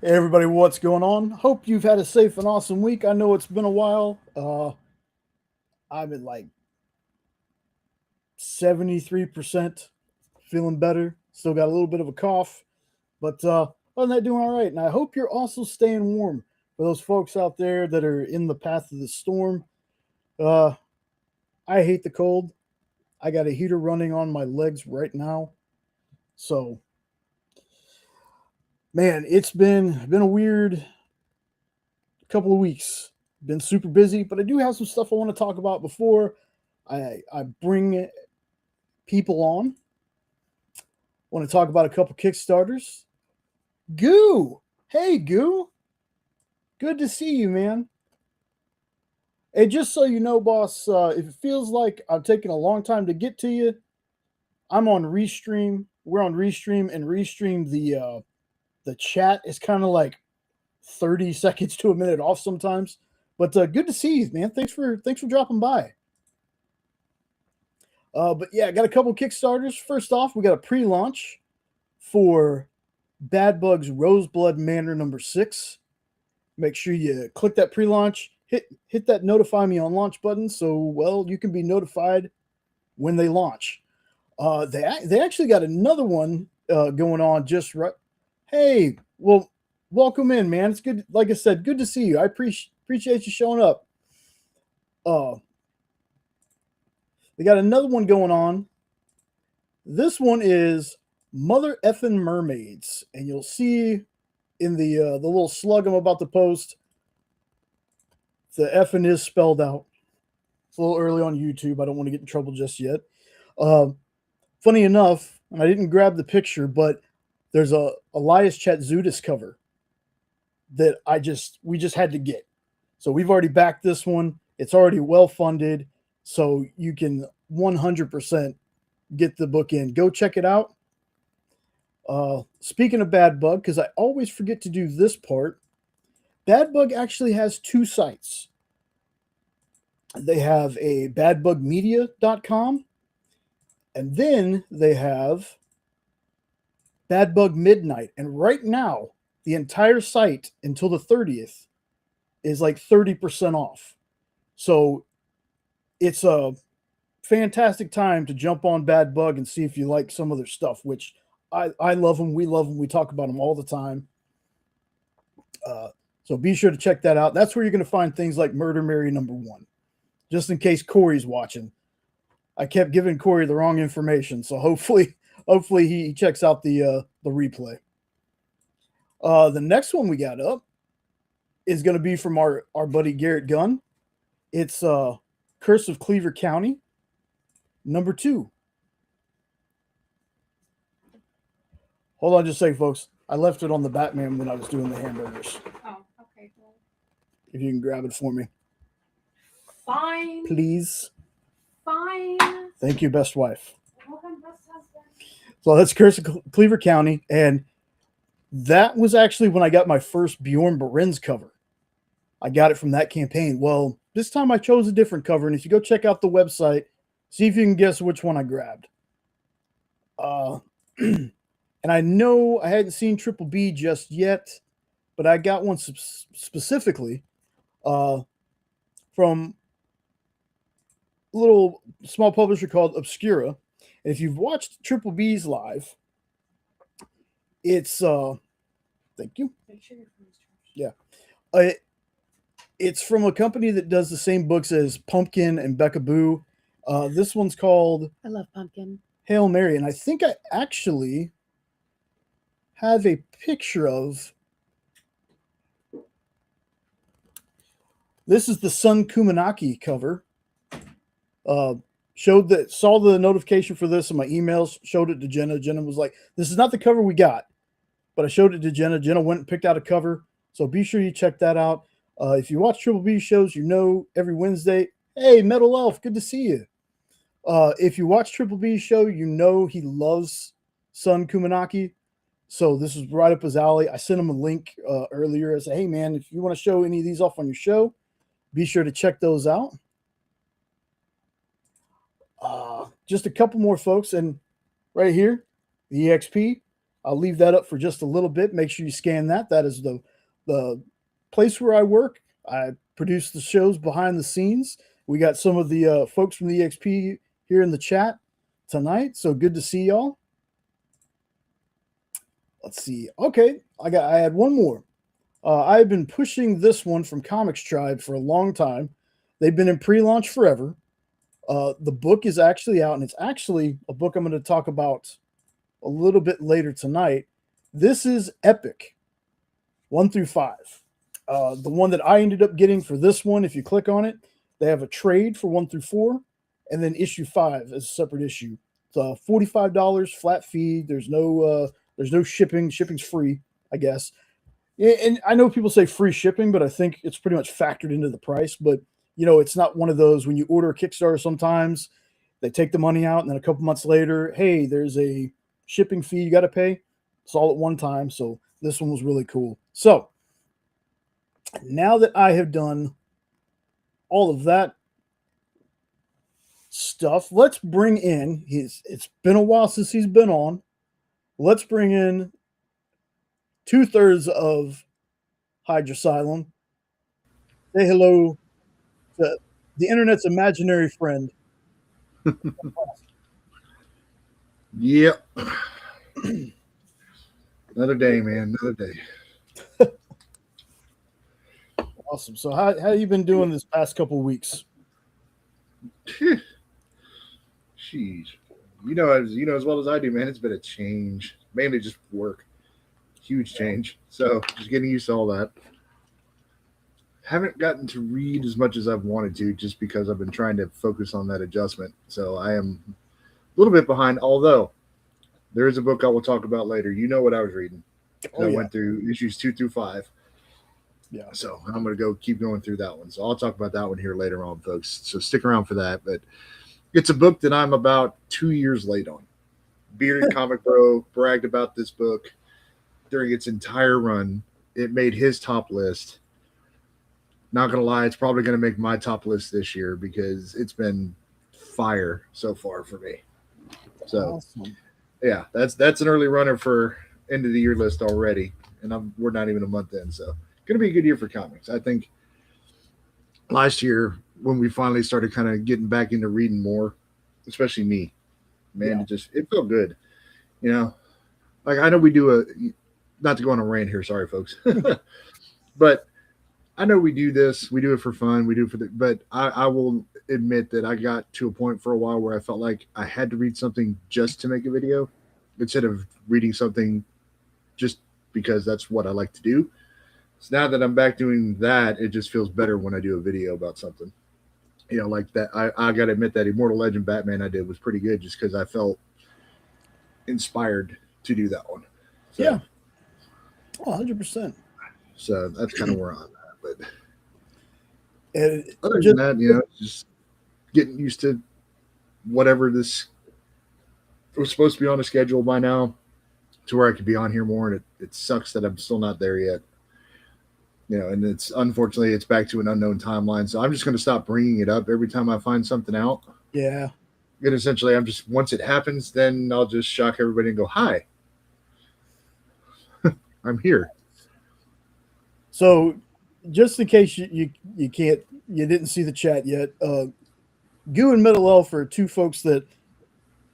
Hey everybody, what's going on? Hope you've had a safe and awesome week. I know it's been a while. I'm at like 73% feeling better. Still got a little bit of a cough, but other than that, doing all right. And I hope you're also staying warm for those folks out there that are in the path of the storm. Uh, I hate the cold. I got a heater running on my legs right now. So, man, it's been a weird couple of weeks. Been super busy, but I do have some stuff I want to talk about before I bring people on. I want to talk about a couple Kickstarters. Goo, hey Goo, good to see you, man. Hey, just so you know, boss, if it feels like I'm taking a long time to get to you, I'm on Restream. We're on Restream, and Restream the chat is kind of like 30 seconds to a minute off sometimes. But good to see you, man. Thanks for dropping by. But yeah, I got a couple Kickstarters. First off, we got a pre-launch for Bad Bugs Roseblood Manor number 6. Make sure you click that pre-launch, hit that notify me on launch button, so well you can be notified when they launch. They actually got another one going on just right. Hey, well, welcome in, man. It's good. Like I said, good to see you. I appreciate you showing up. Uh, they got another one going on. This one is Mother Effin' Mermaids, and you'll see in the little slug I'm about to post, the effing is spelled out. It's a little early on YouTube. I don't want to get in trouble just yet. Uh, Funny enough, and I didn't grab the picture, but there's a Elias Chatzudis cover that we just had to get. So we've already backed this one. It's already well funded, so you can 100% get the book in. Go check it out. Speaking of Bad Bug, because I always forget to do this part, Bad Bug actually has two sites. They have a badbugmedia.com, and then they have Bad Bug Midnight. And right now, the entire site until the 30th is like 30% off. So it's a fantastic time to jump on Bad Bug and see if you like some of their stuff, which I love them. We love them. We talk about them all the time. So be sure to check that out. That's where you're going to find things like Murder Mary number 1, just in case Corey's watching. I kept giving Corey the wrong information, so hopefully he checks out the replay. The next one we got up is going to be from our buddy Garrett Gunn. It's Curse of Cleaver County number 2. Hold on just a second, folks. I left it on the Batman when I was doing the hamburgers. Oh, okay. Well, If you can grab it for me, fine. please. Fine. Thank you, best wife. Welcome, best husband. So that's Curse of Cleaver County, and that was actually when I got my first Bjorn Berens cover. I got it from that campaign. Well, this time I chose a different cover, and if you go check out the website, see if you can guess which one I grabbed. And I know I hadn't seen Triple B just yet, but I got one specifically from a little small publisher called Obscura. And if you've watched Triple B's live, it's thank you. Make sure your phone's charged. Yeah. It's from a company that does the same books as Pumpkin and Becca Boo. This one's called I love pumpkin. Hail Mary, and I think I actually have a picture of. This is the Sun Kumanaki cover. Saw the notification for this in my emails. Showed it to Jenna. Jenna was like, "This is not the cover we got," but I showed it to Jenna. Jenna went and picked out a cover. So be sure you check that out. If you watch Triple B shows, you know every Wednesday. Hey, Metal Elf, good to see you. If you watch Triple B's show, you know he loves Sun Kumanaki. So this is right up his alley. I sent him a link earlier. I said, hey, man, if you want to show any of these off on your show, be sure to check those out. Just a couple more folks. And right here, the EXP. I'll leave that up for just a little bit. Make sure you scan that. That is the place where I work. I produce the shows behind the scenes. We got some of the folks from the EXP here in the chat tonight, so good to see y'all. Let's see. Okay, I had one more. I've been pushing this one from Comics Tribe for a long time. They've been in pre-launch forever. The book is actually out, and it's actually a book I'm going to talk about a little bit later tonight. This is Epic 1 through 5. The one that I ended up getting for this one, if you click on it, they have a trade for 1 through 4, and then issue 5 as a separate issue. It's $45 flat fee. There's no shipping. Shipping's free, I guess. And I know people say free shipping, but I think it's pretty much factored into the price. But it's not one of those when you order a Kickstarter. Sometimes they take the money out, and then a couple months later, hey, there's a shipping fee you got to pay. It's all at one time. So this one was really cool. So now that I have done all of that stuff, let's bring in it's been a while since he's been on. Let's bring in 2/3 of Hydra Asylum. Say hello to the internet's imaginary friend. Yep. Another day, man. Another day. Awesome. So how you been doing this past couple of weeks? Jeez. As well as I do, man, it's been a change. Mainly just work. Huge change. So just getting used to all that. Haven't gotten to read as much as I've wanted to just because I've been trying to focus on that adjustment. So I am a little bit behind, although there is a book I will talk about later. You know what I was reading. I went through issues 2 through 5. Yeah. So I'm going to keep going through that one. So I'll talk about that one here later on, folks. So stick around for that. But it's a book that I'm about 2 years late on. Bearded Comic Bro bragged about this book during its entire run. It made his top list. Not going to lie, it's probably going to make my top list this year because it's been fire so far for me. So, awesome. Yeah, that's an early runner for end of the year list already. And we're not even a month in. So, going to be a good year for comics. I think last year when we finally started kind of getting back into reading more, especially me, man, it felt good. Like I know we do not to go on a rant here, sorry folks, but I know we do this, we do it for fun, we do it but I will admit that I got to a point for a while where I felt like I had to read something just to make a video instead of reading something just because that's what I like to do. So now that I'm back doing that, it just feels better when I do a video about something. Like that. I got to admit that Immortal Legend Batman I did was pretty good just because I felt inspired to do that one. So, yeah. 100%. So that's kind of where I'm at. But and other than that, just getting used to whatever this was supposed to be on a schedule by now to where I could be on here more. And it sucks that I'm still not there yet. And unfortunately it's back to an unknown timeline. So I'm just going to stop bringing it up every time I find something out. Yeah. And essentially once it happens, then I'll just shock everybody and go, hi, I'm here. So just in case you didn't see the chat yet, Goo and Middle Elf are two folks that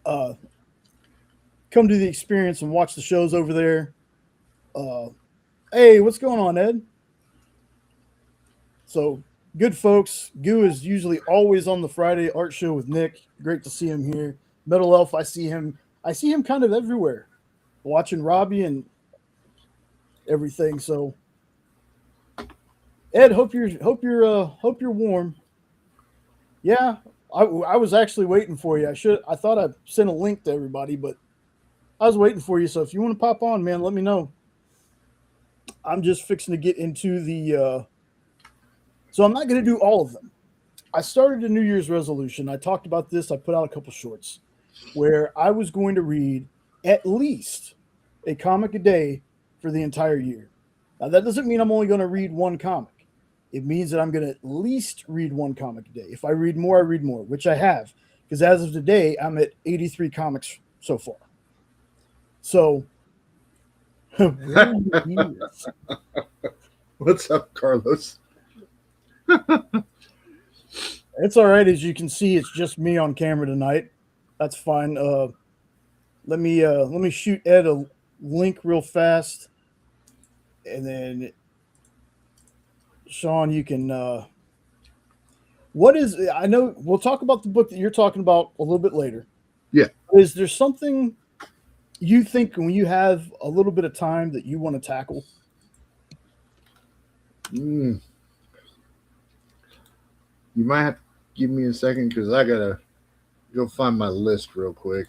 come to the experience and watch the shows over there. Hey, what's going on, Ed? So good folks. Goo is usually always on the Friday art show with Nick. Great to see him here. Metal Elf, I see him kind of everywhere, watching Robbie and everything. So Ed, hope you're warm. Yeah, I was actually waiting for you. I thought I sent a link to everybody, but I was waiting for you. So if you want to pop on, man, let me know. I'm just fixing to get into the. So I'm not going to do all of them. I started a New Year's resolution. I talked about this. I put out a couple shorts where I was going to read at least a comic a day for the entire year. Now, that doesn't mean I'm only going to read one comic. It means that I'm going to at least read one comic a day. If I read more, which I have. Because as of today, I'm at 83 comics so far. So There he is. What's up, Carlos? It's all right. As you can see, it's just me on camera tonight. That's fine. Let me shoot Ed a link real fast, and then Sean, you can. What is? I know we'll talk about the book that you're talking about a little bit later. Yeah. Is there something you think when you have a little bit of time that you want to tackle? You might have to give me a second because I gotta go find my list real quick.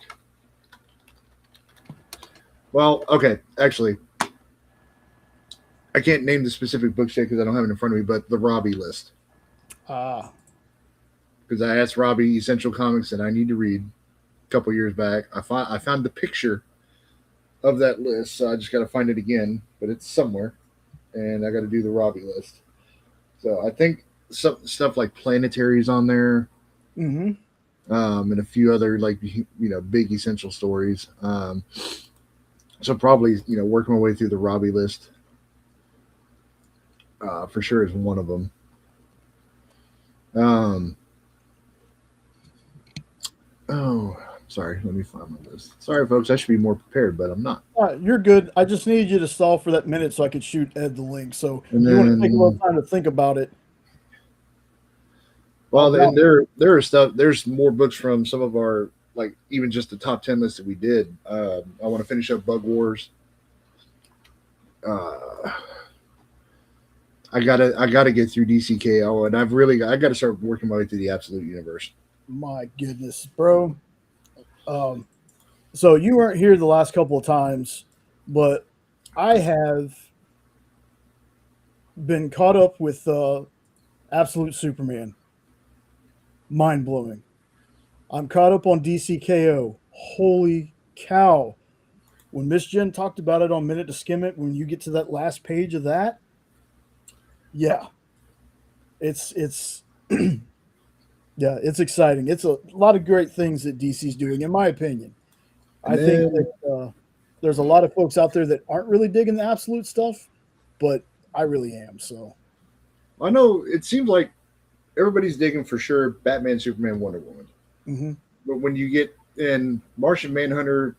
Well, okay, actually, I can't name the specific books yet because I don't have it in front of me, but the Robbie list. Because I asked Robbie essential comics that I need to read a couple years back. I found the picture of that list, so I just got to find it again, but it's somewhere, and I got to do the Robbie list. So I think some stuff like Planetary's on there, and a few other big essential stories. So probably working my way through the Robbie list for sure is one of them. Oh, sorry. Let me find my list. Sorry, folks. I should be more prepared, but I'm not. You're good. I just need you to stall for that minute so I could shoot Ed the link. So And you want to then- take a little time to think about it. Well, and there are stuff. There's more books from some of our even just the top 10 list that we did. I want to finish up Bug Wars. I gotta get through DCKO, and I gotta start working my way through the Absolute Universe. My goodness, bro. So you weren't here the last couple of times, but I have been caught up with Absolute Superman. Mind blowing. I'm caught up on DCKO. Holy cow. When Miss Jen talked about it on Minute to Skim It, when you get to that last page of that, yeah. It's yeah, it's exciting. It's a lot of great things that DC's doing, in my opinion. I think that there's a lot of folks out there that aren't really digging the Absolute stuff, but I really am. So I know it seems like everybody's digging for sure Batman, Superman, Wonder Woman. But when you get in Martian Manhunter,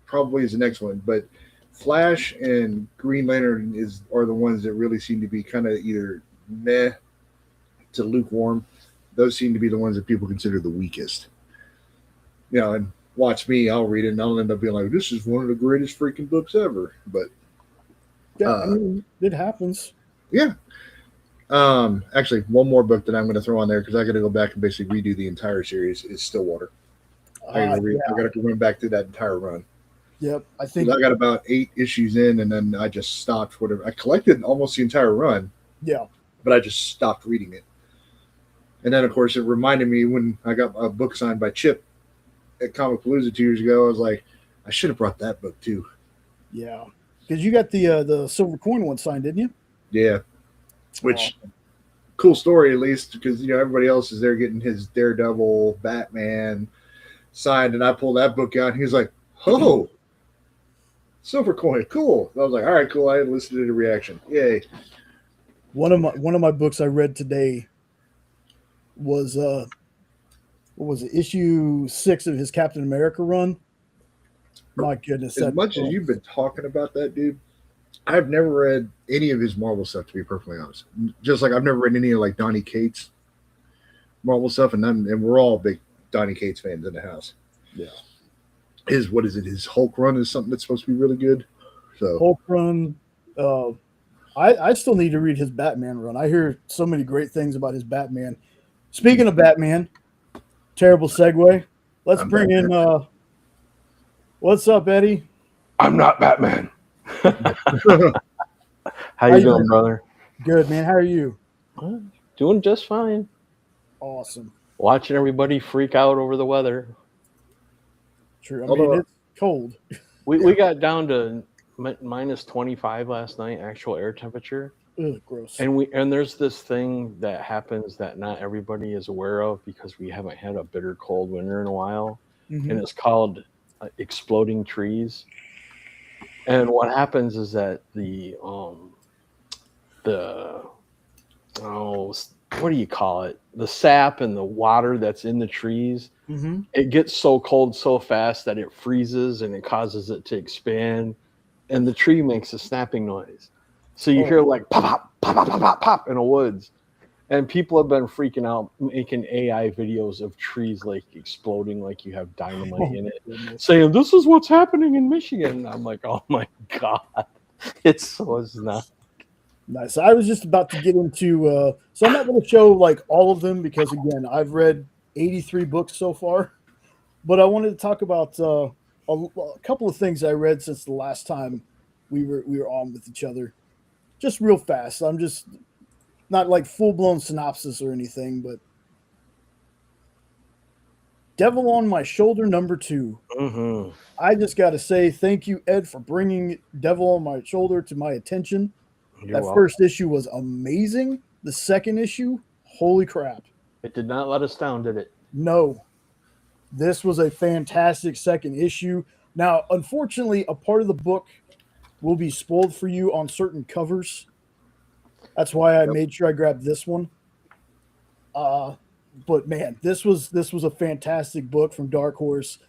probably is the next one. But Flash and Green Lantern are the ones that really seem to be kind of either meh to lukewarm. Those seem to be the ones that people consider the weakest. And watch me, I'll read it and I'll end up being like, this is one of the greatest freaking books ever. But yeah, I mean, it happens. Yeah. Actually, one more book that I'm going to throw on there because I got to go back and basically redo the entire series is Stillwater. I got to run back through that entire run. Yep, I think I got about 8 issues in, and then I just stopped. Whatever I collected almost the entire run. Yeah, but I just stopped reading it. And then, of course, it reminded me when I got a book signed by Chip at Comic Palooza 2 years ago. I was like, I should have brought that book too. Yeah, because you got the Silver Coin one signed, didn't you? Yeah, which cool story at least because everybody else is there getting his Daredevil, Batman signed, and I pulled that book out. And he was like, "Oh, Silver Coin, cool." I was like, "All right, cool." I listened to the reaction. Yay! One of my books I read today was what was it, issue 6 of his Captain America run. My goodness, as much as you've been talking about that, dude, I've never read any of his Marvel stuff, to be perfectly honest. Just like I've never read any of Donny Cates Marvel stuff, and we're all big Donny Cates fans in the house. Yeah. His Hulk run is something that's supposed to be really good. So Hulk run, I still need to read his Batman run. I hear so many great things about his Batman. Speaking of Batman, terrible segue. Let's bring in what's up, Eddie? I'm not Batman. How you doing, brother? Good, man. How are you? Doing just fine. Awesome. Watching everybody freak out over the weather. True. I mean, it's cold. We got down to minus 25 last night, actual air temperature. Ugh, gross. And there's this thing that happens that not everybody is aware of because we haven't had a bitter cold winter in a while, and it's called exploding trees. And what happens is that the what do you call it? The sap and the water that's in the trees, Mm-hmm. it gets so cold so fast that it freezes and it causes it to expand, and the tree makes a snapping noise. So you Oh. hear like pop, pop, pop, pop, pop, pop, pop in the woods. And people have been freaking out, making AI videos of trees like exploding, like you have dynamite in it, Goodness. saying this is what's happening in Michigan. And I'm like, oh my god, it's not. Nice. I was just about to get into, so I'm not going to show like all of them because again, I've read 83 books so far, but I wanted to talk about a couple of things I read since the last time we were on with each other, just real fast. I'm just not like full blown synopsis or anything, but Devil on My Shoulder #2. Mm-hmm. I just got to say thank you, Ed, for bringing Devil on My Shoulder to my attention. You're That welcome. first issue was amazing. The second issue, holy crap. It did not let us down, did it? No, this was a fantastic second issue. Now, unfortunately, a part of the book will be spoiled for you on certain covers. That's why I made sure I grabbed this one. But man, this was a fantastic book from Dark Horse.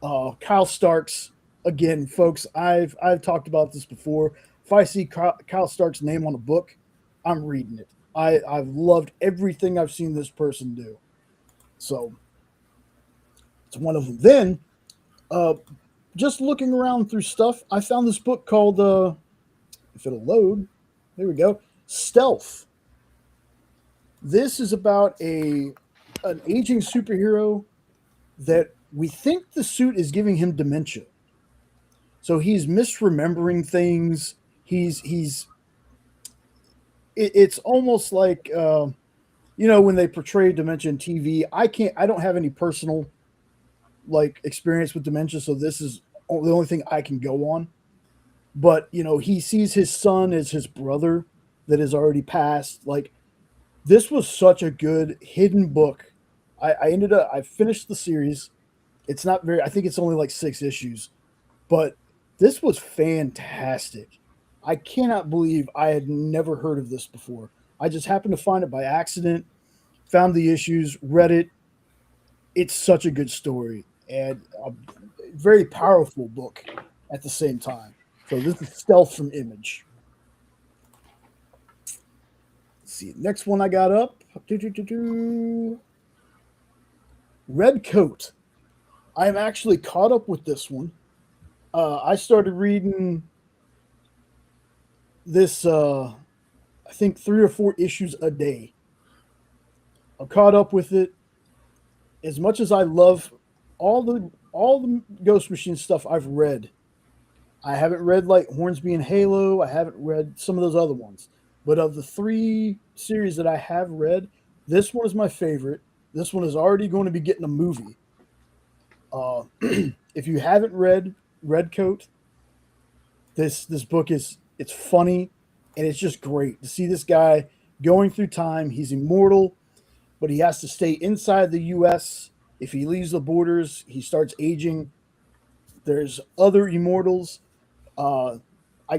Kyle Starks, again, folks. I've talked about this before. If I see Kyle Starks' name on a book, I'm reading it. I've loved everything I've seen this person do. So it's one of them. Then, just looking around through stuff, I found this book called, if it'll load, there we go, Stealth. This is about an aging superhero that we think the suit is giving him dementia. So he's misremembering things. It's almost like when they portray dementia in TV. I don't have any personal like experience with dementia, so this is the only thing I can go on. But he sees his son as his brother that has already passed. Like, this was such a good hidden book. I finished the series. It's not very, I think it's only like 6 issues, but this was fantastic. I cannot believe I had never heard of this before. I just happened to find it by accident, found the issues, read it. It's such a good story and a very powerful book at the same time. So this is Stealth from Image. Let's see. Next one I got up. Red Coat. I am actually caught up with this one. I started reading this, I think 3 or 4 issues a day. I'm caught up with it. As much as I love all the Ghost Machine stuff I've read, I haven't read like Hornsby and Halo. I haven't read some of those other ones. But of the 3 series that I have read, this one is my favorite. This one is already going to be getting a movie. If you haven't read Red Coat, this book it's funny and it's just great to see this guy going through time. He's immortal, but he has to stay inside the U.S. If he leaves the borders, he starts aging. There's other immortals. I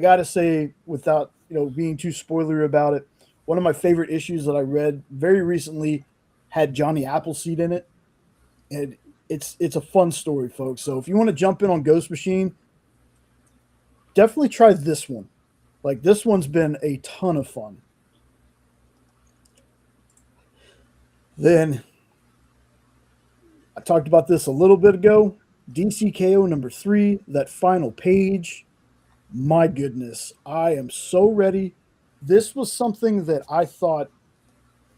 gotta say, without being too spoilery about it, one of my favorite issues that I read very recently had Johnny Appleseed in it, and it's a fun story, folks. So if you want to jump in on Ghost Machine, definitely try this one. Like, this one's been a ton of fun. Then I talked about this a little bit ago. DCKO #3, that final page. My goodness, I am so ready. This was something that I thought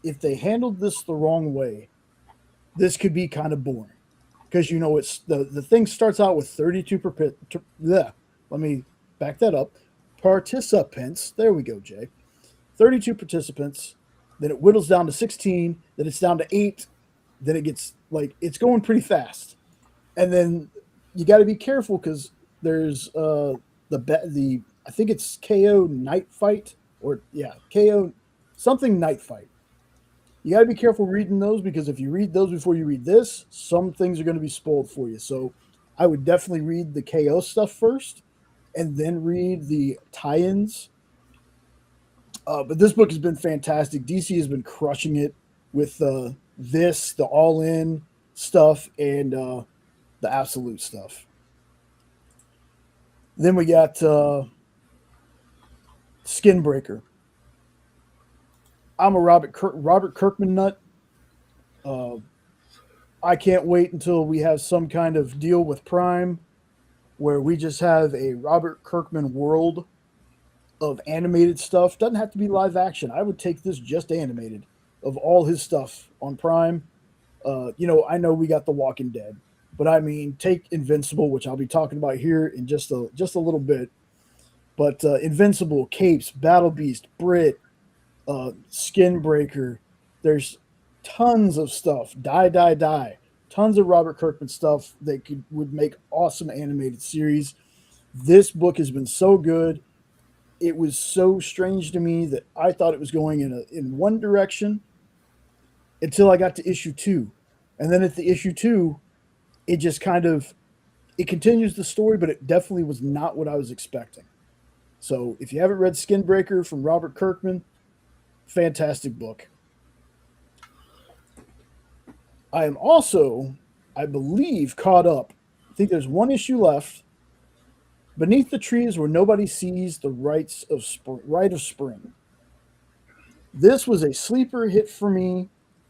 if they handled this the wrong way, this could be kind of boring. Because it's the thing starts out with 32 let me back that up. Participants. There we go, Jay. 32 participants. Then it whittles down to 16. Then it's down to 8. Then it gets it's going pretty fast. And then you got to be careful because there's the I think it's KO Night Fight KO something Night Fight. You got to be careful reading those because if you read those before you read this, some things are going to be spoiled for you. So I would definitely read the KO stuff first and then read the tie-ins. But this book has been fantastic. DC has been crushing it with the all-in stuff and the absolute stuff. Then we got Skinbreaker. I'm a Robert Kirkman nut. I can't wait until we have some kind of deal with Prime where we just have a Robert Kirkman world of animated stuff. Doesn't have to be live action. I would take this just animated of all his stuff on Prime. I know we got The Walking Dead, but I mean, take Invincible, which I'll be talking about here in just a little bit. But Invincible, Capes, Battle Beast, Brit, Skinbreaker. There's tons of stuff. Die. Tons of Robert Kirkman stuff that would make awesome animated series. This book has been so good. It was so strange to me that I thought it was going in one direction until I got to issue 2. And then at the issue 2, it just it continues the story, but it definitely was not what I was expecting. So if you haven't read Skinbreaker from Robert Kirkman, fantastic book. I am also, I believe, caught up. I think there's one issue left. Beneath the Trees Where Nobody Sees the Rite of Spring. This was a sleeper hit for me.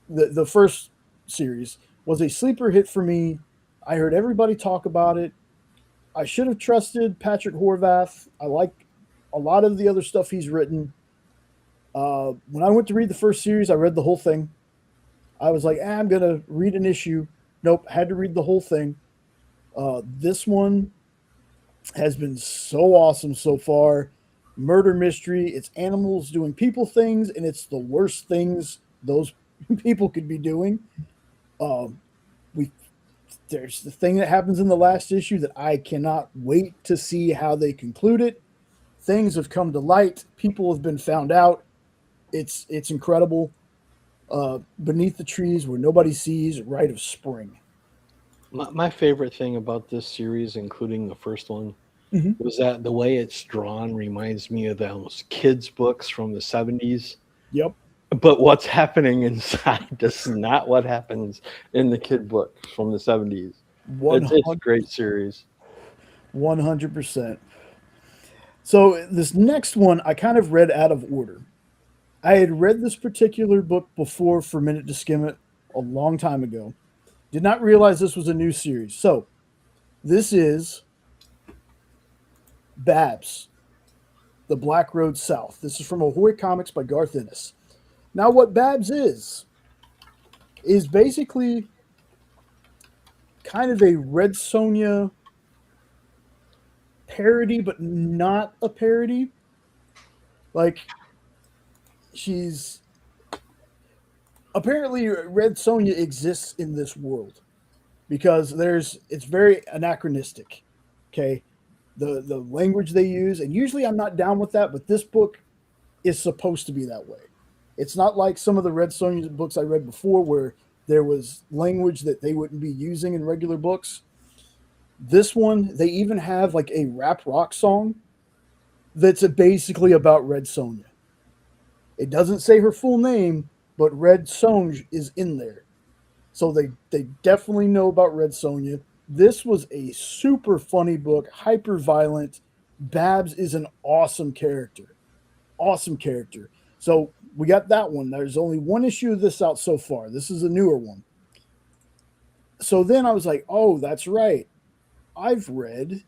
The first series was a sleeper hit for me. I heard everybody talk about it. I should have trusted Patrick Horvath. I like a lot of the other stuff he's written. When I went to read the first series, I read the whole thing. I was like, I'm going to read an issue. Nope, had to read the whole thing. This one has been so awesome so far. Murder mystery. It's animals doing people things, and it's the worst things those people could be doing. There's the thing that happens in the last issue that I cannot wait to see how they conclude it. Things have come to light. People have been found out. It's incredible. Beneath the Trees Where Nobody Sees Rite of Spring. My favorite thing about this series, including the first one, was that the way it's drawn reminds me of those kids' books from the 70s. Yep. But what's happening inside is not what happens in the kid book from the 70s. It's a great series. 100%. So this next one I kind of read out of order. I had read this particular book before for Minute to Skim It a long time ago. Did not realize this was a new series. So this is Babs, The Black Road South. This is from Ahoy Comics by Garth Ennis. Now what Babs is basically kind of a Red Sonja parody, but not a parody. Like, she's apparently Red Sonja exists in this world because it's very anachronistic. Okay. The language they use, and usually I'm not down with that, but this book is supposed to be that way. It's not like some of the Red Sonja books I read before where there was language that they wouldn't be using in regular books. This one, they even have like a rap rock song that's basically about Red Sonja. It doesn't say her full name, but Red Sonja is in there. So they definitely know about Red Sonja. This was a super funny book, hyper violent. Babs is an awesome character. Awesome character. So we got that one. There's only one issue of this out so far. This is a newer one. So then I was like, oh, that's right. I've read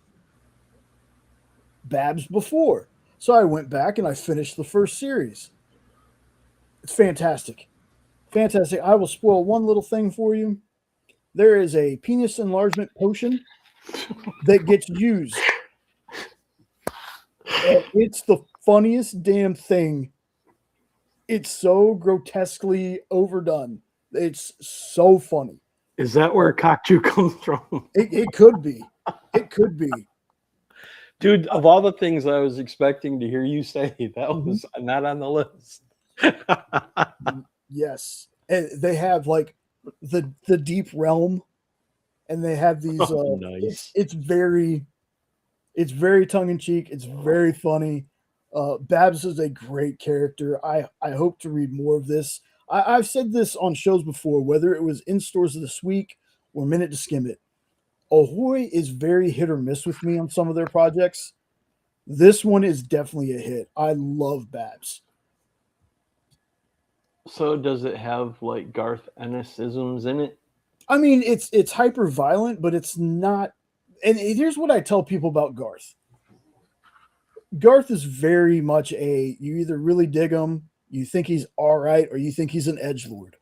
Babs before. So I went back and I finished the first series. It's fantastic. Fantastic. I will spoil one little thing for you. There is a penis enlargement potion that gets used. And it's the funniest damn thing. It's so grotesquely overdone. It's so funny. Is that where Cockchu comes from? It could be. It could be. Dude, of all the things I was expecting to hear you say, that was not on the list. Yes. And they have like the deep realm, and they have these nice. It's very It's very tongue in cheek. It's very funny. Babs is a great character. I hope to read more of this. I've said this on shows before, whether it was in stores this week or Minute to Skim It. Ahoy is very hit or miss with me on some of their projects. This one is definitely a hit. I love Babs. So does it have like Garth Ennis-isms in it? I mean, it's hyper violent, but it's not. And here's what I tell people about Garth. Garth is very much you either really dig him, you think he's all right, or you think he's an edgelord.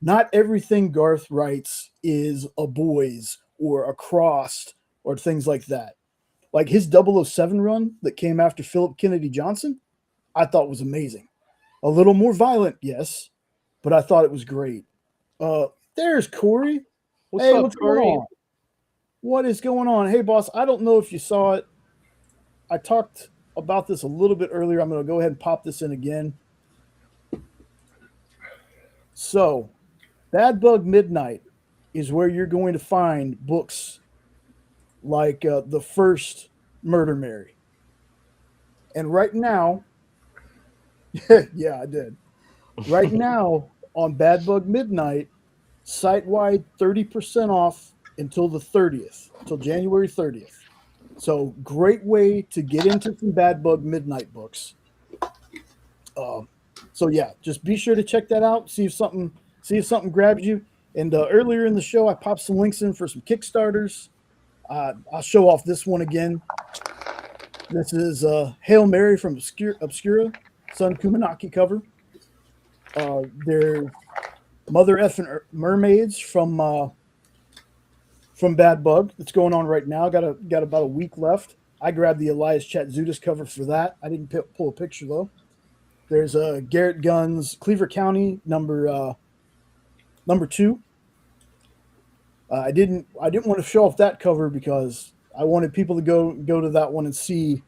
Not everything Garth writes is a boys or a crossed or things like that. Like his 007 run that came after Philip Kennedy Johnson, I thought was amazing. A little more violent, yes, but I thought it was great. There's Corey. What's Hey, up, what's going Corey? on? What is going on? Hey, boss, I don't know if you saw it. I talked about this a little bit earlier. I'm going to go ahead and pop this in again. So, Bad Bug Midnight is where you're going to find books like The First Murder Mary. And right now, yeah, I did. Right now on Bad Bug Midnight, site-wide 30% off until the 30th, until January 30th. So great way to get into some Bad Bug Midnight books. So yeah, just be sure to check that out. See if something grabs you. And earlier in the show, I popped some links in for some Kickstarters. I'll show off this one again. This is Hail Mary from Obscura, Sun Kumanaki cover. There's Mother Effin' Mermaids from Bad Bug that's going on right now. Got about a week left. I grabbed the Elias Chatzutis cover for that. I didn't pull a picture though. There's Garrett Gunn's Cleaver County number 2. I didn't want to show off that cover because I wanted people to go to that one and see,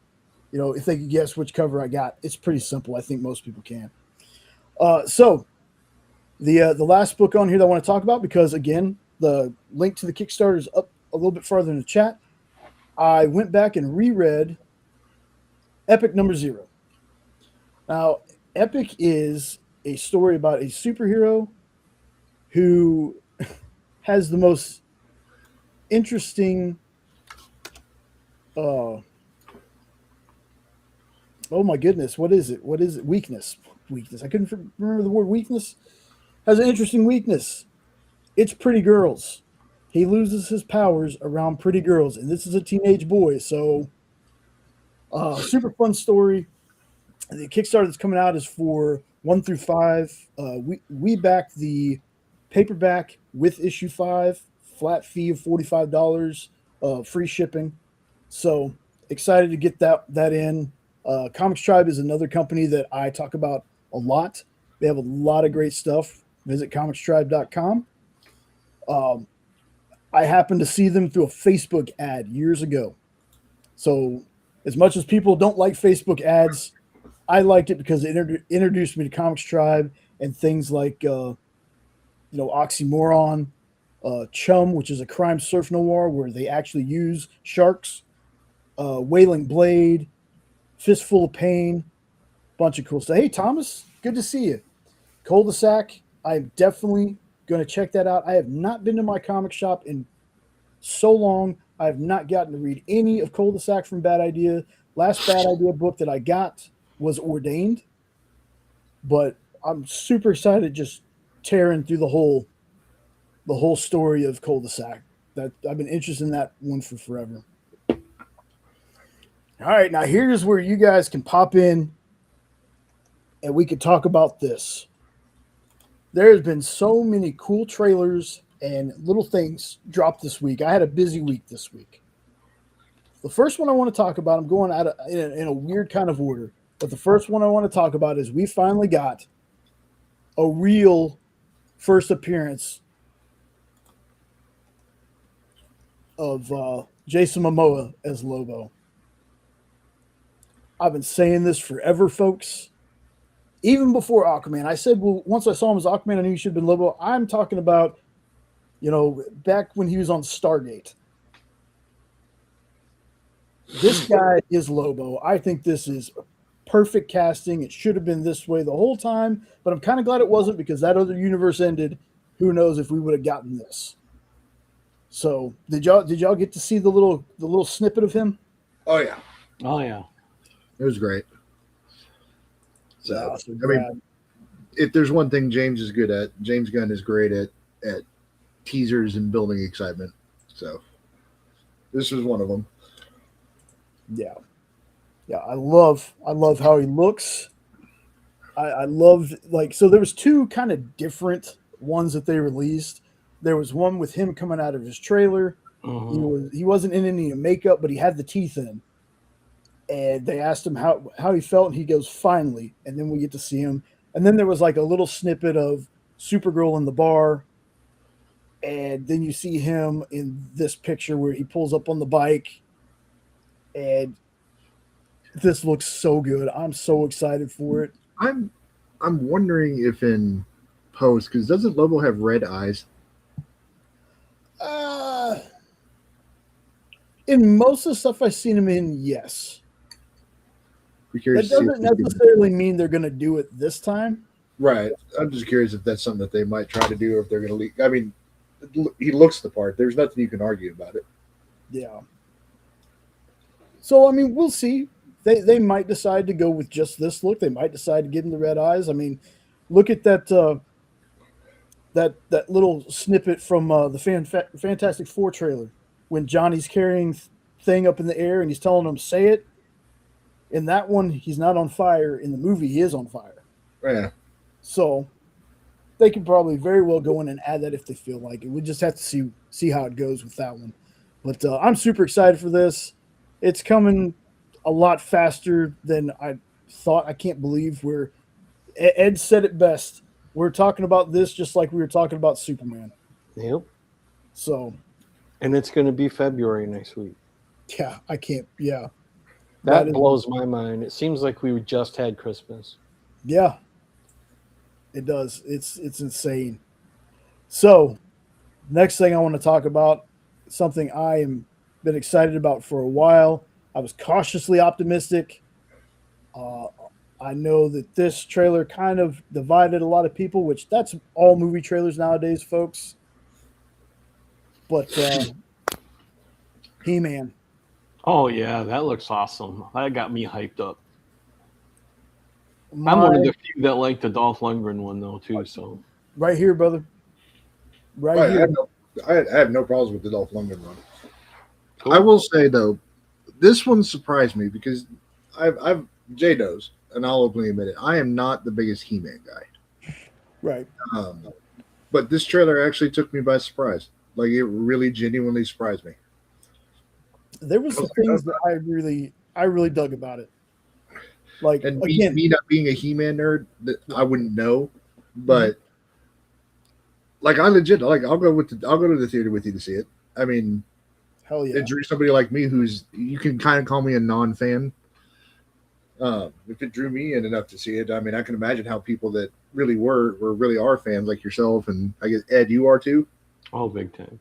if they could guess which cover I got. It's pretty simple. I think most people can. So the last book on here that I want to talk about, because again, the link to the Kickstarter is up a little bit farther in the chat. I went back and reread Epic number 0. Now, Epic is a story about a superhero who has the most interesting oh my goodness, what is it? Weakness. I couldn't remember the word weakness. Has an interesting weakness. It's pretty girls. He loses his powers around pretty girls, and this is a teenage boy, so super fun story. The Kickstarter that's coming out is for 1 through 5. We backed the paperback with issue 5, flat fee of $45, free shipping. So excited to get that in. Comics Tribe is another company that I talk about a lot. They have a lot of great stuff. Visit comicstribe.com. I happened to see them through a Facebook ad years ago. So as much as people don't like Facebook ads, I liked it because it introduced me to Comics Tribe and things like, Oxymoron, Chum, which is a crime surf noir where they actually use sharks, Wailing Blade, Fistful of Pain, bunch of cool stuff. Hey, Thomas, good to see you. Cul-de-sac, I'm definitely going to check that out. I have not been to my comic shop in so long. I have not gotten to read any of Cul-de-sac from Bad Idea. Last Bad Idea book that I got was Ordained, but I'm super excited just tearing through the whole story of Cul-de-sac. That I've been interested in that one for forever. All right, now here's where you guys can pop in and we could talk about this. There's been so many cool trailers and little things dropped this week. I had a busy week this week. The first one I want to talk about, I'm going out in a weird kind of order, but the first one I want to talk about is we finally got a real first appearance of Jason Momoa as Lobo. I've been saying this forever, folks. Even before Aquaman, I said, well, once I saw him as Aquaman, I knew he should have been Lobo. I'm talking about, back when he was on Stargate. This guy is Lobo. I think this is perfect casting. It should have been this way the whole time, but I'm kind of glad it wasn't because that other universe ended. Who knows if we would have gotten this? So did y'all get to see the little snippet of him? Oh yeah, Oh yeah. it was great. So Yeah, so I mean, Brad- if there's one thing James Gunn is great at teasers and building excitement. So this was one of them. yeah, I love how he looks. I loved so there was two kind of different ones that they released. There was one with him coming out of his trailer. He wasn't in any makeup, but he had the teeth in. And they asked him how he felt, and he goes, "Finally." And then we get to see him. And then there was like a little snippet of Supergirl in the bar. And then you see him in this picture where he pulls up on the bike. And this looks so good. I'm so excited for it. I'm wondering if in post, because doesn't Lobo have red eyes? In most of the stuff I've seen him in, yes. Be That curious to see if doesn't they can- necessarily mean they're going to do it this time. Right. I'm just curious if that's something that they might try to do, or if they're going to leak. I mean, he looks the part. There's nothing you can argue about it. Yeah. So I mean, we'll see. They might decide to go with just this look. They might decide to give him the red eyes. I mean, look at that that little snippet from the Fantastic Four trailer when Johnny's carrying thing up in the air and he's telling him say it. In that one, he's not on fire. In the movie, he is on fire. Yeah. So they could probably very well go in and add that if they feel like it. We just have to see how it goes with that one. But I'm super excited for this. It's coming a lot faster than I thought. I can't believe Ed said it best. We're talking about this just like we were talking about Superman. Yep. So And it's going to be February next week. yeah, I can't. Yeah, That is- blows my mind. It seems like we just had Christmas. yeah, it does. It's insane. So next thing I want to talk about, something I am been excited about for a while. I was cautiously optimistic. I know that this trailer kind of divided a lot of people, which that's all movie trailers nowadays, folks. But He-Man. Oh, yeah. That looks awesome. That got me hyped up. I'm one of the few that like the Dolph Lundgren one, though, too. So right here, brother. Right I here. have no problems with the Dolph Lundgren one. cool. I will say though, this one surprised me because I've Jay knows, and I'll openly admit it. I am not the biggest He-Man guy, Right. but this trailer actually took me by surprise. Like it really genuinely surprised me. There was some things that I really dug about it. Like And again, me not being a He-Man nerd, that I wouldn't know, but like I legit like I'll go to the theater with you to see it. I mean, hell yeah. it drew somebody like me who's you can kind of call me a non-fan. If it drew me in enough to see it, I mean, I can imagine how people that really really are fans like yourself, and I guess Ed, you are too. oh, big time.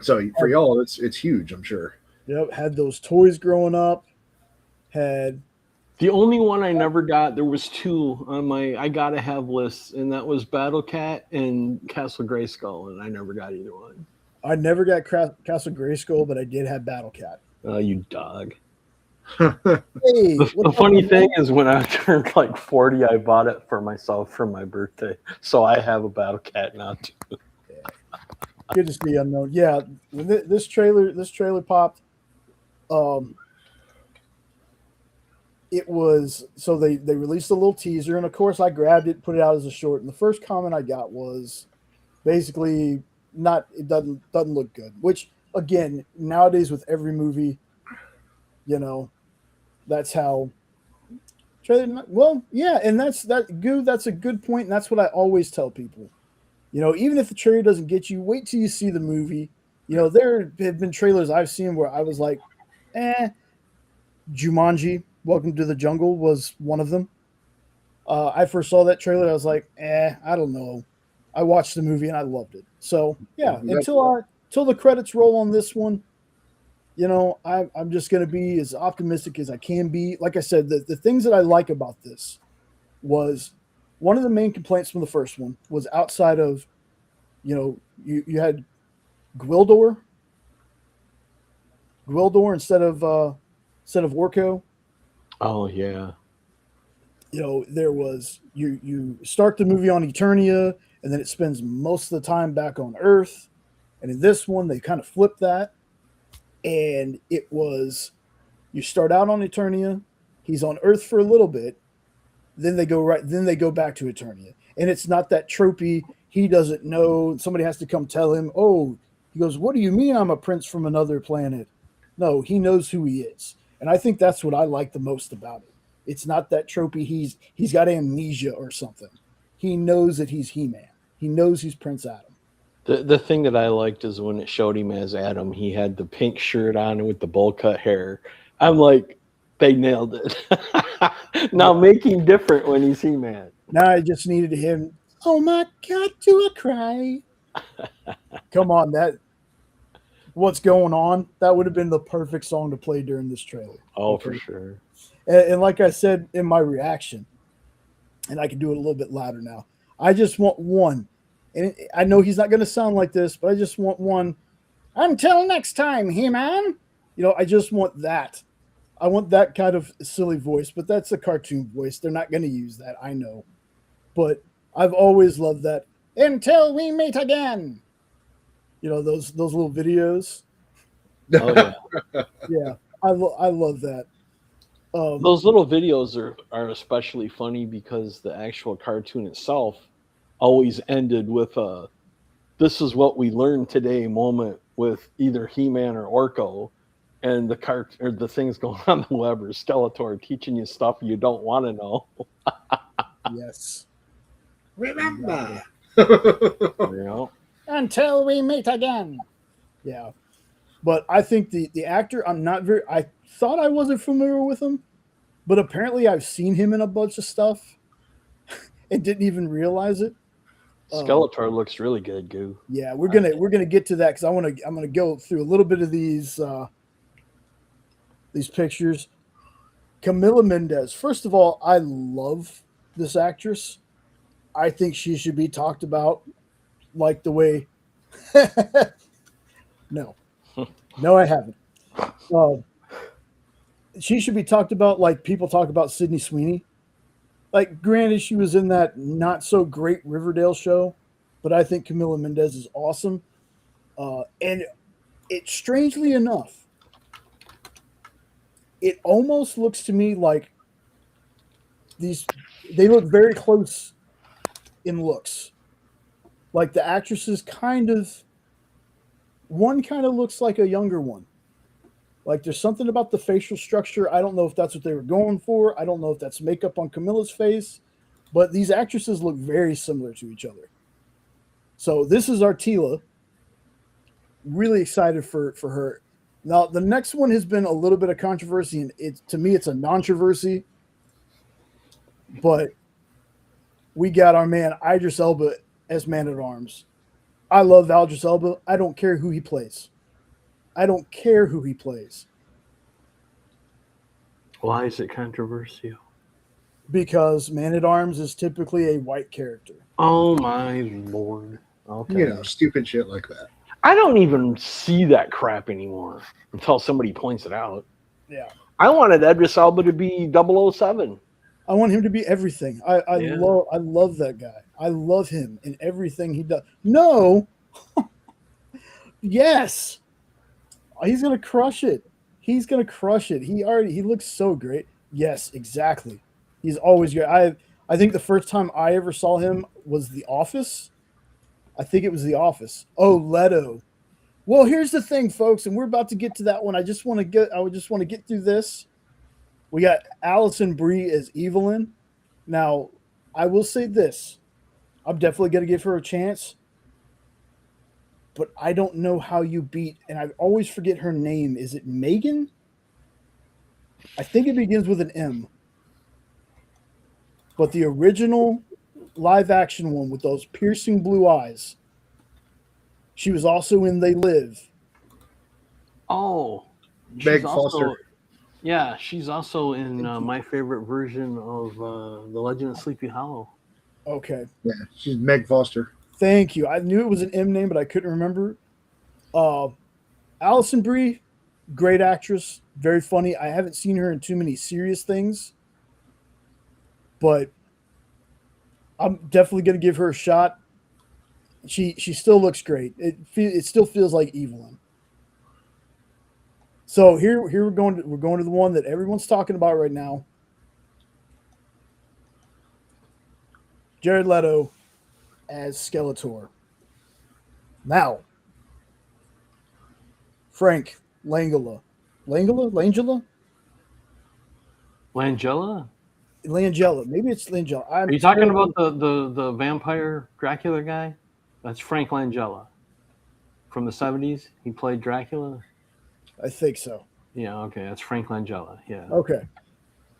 So for y'all, it's huge, I'm sure. Yep, had those toys growing up. Had The only one I never got, there was two on my I gotta have lists, and that was Battle Cat and Castle Grayskull, and I never got either one. I never got Castle Grayskull, but I did have Battle Cat. You dog. Hey, The what's up, funny man? thing is, when I turned like 40, I bought it for myself for my birthday. So I have a Battle Cat now too. Good to see Unknown. Yeah, when this trailer popped, it was so they released a little teaser, and of course I grabbed it, put it out as a short, and the first comment I got was basically it doesn't look good. Which again, nowadays with every movie, you know, that's how trailer. Well, yeah, and that's a good point, and that's what I always tell people. You know, even if the trailer doesn't get you, wait till you see the movie. You know, there have been trailers I've seen where I was like, Jumanji, Welcome to the Jungle was one of them. I first saw that trailer, I was like, I don't know. I watched the movie and I loved it. So yeah, until the credits roll on this one, I'm just going to be as optimistic as I can be. Like I said, the things that I like about this was one of the main complaints from the first one was outside of, you had Gwildor, instead of Orko. Oh yeah. There was you start the movie on Eternia, and then it spends most of the time back on Earth. And in this one, they kind of flipped that, and it was you start out on Eternia, he's on Earth for a little bit, then they go back to Eternia, and it's not that tropey. He doesn't know. Somebody has to come tell him. Oh, he goes, "What do you mean I'm a prince from another planet?" No, he knows who he is, and I think that's what I like the most about it. It's not that tropey. He's got amnesia or something. He knows that he's He-Man. He knows he's Prince Adam. The thing that I liked is when it showed him as Adam, he had the pink shirt on with the bowl cut hair. I'm like, they nailed it. Now make him different when he's He-Man. Now I just needed him. Oh my God, do I cry? Come on, what's going on? That would have been the perfect song to play during this trailer. Oh, for sure. And like I said in my reaction, and I can do it a little bit louder now. I just want one. And I know he's not going to sound like this, but I just want one. Until next time, He-Man. I just want that. I want that kind of silly voice, but that's a cartoon voice. They're not going to use that, I know. But I've always loved that. Until we meet again. Those little videos. Oh yeah. Yeah, I love that. Those little videos are especially funny because the actual cartoon itself always ended with a "this is what we learned today" moment with either He-Man or Orko, and the things going on the web or Skeletor teaching you stuff you don't want to know. Yes. Remember. Until we meet again. Yeah. But I think the actor, I thought I wasn't familiar with him, but apparently I've seen him in a bunch of stuff and didn't even realize it. Skeletor looks really good, Goo. Yeah, we're gonna get to that because I'm gonna go through a little bit of these pictures. Camila Mendez. First of all, I love this actress. I think she should be talked about like the way. No, I haven't. She should be talked about like people talk about Sydney Sweeney. Like, granted, she was in that not so great Riverdale show, but I think Camila Mendez is awesome. And it, strangely enough, it almost looks to me like they look very close in looks. Like the actresses one kind of looks like a younger one. Like there's something about the facial structure. I don't know if that's what they were going for. I don't know if that's makeup on Camilla's face, but these actresses look very similar to each other. So this is Artila. Really excited for her. Now the next one has been a little bit of controversy, and to me it's a non-controversy. But we got our man Idris Elba as Man-at-Arms. I love Idris Elba. I don't care who he plays. Why is it controversial? Because Man-at-Arms is typically a white character. Oh my lord. Okay. Stupid shit like that. I don't even see that crap anymore until somebody points it out. Yeah. I wanted Idris Elba to be 007. I want him to be everything. I Yeah. love that guy. I love him in everything he does. No. Yes. He's gonna crush it. He looks so great. Yes, exactly. He's always great. I think the first time I ever saw him was The Office. I think it was The Office. Oh, Leto. Well, here's the thing, folks, and we're about to get to that one. I just want to get through this. We got Alison Brie as Evelyn. Now, I will say this. I'm definitely going to give her a chance. But I don't know how you beat, and I always forget her name. Is it Megan? I think it begins with an M. But the original live action one with those piercing blue eyes. She was also in They Live. Oh, She's Meg also, Foster. yeah, she's also in Thank you. my favorite version of The Legend of Sleepy Hollow. Okay. Yeah, she's Meg Foster. Thank you. I knew it was an M name, but I couldn't remember. Allison Brie, great actress, very funny. I haven't seen her in too many serious things, but I'm definitely going to give her a shot. She still looks great. It still feels like Evelyn. So here we're going to the one that everyone's talking about right now. Jared Leto as Skeletor. Now, Frank Langella. Langella? Langella. Maybe it's Langella. Are you talking about the vampire Dracula guy? That's Frank Langella from the 70s. He played Dracula. I think so. Yeah, okay, that's Frank Langella. Yeah. Okay.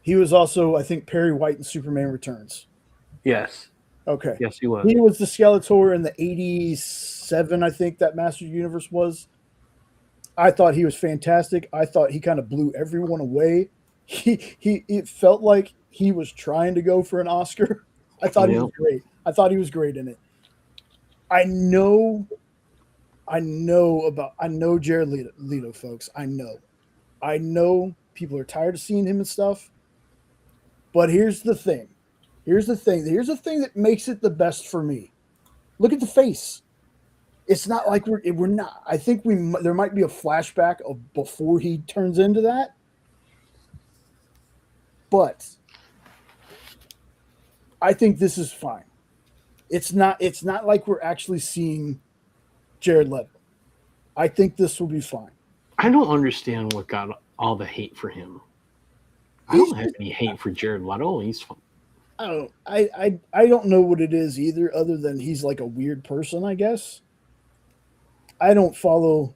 He was also, I think, Perry White in Superman Returns. Yes. Okay. Yes, he was. He was the Skeletor in the 87, I think, that Master Universe was. I thought he was fantastic. I thought he kind of blew everyone away. It felt like he was trying to go for an Oscar. I thought he was great. I thought he was great in it. I know Jared Leto, folks. I know people are tired of seeing him and stuff. But here's the thing. Here's the thing that makes it the best for me. Look at the face. It's not like we're not. I think there might be a flashback of before he turns into that. But I think this is fine. It's not like we're actually seeing Jared Leto. I think this will be fine. I don't understand what got all the hate for him. I don't have any hate for Jared Leto. He's fun. I don't know what it is either, other than he's like a weird person, I guess. I don't follow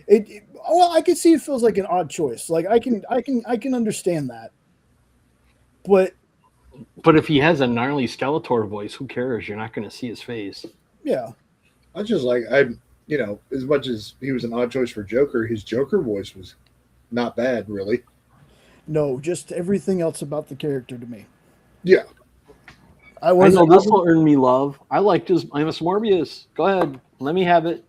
it. Well, I can see it feels like an odd choice. Like I can understand that. But if he has a gnarly Skeletor voice, who cares? You're not going to see his face. Yeah. I just as much as he was an odd choice for Joker, his Joker voice was not bad, really. No, just everything else about the character to me. Yeah. I know this will earn me love. I like just Miss Morbius. Go ahead. Let me have it.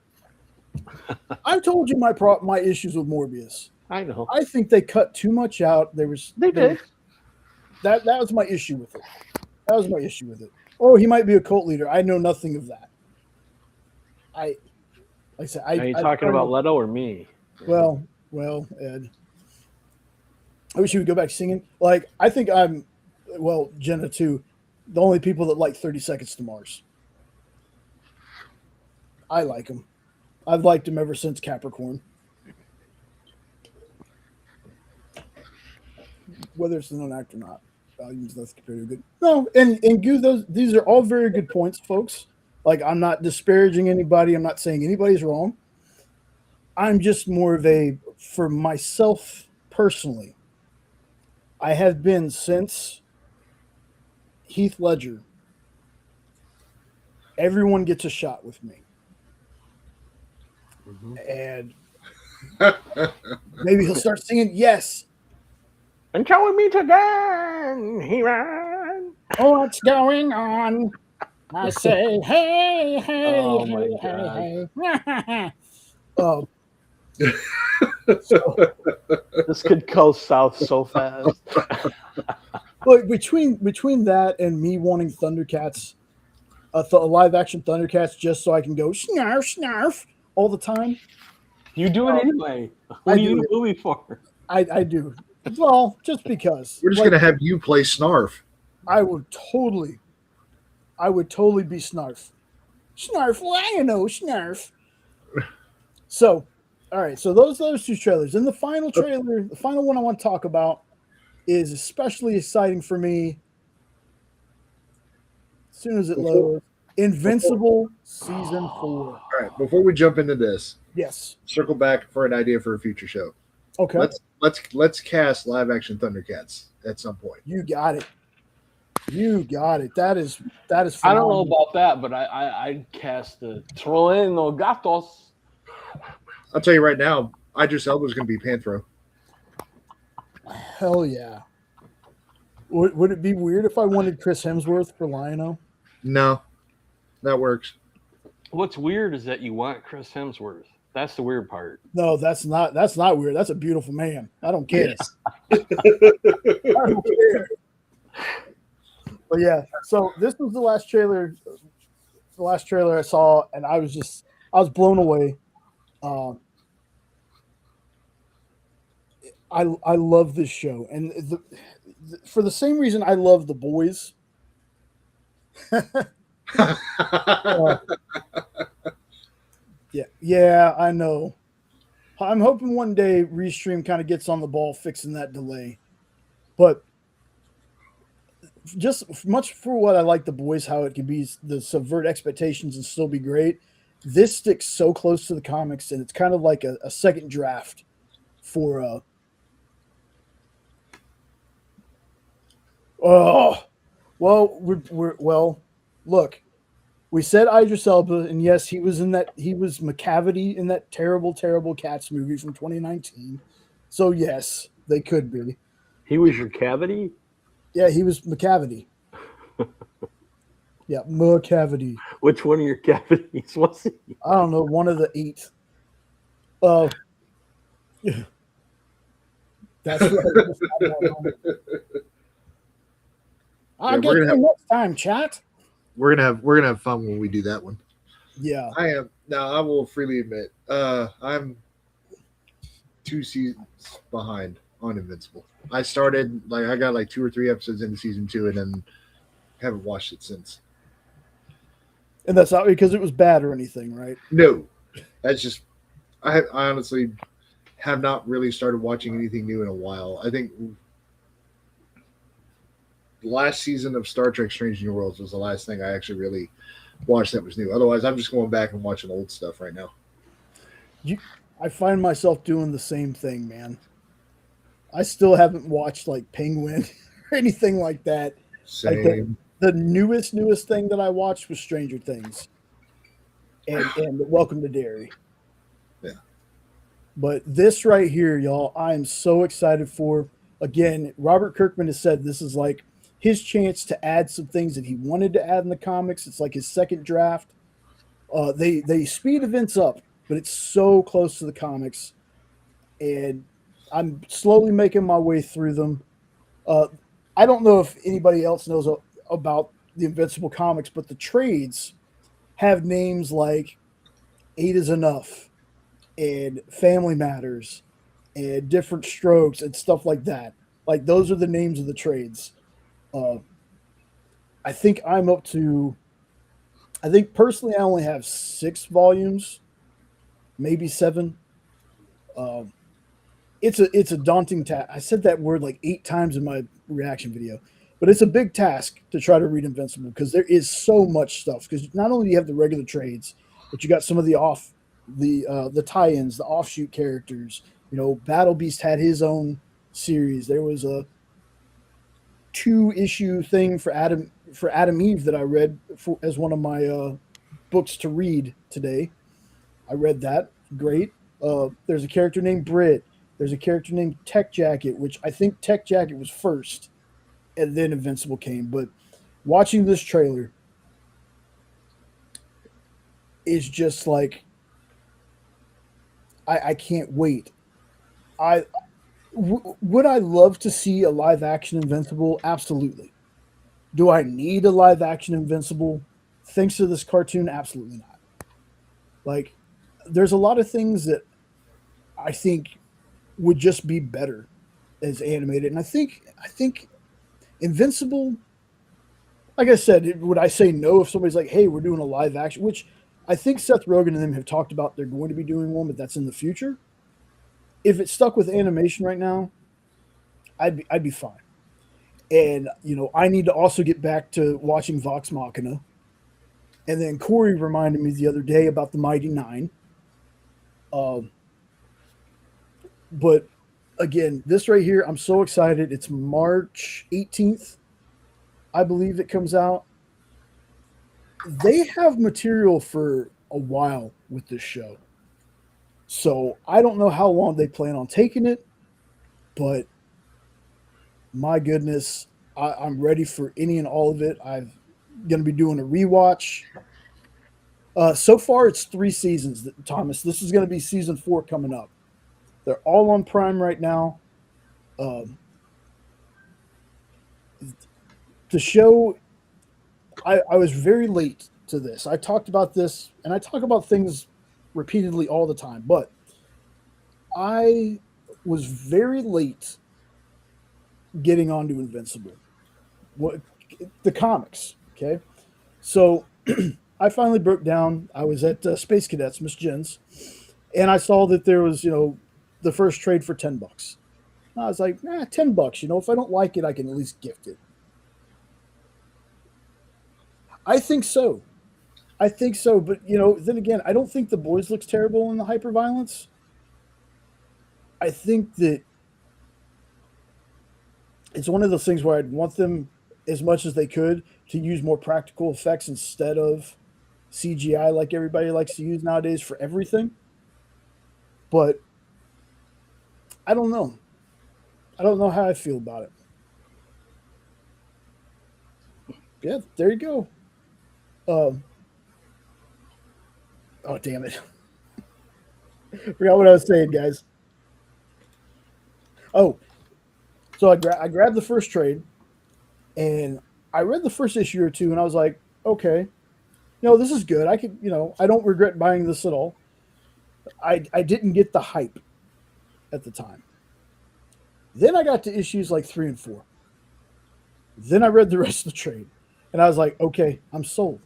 I told you my issues with Morbius. I know. I think they cut too much out. They did. That was my issue with it. Oh, he might be a cult leader. I know nothing of that. Like I said, Are you talking about Leto or me? Well, Ed. I wish you would go back singing. Like, I think Jenna too, the only people that like 30 Seconds to Mars. I like him. I've liked him ever since Capricorn. Whether it's a known actor or not, I'll use that compared to good. No, and Goo, these are all very good points, folks. Like, I'm not disparaging anybody. I'm not saying anybody's wrong. I'm just more of for myself personally, I have been since Heath Ledger. Everyone gets a shot with me. Mm-hmm. And maybe he'll start singing, yes. Until we meet again, he ran. Oh, what's going on? I say, hey, oh my God. This could go south so fast. But between that and me wanting Thundercats, a live action Thundercats, just so I can go snarf snarf all the time. You do it anyway. What are you in the movie for? I do. Well, just because. We're just gonna have you play Snarf. I would totally be Snarf. Snarf, well, I know Snarf. So, all right. So those two trailers. And the final trailer, the final one I want to talk about is especially exciting for me. As soon as it loads, Invincible Season 4. All right. Before we jump into this, yes, circle back for an idea for a future show. Okay. Let's cast live action Thundercats at some point. You got it. That is phenomenal. I don't know about that, but I'd cast the Troeno Gatos. I'll tell you right now, Idris Elba's going to be Panthro. Hell yeah. Would it be weird if I wanted Chris Hemsworth for Lion-O? No, that works. What's weird is that you want Chris Hemsworth. That's the weird part. No, that's not weird. That's a beautiful man. I don't care. Yes. I don't care. But yeah, so this was the last trailer I saw, and I was blown away. I love this show, and for the same reason I love The Boys. Yeah, I know. I'm hoping one day Restream kind of gets on the ball fixing that delay. But just much for what I like The Boys, how it can be the subvert expectations and still be great. This sticks so close to the comics, and it's kind of like a second draft for look, we said Idris Elba, and yes, he was McCavity in that terrible, terrible Cats movie from 2019. So yes, they could be. He was your cavity? Yeah, he was McCavity. Yeah, McCavity. Which one of your cavities was he? I don't know, one of the 8. That's right. I'll get you next time, chat. We're gonna have fun when we do that one. Yeah. I am now. I will freely admit, I'm 2 seasons behind on Invincible. I got like 2 or 3 episodes into season 2, and then haven't watched it since. And that's not because it was bad or anything, right? No, that's just I honestly have not really started watching anything new in a while. I think the last season of Star Trek Strange New Worlds was the last thing I actually really watched that was new. Otherwise, I'm just going back and watching old stuff right now. I find myself doing the same thing, man. I still haven't watched like Penguin or anything like that. Same. Like the newest thing that I watched was Stranger Things and Welcome to Derry. Yeah. But this right here, y'all, I am so excited for. Again, Robert Kirkman has said this is like his chance to add some things that he wanted to add in the comics. It's like his second draft. They speed events up, but it's so close to the comics. And I'm slowly making my way through them. I don't know if anybody else knows about the Invincible comics, but the trades have names like 8 is Enough and Family Matters and Different Strokes and stuff like that. Like those are the names of the trades. I think personally I only have 6 volumes, maybe 7. It's a daunting task. I said that word like 8 times in my reaction video, but it's a big task to try to read Invincible because there is so much stuff. Because not only do you have the regular trades, but you got some of the tie-ins, the offshoot characters. You know, Battle Beast had his own series. There was a 2-issue thing for Adam Eve that I read as one of my books to read today. I read that. Great. There's a character named Britt. There's a character named Tech Jacket, which I think Tech Jacket was first, and then Invincible came. But watching this trailer is just like I can't wait. Would I love to see a live action Invincible? Absolutely. Do I need a live action Invincible thanks to this cartoon? Absolutely not. Like, there's a lot of things that I think would just be better as animated. And I think Invincible, like I said, would I say no if somebody's like, hey, we're doing a live action, which I think Seth Rogen and them have talked about they're going to be doing one, but that's in the future. If it's stuck with animation right now, I'd be fine. And, you know, I need to also get back to watching Vox Machina. And then Corey reminded me the other day about the Mighty Nine. But again, this right here, I'm so excited. It's March 18th, I believe it comes out. They have material for a while with this show. So I don't know how long they plan on taking it, but my goodness, I'm ready for any and all of it. I'm going to be doing a rewatch. So far, it's 3 seasons, Thomas. This is going to be season 4 coming up. They're all on Prime right now. Um, the show, I was very late to this. I talked about this, and I talk about things repeatedly all the time, but I was very late getting onto Invincible. What the comics? Okay, so I finally broke down. I was at Space Cadets, Miss Jen's, and I saw that there was, the first trade for $10. I was like, $10. If I don't like it, I can at least gift it. I think so. I think so, but then again, I don't think The Boys looks terrible in the hyperviolence. I think that it's one of those things where I'd want them as much as they could to use more practical effects instead of CGI like everybody likes to use nowadays for everything. But I don't know. I don't know how I feel about it. Yeah, there you go. Oh, damn it. Forgot what I was saying, guys. Oh, so I grabbed the first trade, and I read the first issue or two, and I was like, okay, this is good. I could, I don't regret buying this at all. I didn't get the hype at the time. Then I got to issues like 3 and 4. Then I read the rest of the trade, and I was like, okay, I'm sold.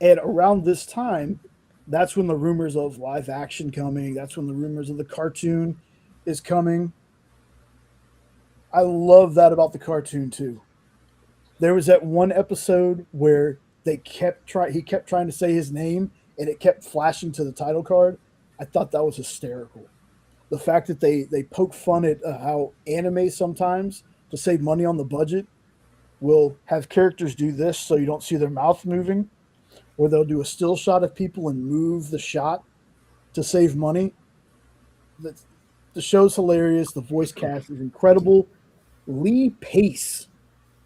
And around this time, that's when the rumors of live action coming, that's when the rumors of the cartoon is coming. I love that about the cartoon too. There was that one episode where he kept trying to say his name and it kept flashing to the title card. I thought that was hysterical. The fact that they poke fun at how anime sometimes, to save money on the budget, will have characters do this so you don't see their mouth moving, or they'll do a still shot of people and move the shot to save money. The show's hilarious. The voice cast is incredible. Lee Pace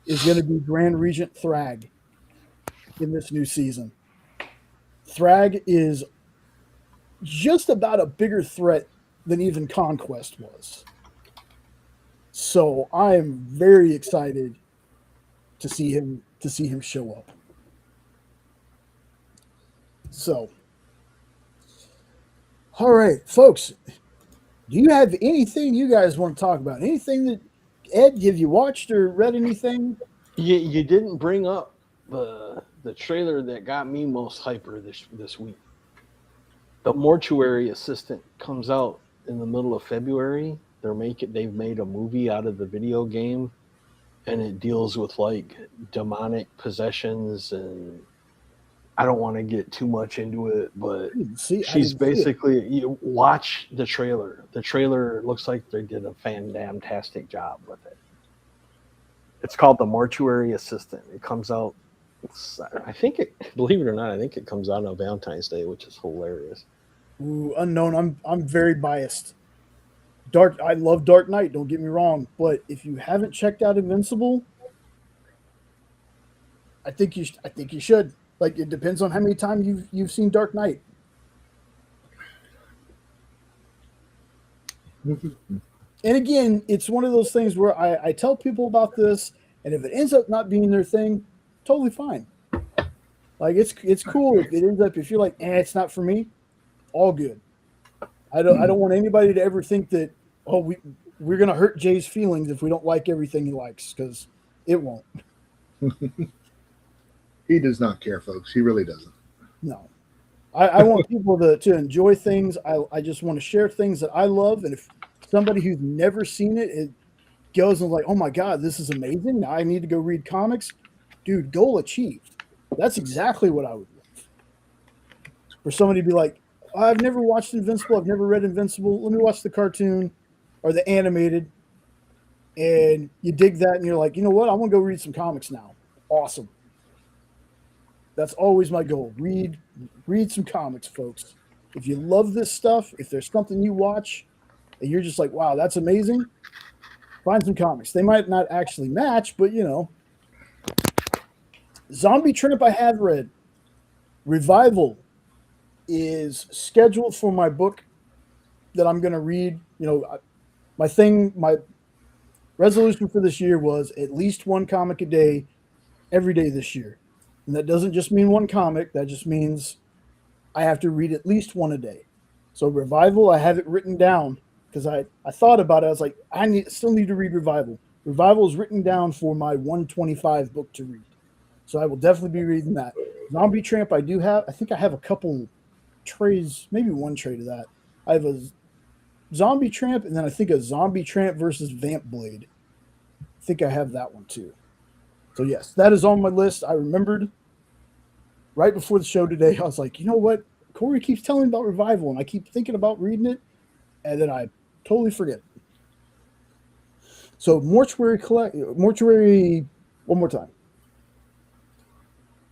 is going to be Grand Regent Thrag in this new season. Thrag is just about a bigger threat than even Conquest was. So I am very excited to see him show up. So, all right, folks, do you have anything you guys want to talk about? Anything that, Ed, have you watched or read anything? You didn't bring up the trailer that got me most hyper this week. The Mortuary Assistant comes out in the middle of February. They've made a movie out of the video game, and it deals with like demonic possessions, and I don't want to get too much into it, but she's basically, you watch the trailer. The trailer looks like they did a fantastic job with it. It's called The Mortuary Assistant. It comes out, believe it or not, I think it comes out on Valentine's Day, which is hilarious. Ooh, unknown. I'm very biased. I love Dark Knight, don't get me wrong, but if you haven't checked out Invincible, I think you should. Like, it depends on how many times you've seen Dark Knight. And again, it's one of those things where I tell people about this, and if it ends up not being their thing, totally fine. Like, it's cool if it ends up, if you're like, it's not for me, all good. I don't want anybody to ever think that, we're gonna hurt Jay's feelings if we don't like everything he likes, because it won't. He does not care, folks. He really doesn't. No. I want people to enjoy things. I just want to share things that I love, and if somebody who's never seen it goes and like, oh my God, this is amazing, now I need to go read comics. Dude, goal achieved. That's exactly what I would love. For somebody to be like, I've never watched Invincible, I've never read Invincible, let me watch the cartoon or the animated, and you dig that and you're like, you know what, I want to go read some comics now. Awesome. That's always my goal. Read some comics, folks. If you love this stuff, if there's something you watch and you're just like, wow, that's amazing, find some comics. They might not actually match, but Zombie Tramp I have read. Revival is scheduled for my book that I'm going to read. My resolution for this year was at least one comic a day, every day this year. And that doesn't just mean one comic. That just means I have to read at least one a day. So Revival, I have it written down because I thought about it. I was like, still need to read Revival. Revival is written down for my 125 book to read. So I will definitely be reading that. Zombie Tramp, I think I have a couple trays, maybe one tray to that. I have a Zombie Tramp, and then I think a Zombie Tramp versus Vamp Blade. I think I have that one too. So yes, that is on my list. I remembered right before the show today. I was like, you know what? Corey keeps telling me about Revival, and I keep thinking about reading it, and then I totally forget. So Mortuary, one more time.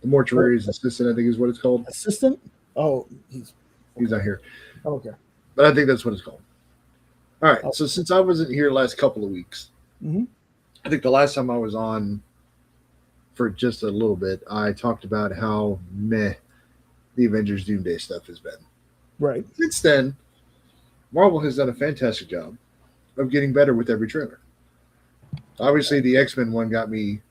The Mortuary's Assistant, I think is what it's called. Assistant? Oh, he's not here. Okay. But I think that's what it's called. All right. So since I wasn't here the last couple of weeks, I think the last time I was on for just a little bit, I talked about how meh the Avengers Doomsday stuff has been. Right. Since then, Marvel has done a fantastic job of getting better with every trailer. Obviously, the X-Men one got me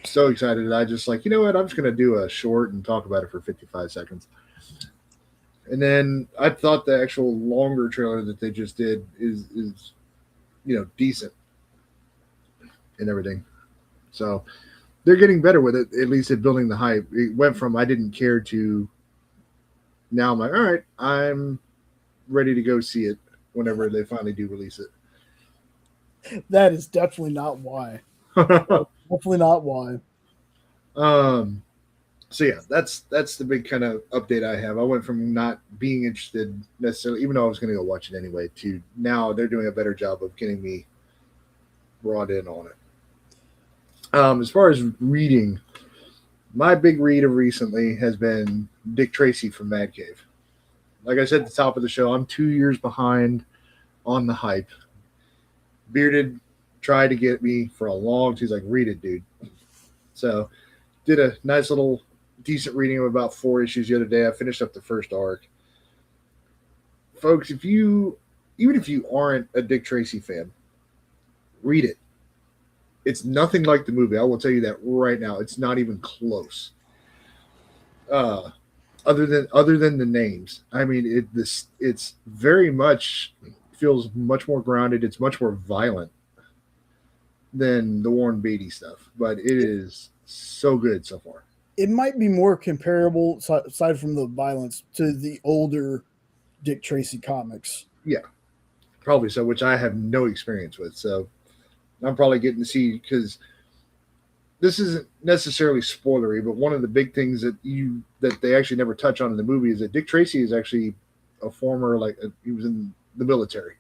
so excited. I just like, you know what? I'm just going to do a short and talk about it for 55 seconds. And then I thought the actual longer trailer that they just did is decent and everything. So they're getting better with it, at least at building the hype. It went from I didn't care to now I'm like, all right, I'm ready to go see it whenever they finally do release it. That is definitely not why. Definitely not why. So yeah, that's the big kind of update I have. I went from not being interested necessarily, even though I was going to go watch it anyway, to now they're doing a better job of getting me brought in on it. As far as reading, my big read of recently has been Dick Tracy from Mad Cave. Like I said at the top of the show, I'm 2 years behind on the hype. Bearded tried to get me for a long time. He's like, read it, dude. So did a nice little decent reading of about 4 issues the other day. I finished up the first arc. Folks, even if you aren't a Dick Tracy fan, read it. It's nothing like the movie. I will tell you that right now. It's not even close. Other than the names. I mean, it's very much feels much more grounded. It's much more violent than the Warren Beatty stuff, but it is so good so far. It might be more comparable, aside from the violence, to the older Dick Tracy comics. Yeah, probably so, which I have no experience with. So I'm probably getting to see, because this isn't necessarily spoilery, but one of the big things that they actually never touch on in the movie is that Dick Tracy is actually a former, he was in the military.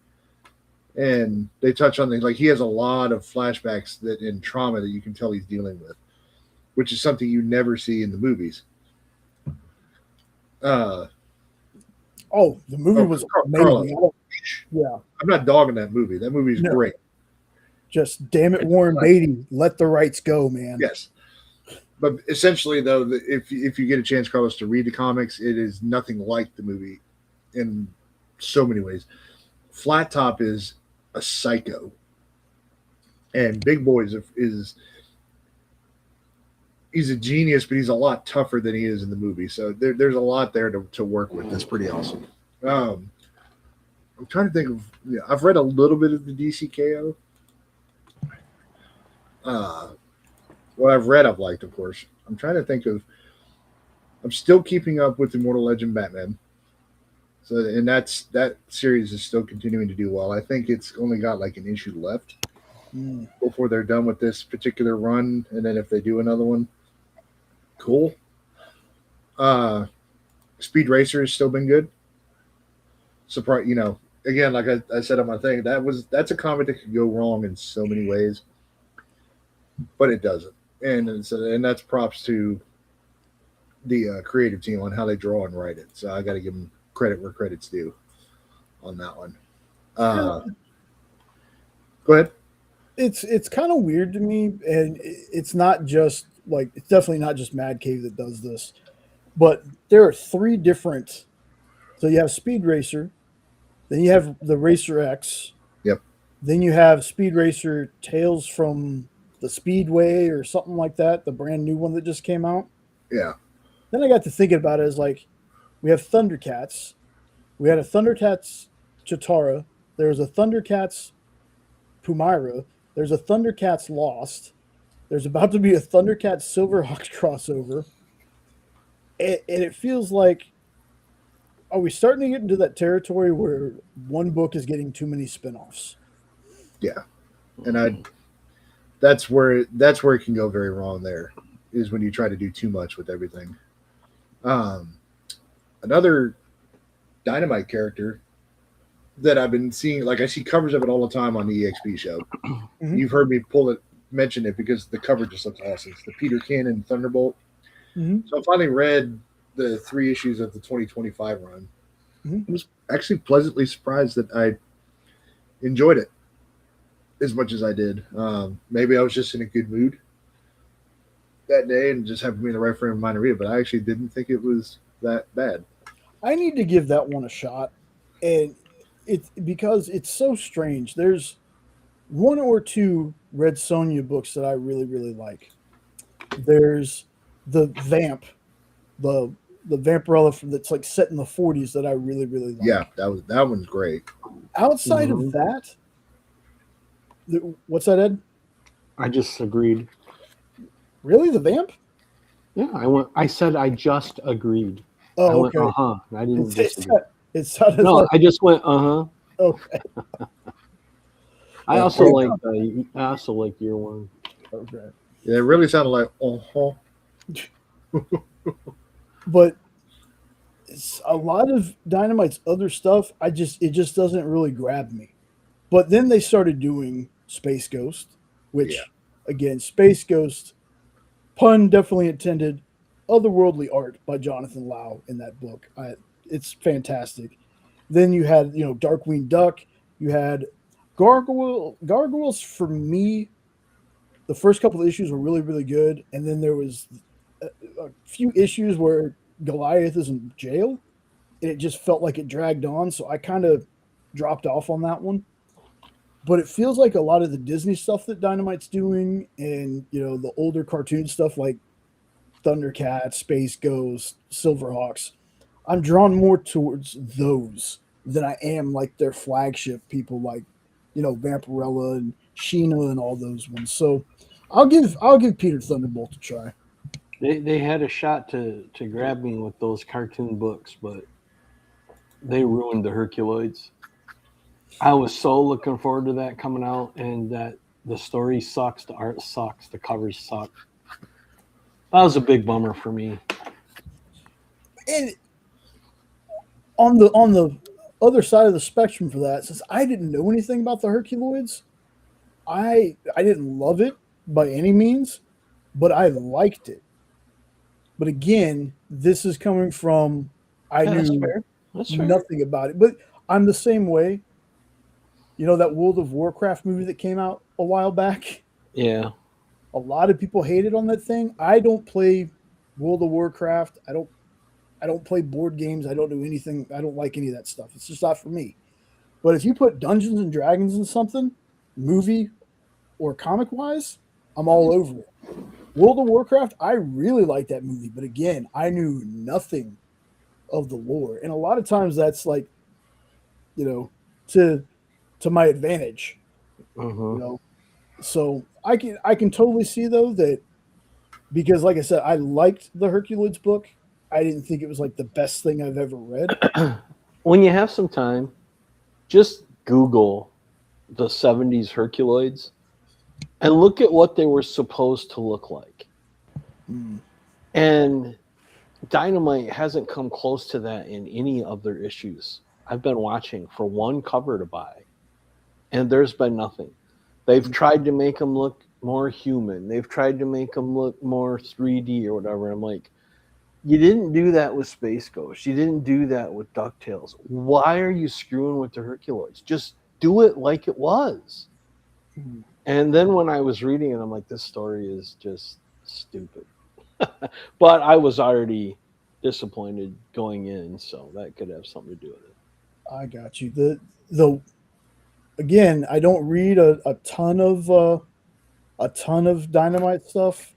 And they touch on things like he has a lot of flashbacks and trauma that you can tell he's dealing with, which is something you never see in the movies. The movie was amazing. Yeah. I'm not dogging that movie. That movie is great. Just damn it, Warren Beatty, let the rights go, man. Yes. But essentially, though, if you get a chance, Carlos, to read the comics, it is nothing like the movie in so many ways. Flat Top is a psycho, and Big Boy he's a genius, but he's a lot tougher than he is in the movie. So there's a lot there to work with. That's pretty awesome. I'm trying to think of. I've read a little bit of the DCKO. What I've read, I've liked, of course. I'm trying to think of. I'm still keeping up with Immortal Legend Batman. So, and that series is still continuing to do well. I think it's only got like an issue left before they're done with this particular run, and then if they do another one, cool. Speed Racer has still been good. Surprise, again, like I said on my thing, that's a comic that could go wrong in so many ways, but it doesn't, and that's props to the creative team on how they draw and write it. So I got to give them credit where credit's due on that one. Go ahead. It's kind of weird to me, and it's not just like it's definitely not just Mad Cave that does this, but there are three different. So you have Speed Racer, then you have the Racer X, Yep. then you have Speed Racer Tales from the Speedway or something like that, the brand new one that just came out. Yeah. Then I got to thinking about it as like we have Thundercats, we had a Thundercats Chitara, there was a Thundercats Pumira, there's a Thundercats Lost, there's about to be a Thundercats Silverhawks crossover, and it feels like, are we starting to get into that territory where one book is getting too many spinoffs? Yeah. And that's where it can go very wrong. There is when you try to do too much with everything. Another Dynamite character that I've been seeing, like I see covers of it all the time on the EXP show. Mm-hmm. You've heard me mention it because the cover just looks awesome. It's the Peter Cannon Thunderbolt. Mm-hmm. So I finally read the 3 issues of the 2025 run. Mm-hmm. I was actually pleasantly surprised that I enjoyed it as much as I did. Maybe I was just in a good mood that day and just happened to be in the right frame of mind to read it, but I actually didn't think it was that bad. I need to give that one a shot, and it's because it's so strange. There's 1 or 2 Red Sonja books that I really, really like. There's the Vamp, the Vampirella that's like set in the 40s that I really, really like. Yeah, that one's great. Outside of that, what's that, Ed? I just agreed. Really, the Vamp? Yeah, I said I just agreed. Oh, I went, okay. I didn't disagree. It sounded No, like, I just went, okay. I also like year one. Okay. Yeah, it really sounded like But it's a lot of Dynamite's other stuff, it just doesn't really grab me. But then they started doing Space Ghost, which again, Space Ghost, pun definitely intended, otherworldly art by Jonathan Lau in that book. It's fantastic. Then you had, Darkwing Duck, you had Gargoyles. For me, the first couple of issues were really, really good, and then there was a few issues where Goliath is in jail, and it just felt like it dragged on, so I kind of dropped off on that one. But it feels like a lot of the Disney stuff that Dynamite's doing, and the older cartoon stuff like Thundercats, Space Ghost, Silverhawks, I'm drawn more towards those than I am like their flagship people like Vampirella and Sheena and all those ones. So I'll give Peter Thunderbolt a try. They had a shot to grab me with those cartoon books, but they ruined the Herculoids. I was so looking forward to that coming out, and that the story sucks, the art sucks, the covers suck. That was a big bummer for me. And on the other side of the spectrum for that, since I didn't know anything about the Herculoids, I didn't love it by any means, but I liked it. But again, this is coming from I knew nothing about it. But I'm the same way. That World of Warcraft movie that came out a while back? Yeah. A lot of people hated on that thing. I don't play World of Warcraft. I don't play board games. I don't do anything. I don't like any of that stuff. It's just not for me. But if you put Dungeons and Dragons in something, movie or comic wise, I'm all over it. World of Warcraft, I really like that movie, but again, I knew nothing of the lore, and a lot of times that's like, to my advantage. So I can totally see though that, because like I said, I liked the Herculoids book. I didn't think it was like the best thing I've ever read. When you have some time, just Google the 70s Herculoids and look at what they were supposed to look like. And Dynamite hasn't come close to that in any of their issues. I've been watching for one cover to buy, and there's been nothing. They've tried to make them look more human. They've tried to make them look more 3D or whatever. I'm like, You didn't do that with Space Ghost. You didn't do that with DuckTales. Why are you screwing with the Herculoids? Just do it like it was. And then when I was reading it, I'm like, this story is just stupid. But I was already disappointed going in, so that could have something to do with it. I got you. The again, I don't read a ton of Dynamite stuff.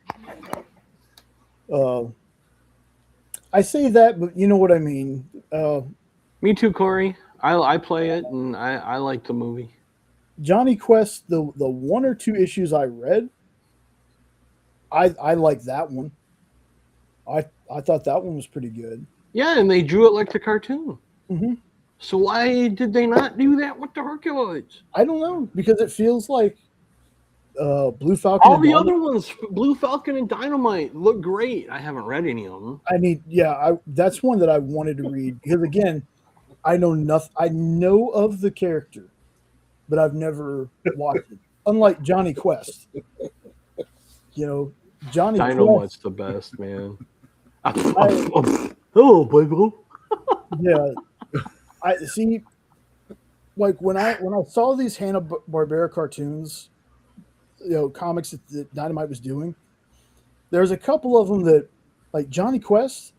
I say that, but you know what I mean. Me too, Corey. I play it, and I like the movie. Johnny Quest, the one or two issues I read, I like that one. I thought that one was pretty good. Yeah, and they drew it like the cartoon. Mm-hmm. So why did they not do that with the Herculoids? I don't know, because it feels like Blue Falcon. All the other ones, Blue Falcon and Dynamite, look great. I haven't read any of them. That's one that I wanted to read because again, I know nothing. I know of the character, but I've never watched it. Unlike Johnny Quest, Johnny Dynamite's the best, man. Hello, baby. Yeah, I see. Like when I saw these Hanna-Barbera cartoons, comics that Dynamite was doing, there's a couple of them that, like Johnny Quest,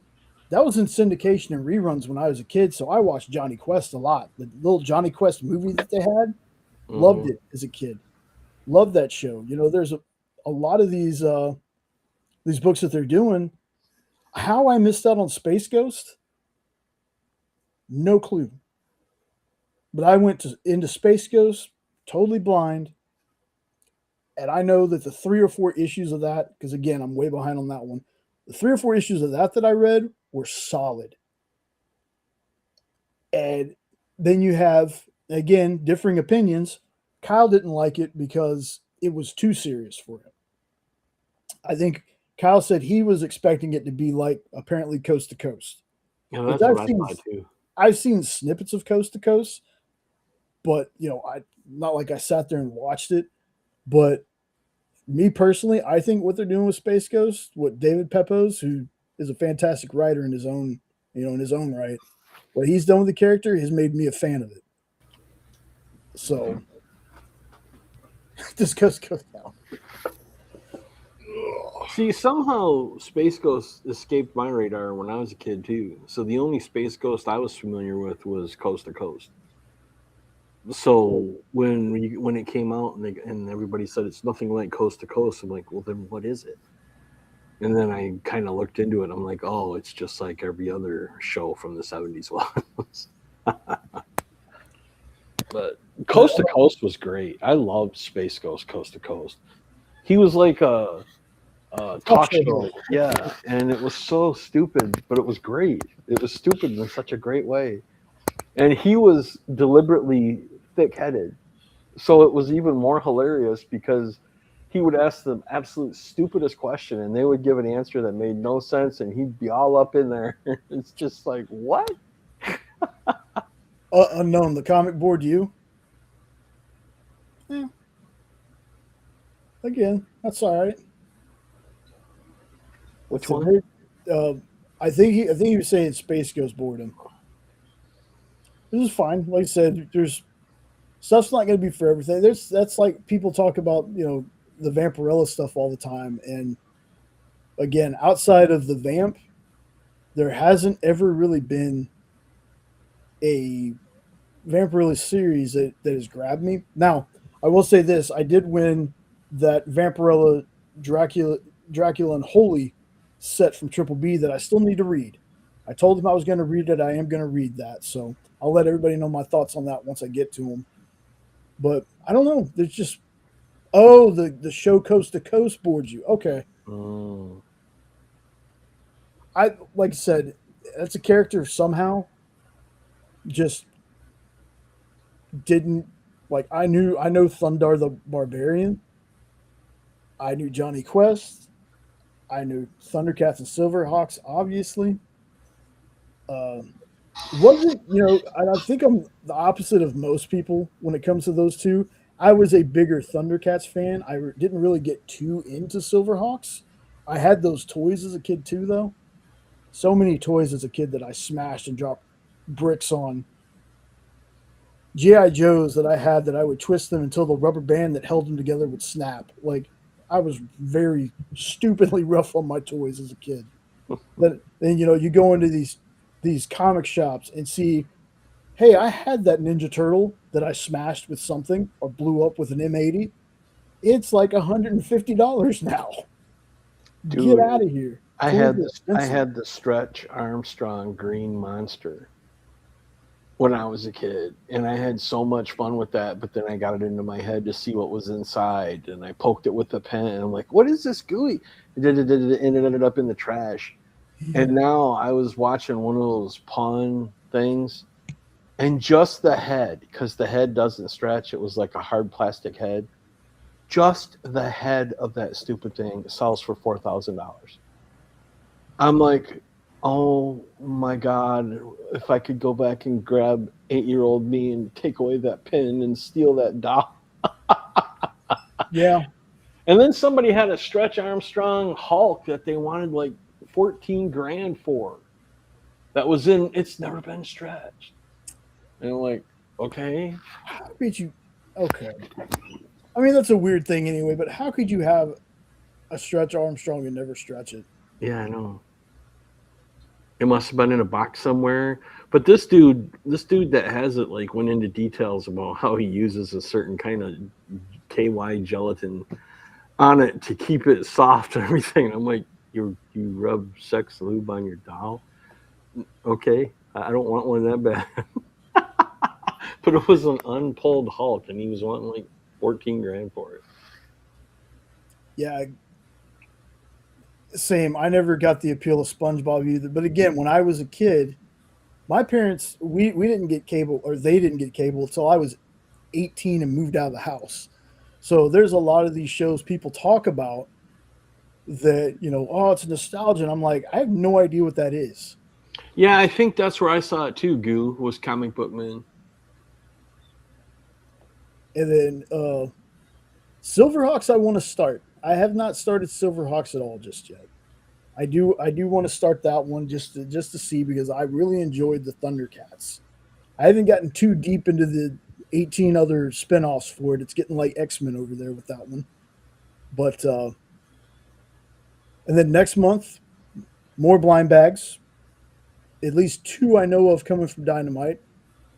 that was in syndication and reruns when I was a kid, so I watched Johnny Quest a lot. The little Johnny Quest movie that they had, loved it as a kid. Loved that show. There's a lot of these books that they're doing. How I missed out on Space Ghost, no clue. But I went into Space Ghost totally blind. And I know that the 3 or 4 issues of that, because again, I'm way behind on that one. The 3 or 4 issues of that I read were solid. And then you have, again, differing opinions. Kyle didn't like it because it was too serious for him. I think Kyle said he was expecting it to be like apparently Coast to Coast. Yeah, that's what I thought too. I've seen snippets of Coast to Coast, but I not like I sat there and watched it. But me personally, I think what they're doing with Space Ghost, what David Pepose, who is a fantastic writer in his own right, what he's done with the character has made me a fan of it. So this goes down. See, somehow Space Ghost escaped my radar when I was a kid too. So the only Space Ghost I was familiar with was Coast to Coast. So when it came out and everybody said it's nothing like Coast to Coast, I'm like, well, then what is it? And then I kind of looked into it. I'm like, oh, it's just like every other show from the 70s was. But Coast to Coast was great. I loved Space Ghost Coast to Coast. He was like a talk show. Yeah, and it was so stupid, but it was great. It was stupid in such a great way. And he was deliberately thick-headed. So it was even more hilarious because he would ask the absolute stupidest question and they would give an answer that made no sense and he'd be all up in there. It's just like, what? Unknown, the comic board, you? Yeah. Again, that's all right. Which one? I think he was saying Space Ghost boredom. This is fine. Like I said, there's stuff's not going to be for everything. That's like people talk about, the Vampirella stuff all the time. And again, outside of the Vamp, there hasn't ever really been a Vampirella series that has grabbed me. Now, I will say this: I did win that Vampirella Dracula and Holy set from Triple B that I still need to read. I told him I was going to read it. I am going to read that. So I'll let everybody know my thoughts on that once I get to them. But I don't know. There's just, the show Coast to Coast boards you. Okay. Oh. Like I said, that's a character somehow just didn't, like, I know Thundar the Barbarian. I knew Johnny Quest. I knew Thundercats and Silverhawks, obviously. Wasn't, I think I'm the opposite of most people when it comes to those two. I was a bigger Thundercats fan. I didn't really get too into Silverhawks. I had those toys as a kid too, though. so many toys as a kid that I smashed and dropped bricks on. GI Joes that I had that I would twist them until the rubber band that held them together would snap. Like I was very stupidly rough on my toys as a kid. But then you go into these comic shops and see, hey, I had that Ninja Turtle that I smashed with something or blew up with an M80. It's like $150 now. Dude, Get out of here. I Toys had are I expensive. had the Stretch Armstrong Green Monster when I was a kid, and I had so much fun with that. But then I got it into my head to see what was inside, and I poked it with a pen. And I'm like, "What is this gooey?" And it ended up in the trash. And now I was watching one of those pawn things, and just the head, because the head doesn't stretch. It was like a hard plastic head. Just the head of that stupid thing sells for $4,000. I'm like, oh my God, if I could go back and grab 8-year-old me and take away that pin and steal that doll. Yeah. And then somebody had a Stretch Armstrong Hulk that they wanted like 14 grand for. That was in, it's never been stretched. And I'm like, okay. How could you? Okay. I mean, that's a weird thing anyway, but how could you have a Stretch Armstrong and never stretch it? Yeah, I know. It must have been in a box somewhere. But this dude that has it like went into details about how he uses a certain kind of KY gelatin on it to keep it soft and everything. I'm like, you rub sex lube on your doll? Okay, I don't want one that bad. But it was an unpulled Hulk, and he was wanting like 14 grand for it. Yeah. Same. I never got the appeal of SpongeBob either. But again, when I was a kid, my parents we didn't get cable, or they didn't get cable until I was 18 and moved out of the house. So there's a lot of these shows people talk about that, oh, it's nostalgia. And I'm like, I have no idea what that is. Yeah, I think that's where I saw it too. Goo was Comic Book Man. And then Silverhawks I want to start. I have not started Silverhawks at all just yet. I do want to start that one just to see, because I really enjoyed the Thundercats. I haven't gotten too deep into the 18 other spinoffs for it. It's getting like X-Men over there with that one. But and then next month, more blind bags. At least 2 I know of coming from Dynamite.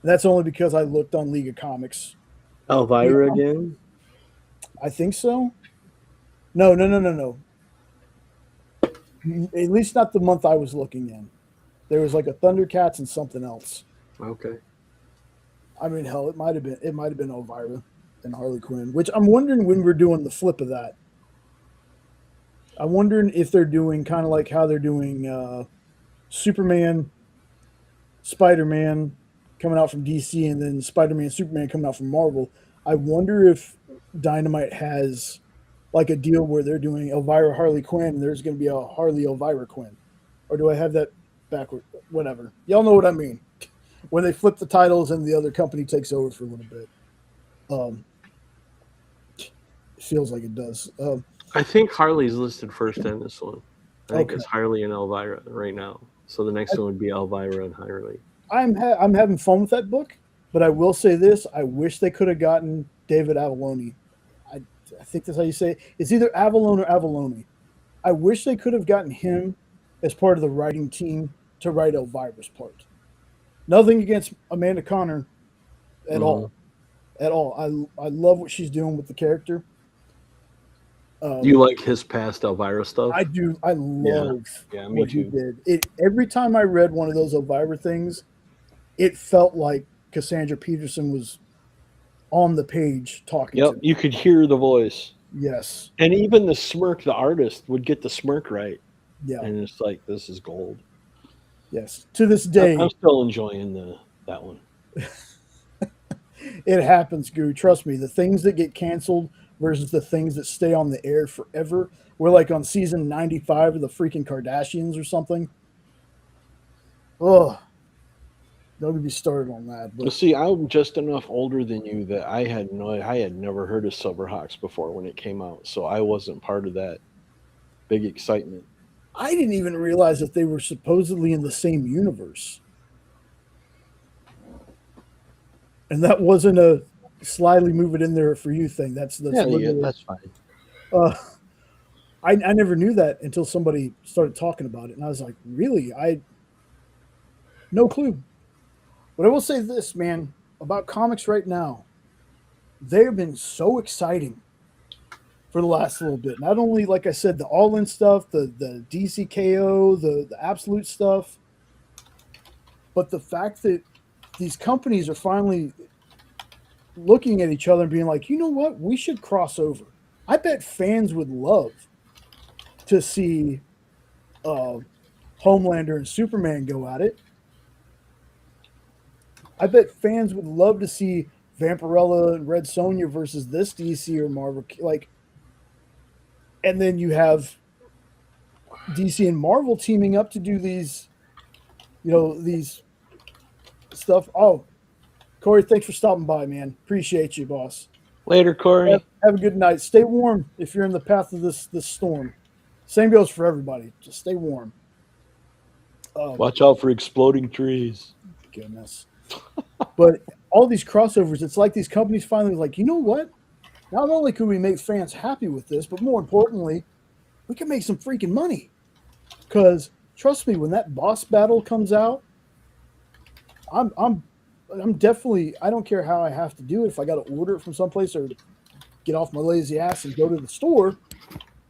And that's only because I looked on League of Comics. Elvira again? I think so. No. At least not the month I was looking in. There was like a Thundercats and something else. Okay. I mean, hell, it might have been Elvira and Harley Quinn, which I'm wondering when we're doing the flip of that. I'm wondering if they're doing kind of like how they're doing Superman, Spider-Man coming out from DC, and then Spider-Man, Superman coming out from Marvel. I wonder if Dynamite has like a deal where they're doing Elvira Harley Quinn, and there's going to be a Harley Elvira Quinn. Or do I have that backward? Whatever. Y'all know what I mean. When they flip the titles and the other company takes over for a little bit. It feels like it does. I think Harley's listed first in this one. I think Okay. it's Harley and Elvira right now. So the next one would be Elvira and Harley. I'm having fun with that book, but I will say this: I wish they could have gotten David Avalone. I think that's how you say it. It's either Avalone or Avalone. I wish they could have gotten him as part of the writing team to write Elvira's part. Nothing against Amanda Connor at all. At all. I love what she's doing with the character. You like his past Elvira stuff? I do. I love me what he too. did. Every time I read one of those Elvira things, it felt like Cassandra Peterson was on the page talking to me. You could hear the voice. Yes. And even the smirk, the artist would get the smirk right. Yeah. And it's like, this is gold. Yes. To this day, I'm still enjoying that one. it happens, Goo. Trust me. The things that get canceled versus the things that stay on the air forever. We're like on season 95 of the freaking Kardashians or something. Oh, don't get me started on that. But See, I'm just enough older than you that I had never heard of Silverhawks before when it came out, so I wasn't part of that big excitement. I didn't even realize that they were supposedly in the same universe. And that wasn't a slyly move it in there for you thing. That's Yeah, literally, that's fine. uh, I never knew that until somebody started talking about it. And I was like, really? No clue. But I will say this, man, about comics right now. They've been so exciting for the last little bit. Not only, like I said, the All In stuff, the DCKO, the Absolute stuff, but the fact that these companies are finally looking at each other and being like, you know what, we should cross over. I bet fans would love to see Homelander and Superman go at it. I bet fans would love to see Vampirella and Red Sonja versus this DC or Marvel. Like, and then you have DC and Marvel teaming up to do these, these stuff. Oh, Corey, thanks for stopping by, man. Appreciate you, boss. Later, Corey. Have a good night. Stay warm if you're in the path of this storm. Same goes for everybody. Just stay warm. Watch out for exploding trees. Goodness. But all these crossovers, it's like these companies finally like, you know what? Not only could we make fans happy with this, but more importantly, we can make some freaking money. Because trust me, when that boss battle comes out, I'm definitely, I don't care how I have to do it. If I got to order it from someplace or get off my lazy ass and go to the store,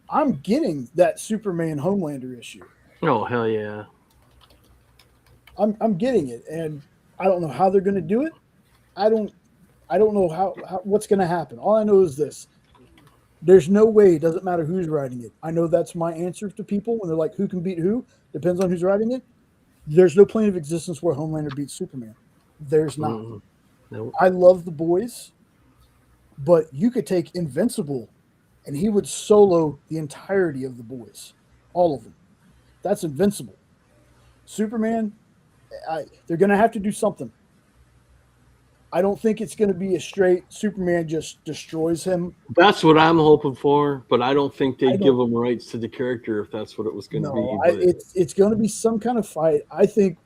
I'm getting that Superman Homelander issue. Oh, hell yeah. I'm getting it, and I don't know how they're going to do it. I don't know how what's going to happen. All I know is this: there's no way. It doesn't matter who's writing it. I know that's my answer to people when they're like, "Who can beat who?" Depends on who's writing it. There's no plane of existence where Homelander beats Superman. There's not. Nope. I love the boys, but you could take Invincible, and he would solo the entirety of the boys, all of them. That's Invincible. Superman. They're going to have to do something. I don't think it's going to be a straight Superman just destroys him. That's what I'm hoping for, but I don't think they'd give him rights to the character if that's what it was going to be. It's going to be some kind of fight. I think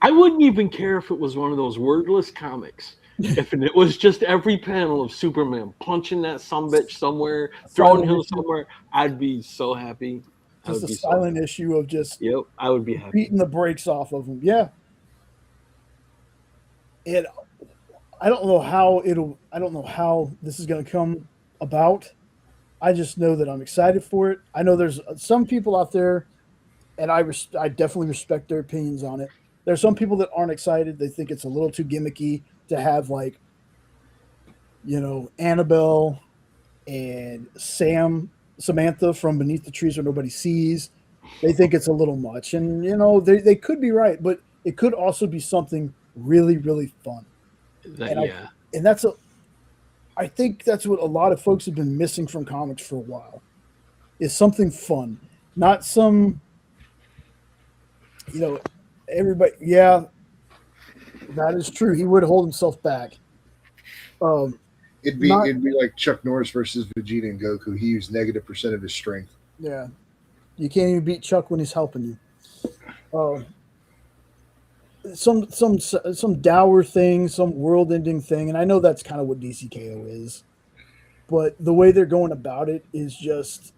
I wouldn't even care if it was one of those wordless comics. If it was just every panel of Superman punching that sumbitch somewhere, throwing him somewhere, I'd be so happy. Just a silent issue of just I would be happy. Beating the brakes off of him. Yeah. And I don't know how this is going to come about. I just know that I'm excited for it. I know there's some people out there, and I definitely respect their opinions on it. There's some people that aren't excited. They think it's a little too gimmicky to have, like, Annabelle and Samantha from Beneath the Trees Where Nobody Sees. They think it's a little much, and they could be right, but it could also be something really, really fun. I think that's what a lot of folks have been missing from comics for a while, is something fun, not some, everybody. Yeah, that is true. He would hold himself back. It'd be like Chuck Norris versus Vegeta and Goku. He used -% of his strength. Yeah, you can't even beat Chuck when he's helping you. Some dour thing, some world-ending thing, and I know that's kind of what DCKO is, but the way they're going about it is just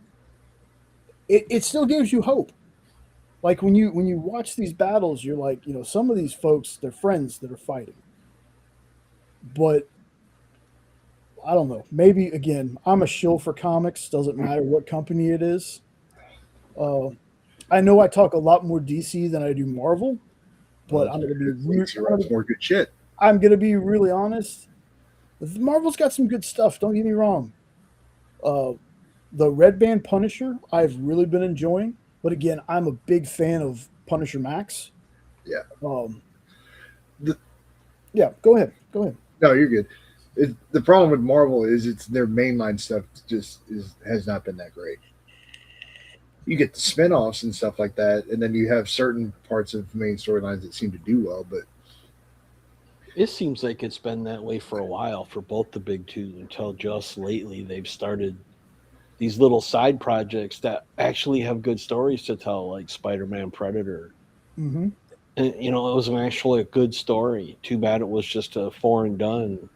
it still gives you hope. Like when you watch these battles, you're like, some of these folks, they're friends that are fighting, but I don't know. Maybe again, I'm a shill for comics. Doesn't matter what company it is. I know I talk a lot more DC than I do Marvel. But I'm going to be more good shit. I'm going to be really honest. Marvel's got some good stuff. Don't get me wrong. The Red Band Punisher, I've really been enjoying. But again, I'm a big fan of Punisher Max. Yeah. Yeah. Go ahead. No, you're good. The problem with Marvel is it's their mainline stuff has not been that great. You get the spinoffs and stuff like that, and then you have certain parts of main storylines that seem to do well, but it seems like it's been that way for a while for both the big two until just lately they've started these little side projects that actually have good stories to tell, like Spider-Man Predator. Mm-hmm. And, you know, it was actually a good story. Too bad it was just a foreign done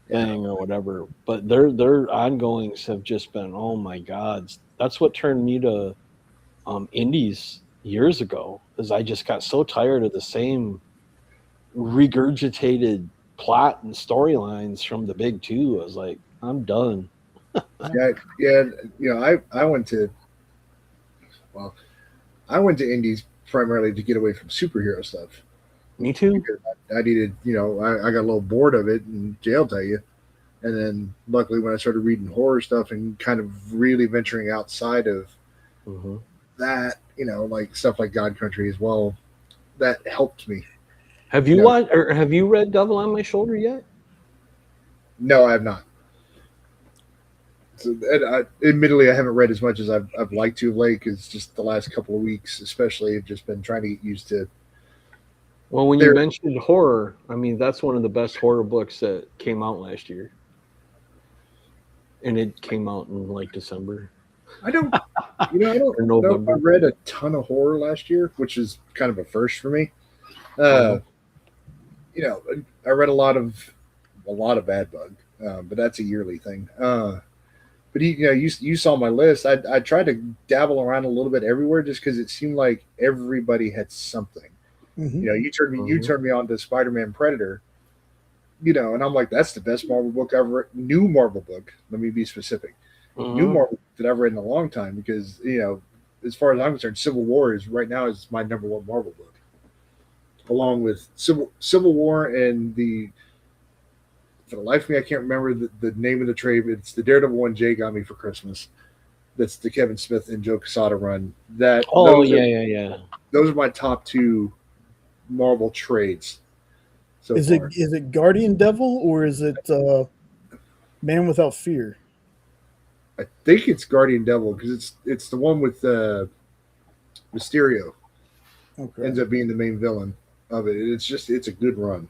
thing or whatever. But their ongoings have just been, oh my God. That's what turned me to indies years ago, is I just got so tired of the same regurgitated plot and storylines from the big two. I was like, I'm done. Yeah, yeah. You know, I went to well, I went to indies primarily to get away from superhero stuff. Me too. Because I needed, you know, I got a little bored of it, and Jay will tell you. And then, luckily, when I started reading horror stuff and kind of really venturing outside of Mm-hmm. that, you know, like stuff like God Country as well, that helped me. Have you No. watched or have you read Devil on My Shoulder yet? No, I have not. So, admittedly, I haven't read as much as I've liked to of late, because just the last couple of weeks, especially, I've just been trying to get used to. Well, when you mentioned horror, I mean, that's one of the best horror books that came out last year. And it came out in like December. I don't know if I read a ton of horror last year, which is kind of a first for me. You know, I read a lot of Bad Bug, but that's a yearly thing. But you saw my list. I tried to dabble around a little bit everywhere, just because it seemed like everybody had something. Mm-hmm. You know, you turned me on to Spider-Man Predator. You know, and I'm like, that's the best Marvel book I've read. New Marvel book. Let me be specific. New Marvel book that I've read in a long time, because, you know, as far as I'm concerned, Civil War is right now is my number one Marvel book, along with Civil War and for the life of me, I can't remember the name of the trade. It's the Daredevil one Jay got me for Christmas. That's the Kevin Smith and Joe Quesada run. Yeah. Those are my top two Marvel trades. So is far. it Guardian Devil, or is it Man Without Fear? I think it's Guardian Devil, because it's the one with Mysterio. Okay. Ends up being the main villain of it. It's a good run.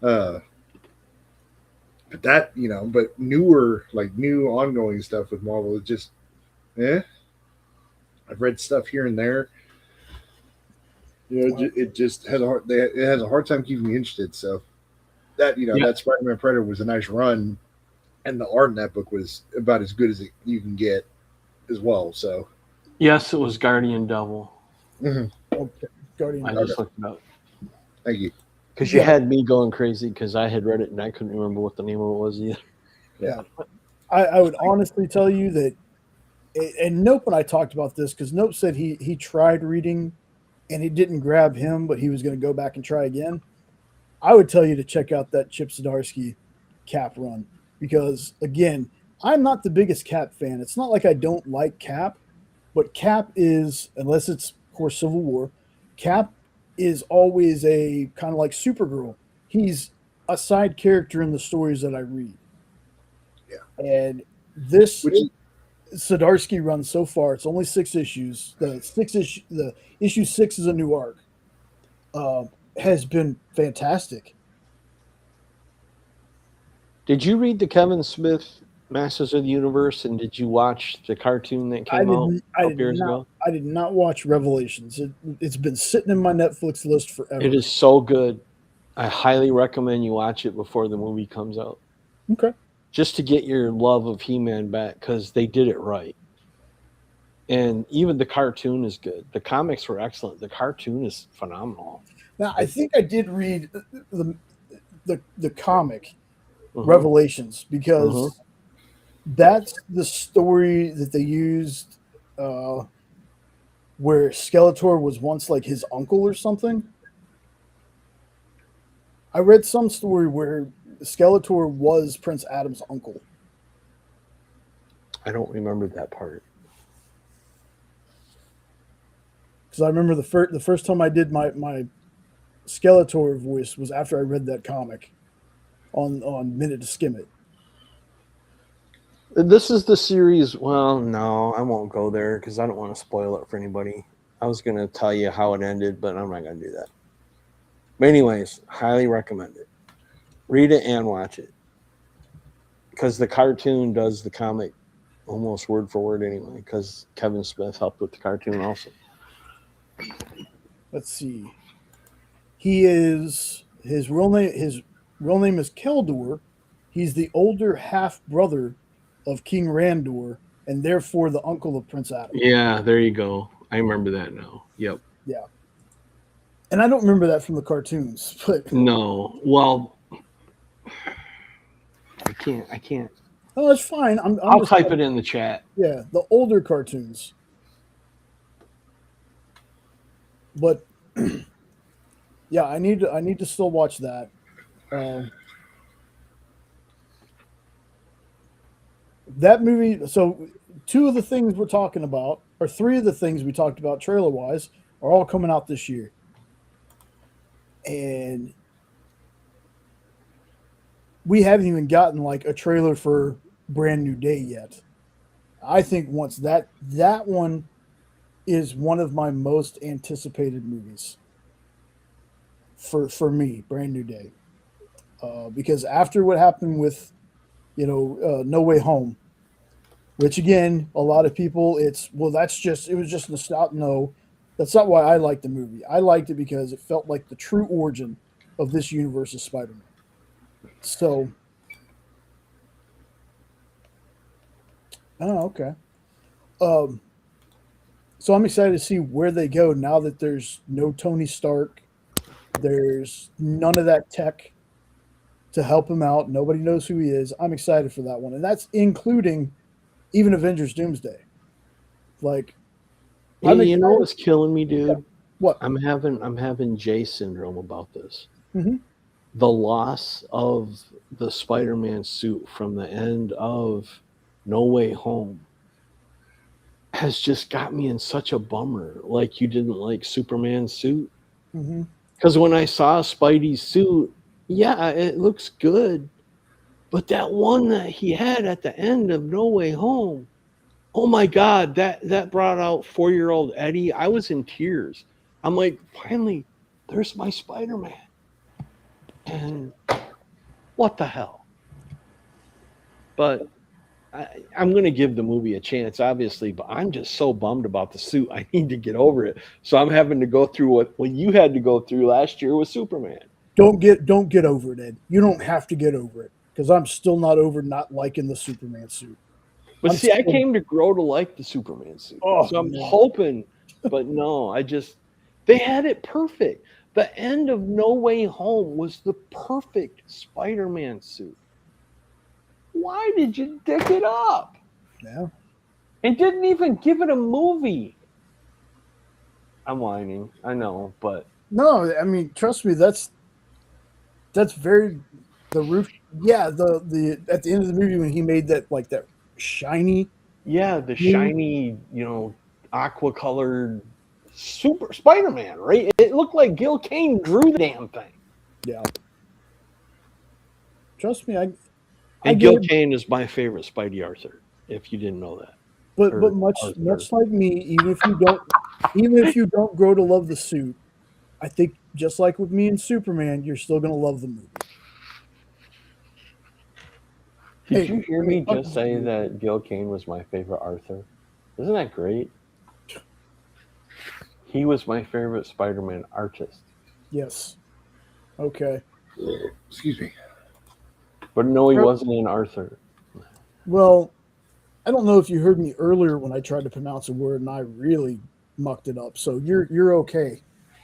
But that, you know, but new ongoing stuff with Marvel is just, I've read stuff here and there. You know, it just has it has a hard time keeping me interested. So that, you know, that Spider-Man Predator was a nice run, and the art in that book was about as good as you can get as well. So yes, it was Guardian Devil. Mm-hmm. Okay. Guardian. I just looked it up. Thank you. Because you had me going crazy, because I had read it and I couldn't remember what the name of it was either. Yeah. I would honestly tell you that, and Nope and I talked about this, because Nope said he tried reading and it didn't grab him, but he was going to go back and try again. I would tell you to check out that Chip Zdarsky Cap run, because, again, I'm not the biggest Cap fan. It's not like I don't like Cap, but Cap is, unless it's, of course, Civil War, Cap is always a kind of like Supergirl. He's a side character in the stories that I read. Yeah. And this Zdarsky run so far, it's only 6 issues. The issue 6 is a new arc. Has been fantastic. Did you read the Kevin Smith Masters of the Universe, and did you watch the cartoon that came out a couple years ago? I did not watch Revelations. It's been sitting in my Netflix list forever. It is so good. I highly recommend you watch it before the movie comes out. Okay. Just to get your love of He-Man back, because they did it right. And even the cartoon is good. The comics were excellent. The cartoon is phenomenal. Now, I think I did read the comic Revelations, because that's the story that they used where Skeletor was once like his uncle or something. I read some story where Skeletor was Prince Adam's uncle. I don't remember that part. Because I remember the first time I did my Skeletor voice was after I read that comic on Minute to Skim It. This is the series. Well, no, I won't go there because I don't want to spoil it for anybody. I was going to tell you how it ended, but I'm not going to do that. But anyways, highly recommend it. Read it and watch it, because the cartoon does the comic almost word for word anyway, because Kevin Smith helped with the cartoon also. Let's see. He is his real name. His real name is Keldor. He's the older half brother of King Randor, and therefore the uncle of Prince Adam. Yeah, there you go. I remember that now. Yep. Yeah. And I don't remember that from the cartoons, but No. Well, I can't. no, it's fine. I'm I'll just type it in the chat. yeah, the older cartoons. But yeah, I need to still watch that. That movie. So two of the things we're talking about, or three of the things we talked about trailer wise, are all coming out this year. And we haven't even gotten like a trailer for Brand New Day yet. I think once that one is one of my most anticipated movies for me, Brand New Day, because after what happened with No Way Home, which again a lot of people it was just nostalgia. No, that's not why I liked the movie. I liked it because it felt like the true origin of this universe of Spider-Man. So, oh, okay. So I'm excited to see where they go now that there's no Tony Stark. There's none of that tech to help him out. Nobody knows who he is. I'm excited for that one. And that's including even Avengers Doomsday. Like, Hey, you know what's killing me, dude? Yeah. What? I'm having J syndrome about this. Mhm. The loss of the Spider-Man suit from the end of No Way Home has just got me in such a bummer. Like you didn't like Superman's suit. Mhm. Because when I saw Spidey's suit, yeah, it looks good. But that one that he had at the end of No Way Home, oh my God, that brought out 4-year-old Eddie. I was in tears. I'm like, finally, there's my Spider-Man. And what the hell? But I'm going to give the movie a chance, obviously, but I'm just so bummed about the suit. I need to get over it. So I'm having to go through what you had to go through last year with Superman. Don't get over it, Ed. You don't have to get over it because I'm still not over not liking the Superman suit. But I came to grow to like the Superman suit. Oh, so I'm man. hoping, but no, they had it perfect. The end of No Way Home was the perfect Spider-Man suit. Why did you dick it up? Yeah. And didn't even give it a movie. I'm whining. I know, but No, I mean, trust me, that's very the roof. Yeah, the at the end of the movie when he made that like that shiny. yeah, the shiny, aqua colored super Spider-Man, right? It looked like Gil Kane drew the damn thing. Yeah. Trust me, And Gil Kane is my favorite Spidey Arthur, if you didn't know that. But much like me, even if you don't grow to love the suit, I think just like with me and Superman, you're still gonna love the movie. Did you hear me just say that Gil Kane was my favorite Arthur? Isn't that great? He was my favorite Spider-Man artist. Yes. Okay. Excuse me. But no, he wasn't an Arthur. Well, I don't know if you heard me earlier when I tried to pronounce a word and I really mucked it up. So you're okay.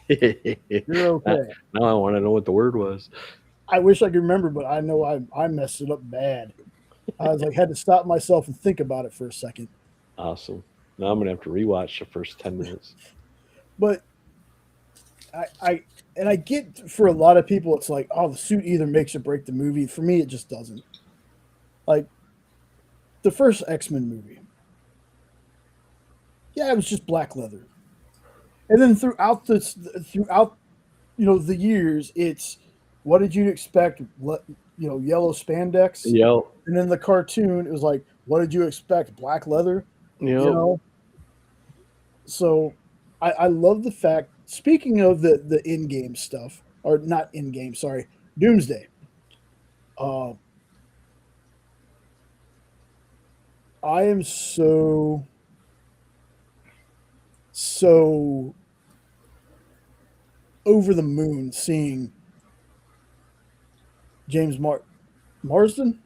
You're okay. Now I want to know what the word was. I wish I could remember, but I know I messed it up bad. I was like, had to stop myself and think about it for a second. Awesome. Now I'm gonna have to rewatch the first 10 minutes. But I get for a lot of people, it's like, oh, the suit either makes or break the movie. For me, it just doesn't. Like the first X-Men movie. Yeah, it was just black leather. And then throughout the years, it's what did you expect? Yellow spandex. Yep. And then the cartoon, it was like, what did you expect? Black leather. Yep. So I love the fact. Speaking of the in-game stuff, or not in-game, sorry, Doomsday. I am so over the moon seeing James Marsden.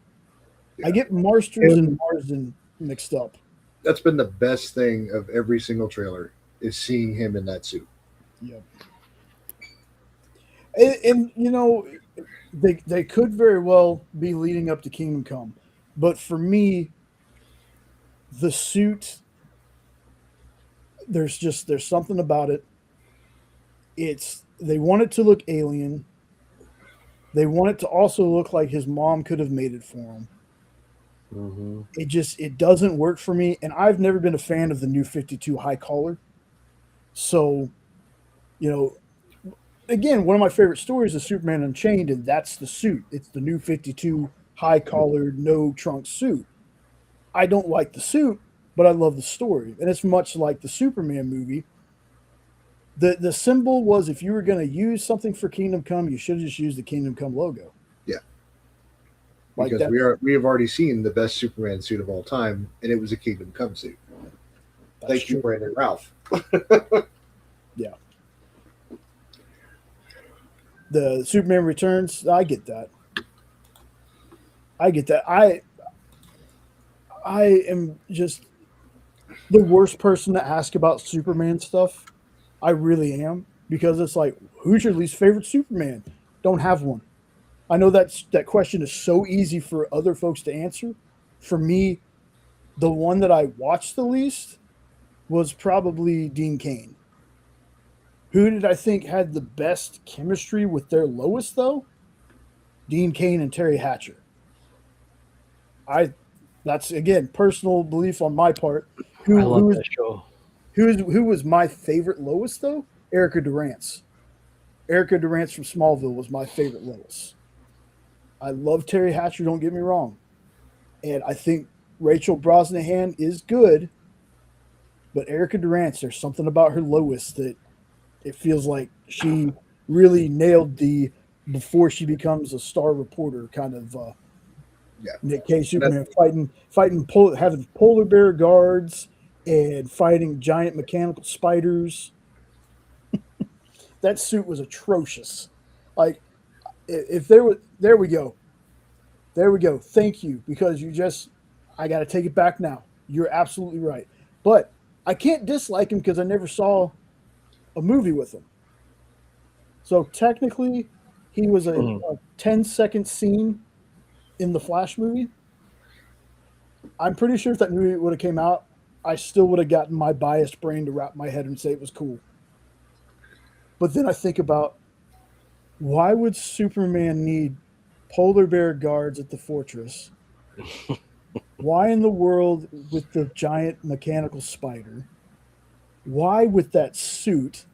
I Yeah. get Marsters and And Marsden mixed up. that's been the best thing of every single trailer is seeing him in that suit. Yep. And you know, they could very well be leading up to Kingdom Come, but for me, the suit there's something about it. It's they want it to look alien. They want it to also look like his mom could have made it for him. Mm-hmm. It doesn't work for me, and I've never been a fan of the new 52 high collar. So, you know, again, one of my favorite stories is Superman Unchained, and that's the suit. It's the new 52 high collared, no trunk suit. I don't like the suit, but I love the story. And it's much like the Superman movie. The symbol was if you were going to use something for Kingdom Come, you should have just used the Kingdom Come logo. Yeah. Like Because we have already seen the best Superman suit of all time, and it was a Kingdom Come suit. Thank you, Brandon Ralph. Yeah. The Superman Returns, I get that. I get that. I am just the worst person to ask about Superman stuff. I really am because it's like, who's your least favorite Superman? Don't have one. I know that question is so easy for other folks to answer. For me, the one that I watched the least was probably Dean Cain. Who did I think had the best chemistry with their Lois though? Dean Cain and Terry Hatcher. I that's again personal belief on my part. I Who love who is that show. who was my favorite Lois though? Erica Durance. Erica Durance from Smallville was my favorite Lois. I love Terry Hatcher, don't get me wrong. And I think Rachel Brosnahan is good, but Erica Durance, there's something about her Lois that it feels like she really nailed the before she becomes a star reporter kind of Yeah. Nick Cage And that, Superman having polar bear guards and fighting giant mechanical spiders. That suit was atrocious. Like if there we go. There we go. Thank you because I got to take it back now. You're absolutely right. But I can't dislike him because I never saw a movie with him. So technically, he was Mhm. a 10-second scene in the Flash movie. I'm pretty sure if that movie would have came out, I still would have gotten my biased brain to wrap my head and say it was cool. But then I think about why would Superman need polar bear guards at the fortress? Why in the world with the giant mechanical spider? Why with that suit?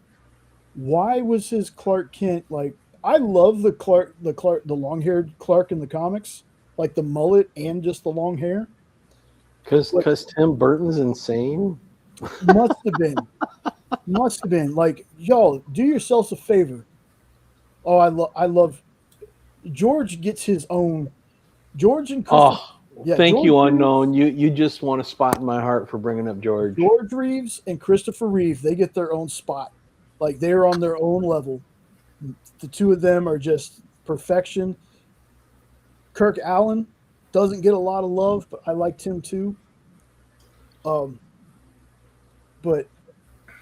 Why was his Clark Kent like? I love the long haired Clark in the comics, like the mullet and just the long hair. But Because Tim Burton's insane. must have been, must have been like y'all do yourselves a favor. Oh, I love George gets his own. George and Christopher. Oh, Yeah, thank you, unknown. You just want a spot in my heart for bringing up George. George Reeves and Christopher Reeve, they get their own spot. Like they're on their own level. The two of them are just perfection. Kirk Allen doesn't get a lot of love, but I liked him too. Um, but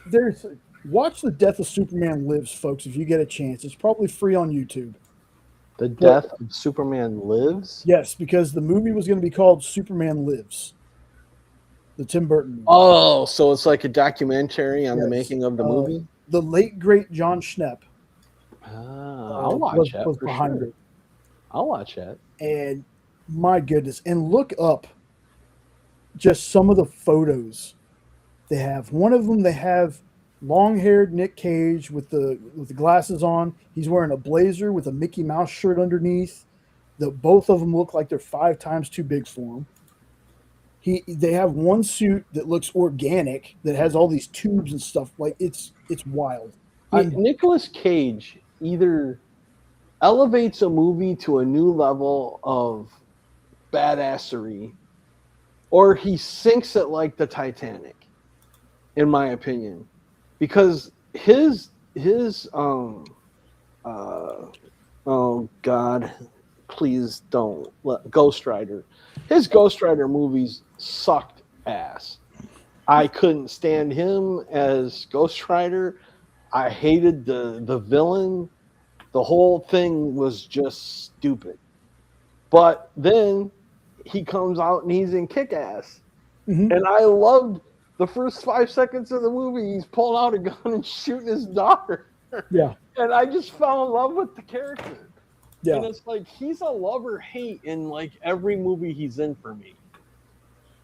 there's watch The Death of Superman Lives, folks, if you get a chance. It's probably free on YouTube. The Death of Superman Lives? Yes, because the movie was going to be called Superman Lives. The Tim Burton movie. Oh, so it's like a documentary on the Yes. making of the movie? The late great John Schnepp I'll watch that was for behind sure. it. I'll watch that. And my goodness, and look up just some of the photos they have. One of them they have long-haired Nick Cage with the glasses on. He's wearing a blazer with a Mickey Mouse shirt underneath. Both of them look like they're 5 times too big for him. They have one suit that looks organic that has all these tubes and stuff. Like it's wild. Nicolas Cage either elevates a movie to a new level of badassery, or he sinks it like the Titanic, in my opinion, because his oh God, please don't let Ghost Rider. His Ghost Rider movies sucked ass. I couldn't stand him as Ghost Rider. I hated the villain. The whole thing was just stupid. But then he comes out and he's in Kick-Ass. Mhm. And I loved the first 5 seconds of the movie. He's pulling out a gun and shooting his daughter. Yeah. And I just fell in love with the character. Yeah. And it's like he's a love-or-hate in like every movie he's in for me.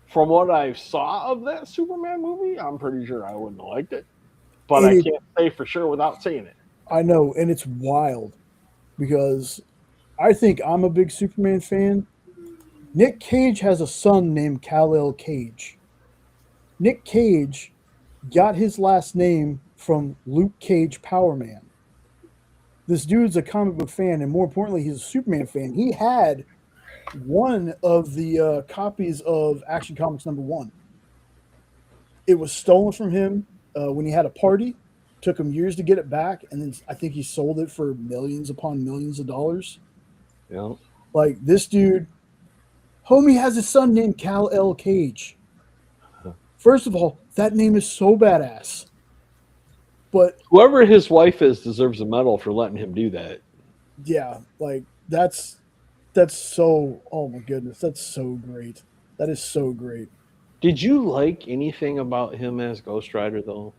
From what I saw of that Superman movie, I'm pretty sure I wouldn't have liked it. But I can't say for sure without seeing it. I know, and it's wild because I think I'm a big Superman fan. Nick Cage has a son named Kal-El Cage. Nick Cage got his last name from Luke Cage Power Man. This dude's a comic book fan, and more importantly, he's a Superman fan. He had one of the copies of Action Comics #1. It was stolen from him when he had a party. Took him years to get it back, and then I think he sold it for millions upon millions of dollars. Yeah. Like this dude, homie has a son named Kal-El Cage. First of all, that name is so badass. But whoever his wife is deserves a medal for letting him do that. Yeah, like that's so. Oh my goodness, that's so great. That is so great. Did you like anything about him as Ghost Rider though?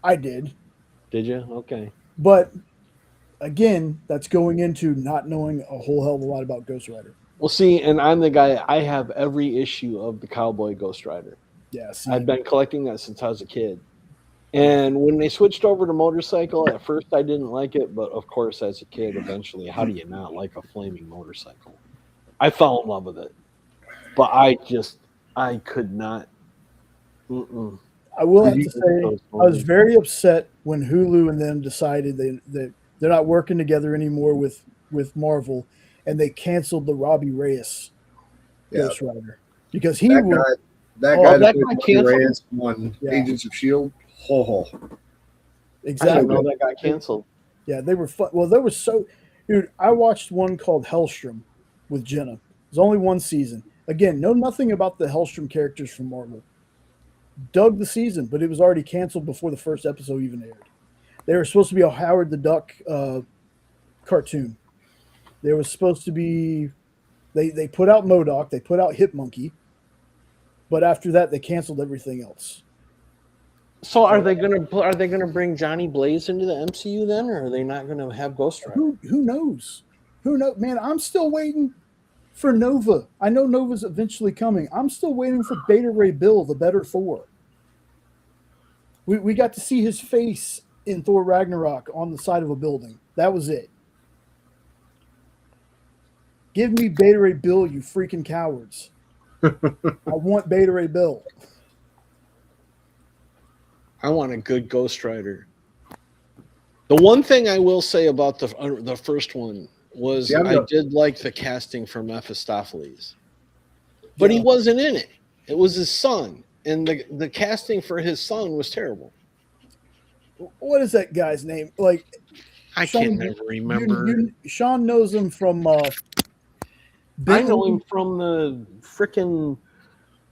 I did. Did you? Okay. But again, that's going into not knowing a whole hell of a lot about Ghost Rider. Well, see, and I'm the guy. I have every issue of the Cowboy Ghost Rider. Yeah, see, I've been collecting that since I was a kid. And when they switched over to motorcycle, at first I didn't like it, but of course, as a kid, eventually, how do you not like a flaming motorcycle? I fell in love with it, but I could not. I will have to say, I was very upset when Hulu and them decided that they're not working together anymore with Marvel, and they canceled the Robbie Reyes Ghost Rider because he that was guy that guy played canceled? Reyes on Agents of S.H.I.E.L.D. Exactly. I didn't know that got canceled. Yeah, they were fun. Well, they were so. Dude, I watched one called Hellstrom with Jenna. It was only one season. Again, know nothing about the Hellstrom characters from Marvel. Dug the season, but it was already canceled before the first episode even aired. They were supposed to be a Howard the Duck cartoon. There was supposed to be. They put out MODOK. They put out Hip Monkey. But after that, they canceled everything else. So are they gonna bring Johnny Blaze into the MCU then, or are they not gonna have Ghost Rider? Who knows? Who knows? Man, I'm still waiting for Nova. I know Nova's eventually coming. I'm still waiting for Beta Ray Bill, the better Thor. We got to see his face in Thor Ragnarok on the side of a building. That was it. Give me Beta Ray Bill, you freaking cowards. I want Beta Ray Bill. I want a good Ghost Rider. The one thing I will say about the first one was I did like the casting for Mephistopheles, but he wasn't in it. It was his son, and the casting for his son was terrible. What is that guy's name? Like I can never remember. Sean knows him from. I know him from the frickin'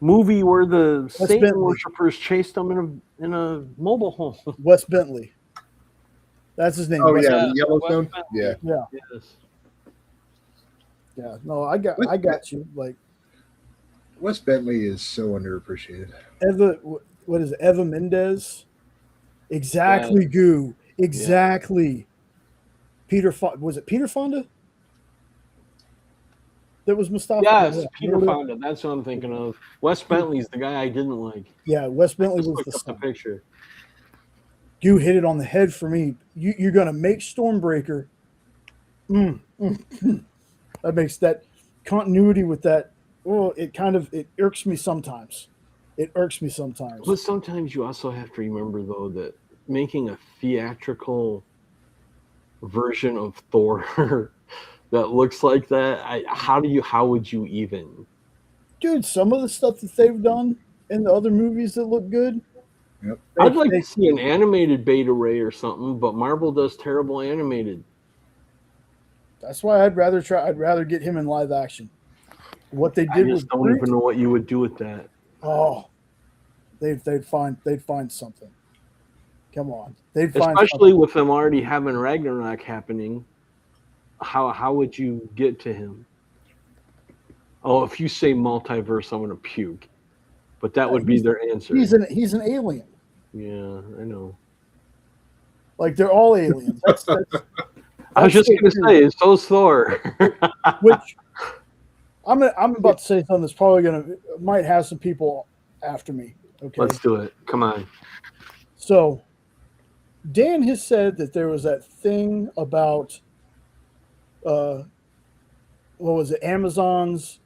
movie where the Satan worshippers chased him in a mobile home. Wes Bentley. That's his name. Oh Wes yeah, Yellowstone. Yeah. Yes. Yeah. No, I got you. Like Wes Bentley is so underappreciated. What is it? Eva Mendes? Exactly, Goo. Exactly. Yeah. Was it Peter Fonda? That was Mustafa. Yes, Peter Fonda. That's what I'm thinking of. Wes Bentley's the guy I didn't like. Yeah, Wes Bentley was the picture. You hit it on the head for me. You're going to make Stormbreaker. That makes that continuity with that. Well, it irks me sometimes. It irks me sometimes. But sometimes you also have to remember, though, that making a theatrical version of Thor that looks like that, how would you even? dude, some of the stuff that they've done in the other movies that look good. Yep. I'd like to see an animated Beta Ray or something, but Marvel does terrible animated. That's why I'd rather get him in live action. What they I did just with don't Groot, even know what you would do with that. oh, they'd find something. Come on, they'd find Especially something. with them already having Ragnarok happening. How would you get to him? Oh, if you say multiverse, I'm gonna puke. But that would be their answer. He's an alien. Yeah, I know. Like they're all aliens. I was just gonna say, it's so Thor. Which I'm about to say something that's probably might have some people after me. Okay, Let's do it. Come on. so Dan has said that there was that thing about what was it, Amazons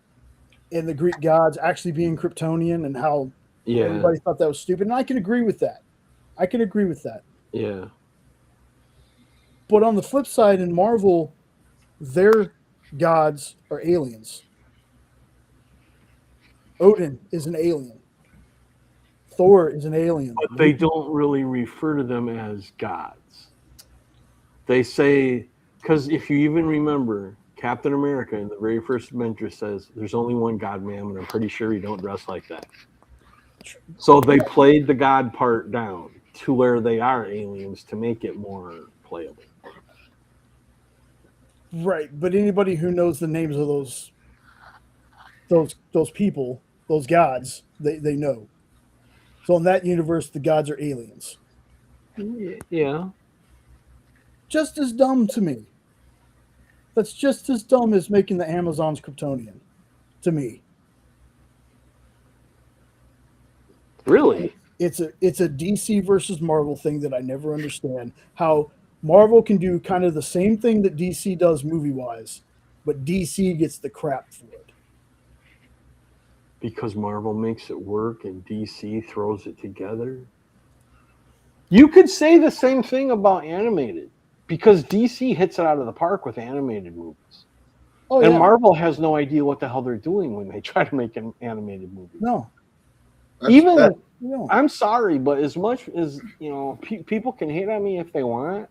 and the Greek gods actually being Kryptonian, and how everybody thought that was stupid. And I can agree with that. Yeah. But on the flip side, in Marvel, their gods are aliens. Odin is an alien. Thor is an alien. But they don't really refer to them as gods. They say, because if you even remember, Captain America in the very first adventure says, there's only one God, ma'am, and I'm pretty sure you don't dress like that. So they played the God part down to where they are aliens to make it more playable. Right, but anybody who knows the names of those people, those gods, they know. So in that universe, the gods are aliens. Yeah. Just as dumb to me. That's just as dumb as making the Amazons Kryptonian, to me. Really? It's a DC versus Marvel thing that I never understand. How Marvel can do kind of the same thing that DC does movie-wise, but DC gets the crap for it. Because Marvel makes it work and DC throws it together. You could say the same thing about animated, because DC hits it out of the park with animated movies. Oh, and yeah. Marvel has no idea what the hell they're doing when they try to make an animated movie. No. I'm sorry, but as much as people can hate on me if they want,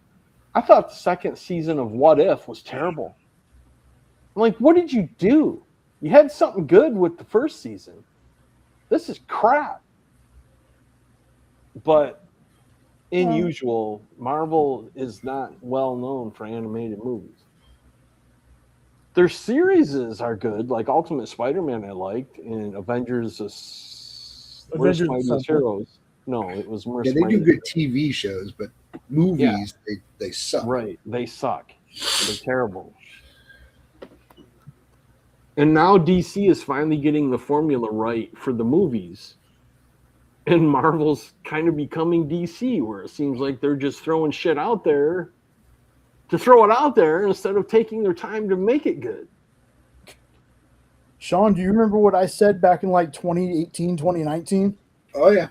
I thought the second season of What If was terrible. I'm like, what did you do? You had something good with the first season. This is crap. But in usual, Marvel is not well known for animated movies. Their series are good, like Ultimate Spider-Man I liked, and Avengers Mightiest Heroes. No, it was Yeah, they do good TV shows, but movies, they suck. Right, they suck. They're terrible. And now DC is finally getting the formula right for the movies. And Marvel's kind of becoming DC, where it seems like they're just throwing shit out there to throw it out there instead of taking their time to make it good. Sean, do you remember what I said back in like 2018, 2019? Oh, yeah.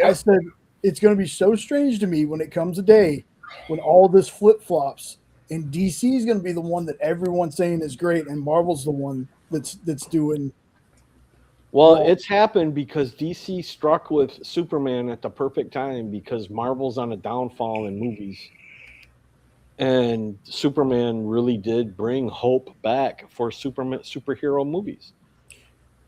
I said, it's going to be so strange to me when it comes a day when all this flip-flops and DC is going to be the one that everyone's saying is great, and Marvel's the one that's doing. Well, it's happened because DC struck with Superman at the perfect time, because Marvel's on a downfall in movies. And Superman really did bring hope back for superhero movies.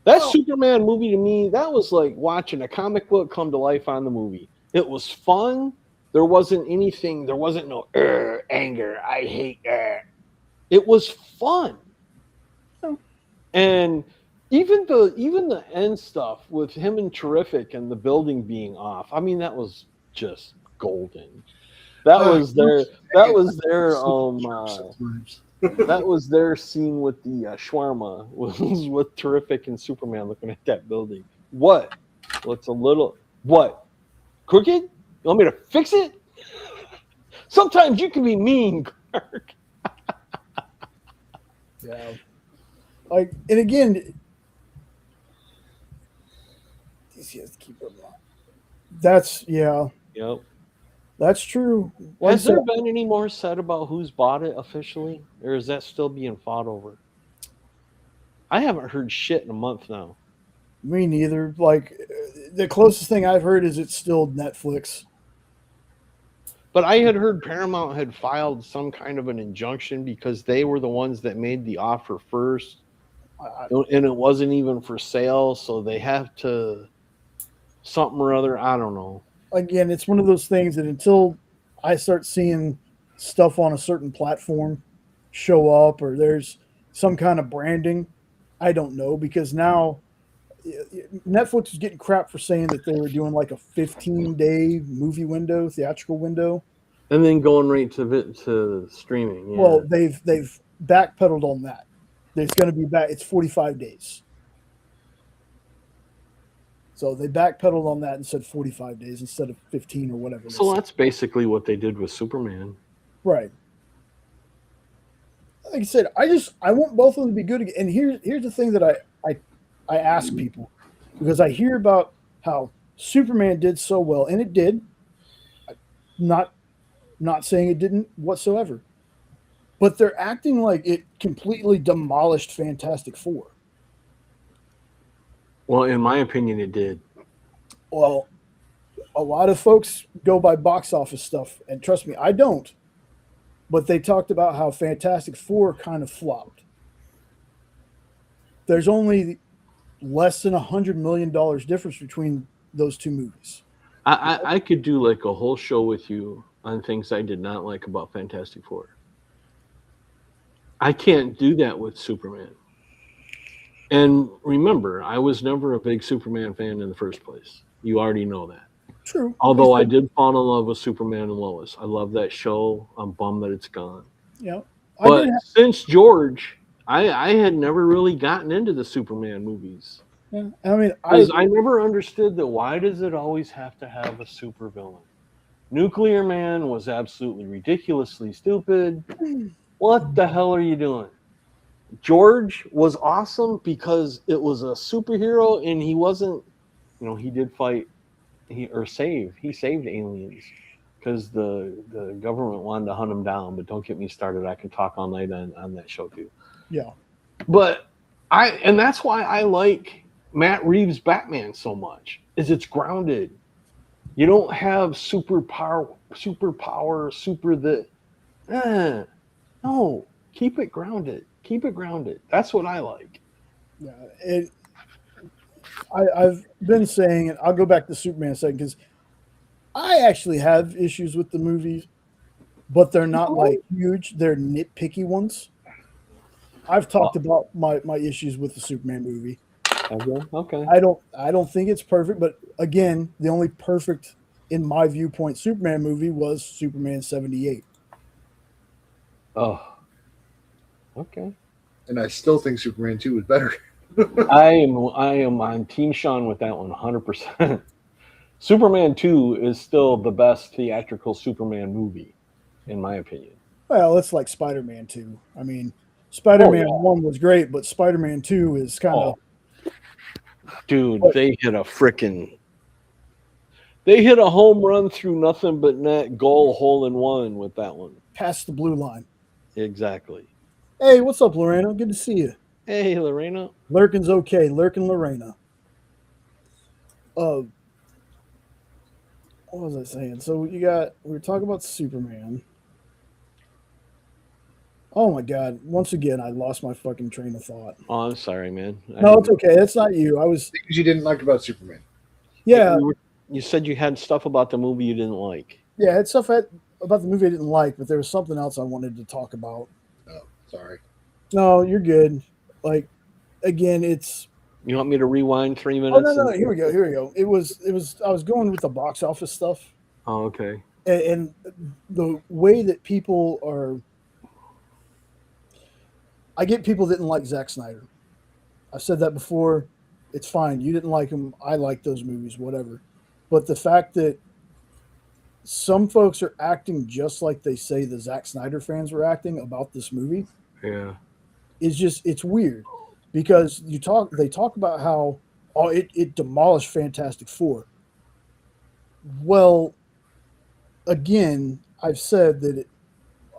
That Superman movie, to me, that was like watching a comic book come to life on the movie. It was fun. There wasn't anything. There wasn't no anger. I hate. It was fun. And even the end stuff with him and Terrific and the building being off. I mean, that was just golden. That was their scene with the shawarma was with Terrific and Superman looking at that building. What? What's a little what? Crooked? You want me to fix it? Sometimes you can be mean, Clark. Yeah. Like, and again, DC has to keep it on. That's Yep. That's true. Has there been any more said about who's bought it officially, or is that still being fought over? I haven't heard shit in a month now. Me neither. Like, the closest thing I've heard is it's still Netflix. But I had heard Paramount had filed some kind of an injunction because they were the ones that made the offer first, and it wasn't even for sale, so they have to something or other. I don't know. Again, it's one of those things that until I start seeing stuff on a certain platform show up or there's some kind of branding, I don't know, because now Netflix is getting crap for saying that they were doing like a 15-day movie window, theatrical window. And then going right to streaming. Yeah. Well, they've backpedaled on that. It's going to be back. It's 45 days. So they backpedaled on that and said 45 days instead of 15 or whatever. So that's basically what they did with Superman. Right. Like I said, I want both of them to be good again. And here's the thing that I ask people, because I hear about how Superman did so well, and it did. Not saying it didn't whatsoever, but they're acting like it completely demolished Fantastic Four. Well, in my opinion, it did. Well, a lot of folks go by box office stuff, and trust me, I don't. But they talked about how Fantastic Four kind of flopped. There's only less than $100 million difference between those two movies. I could do like a whole show with you on things I did not like about Fantastic Four. I can't do that with Superman. And remember, I was never a big Superman fan in the first place. You already know that. True. Although I did fall in love with Superman and Lois. I love that show. I'm bummed that it's gone. Yeah. But since George, I had never really gotten into the Superman movies. Yeah. I mean, I never understood that why does it always have to have a supervillain? Nuclear Man was absolutely ridiculously stupid. What the hell are you doing? George was awesome because it was a superhero and he wasn't, he did fight, he saved aliens because the government wanted to hunt him down. But don't get me started. I can talk all night on that show too. Yeah. But and that's why I like Matt Reeves' Batman so much, is it's grounded. You don't have superpower, no, keep it grounded. Keep it grounded. That's what I like. Yeah, I've been saying it. I'll go back to Superman a second because I actually have issues with the movies, but they're not like huge. They're nitpicky ones. I've talked about my issues with the Superman movie. Okay. I don't think it's perfect, but again, the only perfect, in my viewpoint, Superman movie was Superman 78. Oh. Okay. And I still think Superman 2 was better. I am on Team Sean with that one 100%. Superman 2 is still the best theatrical Superman movie, in my opinion. Well, it's like Spider-Man 2. I mean, Spider-Man 1 was great, but Spider-Man 2 is kind of... Dude, they hit a home run through nothing but net goal hole in one with that one. Past the blue line. Exactly. Hey, what's up, Lorena? Good to see you. Hey, Lorena. Lurkin's okay. Lurkin Lorena. What was I saying? So we were talking about Superman. Oh my God. Once again, I lost my fucking train of thought. Oh, I'm sorry, man. No, it's okay. That's not you. Things you didn't like about Superman. Yeah. You said you had stuff about the movie you didn't like. Yeah, it's stuff about the movie I didn't like, but there was something else I wanted to talk about. Oh, sorry. No, you're good. Like, again, it's... You want me to rewind 3 minutes? Oh, no. Here we go. It was. I was going with the box office stuff. Oh, okay. And the way that people are... I get people didn't like Zack Snyder. I've said that before. It's fine. You didn't like him. I like those movies, whatever. But the fact that some folks are acting just like they say the Zack Snyder fans were acting about this movie, it's weird. Because they talk about how it demolished Fantastic Four. Well, again, I've said that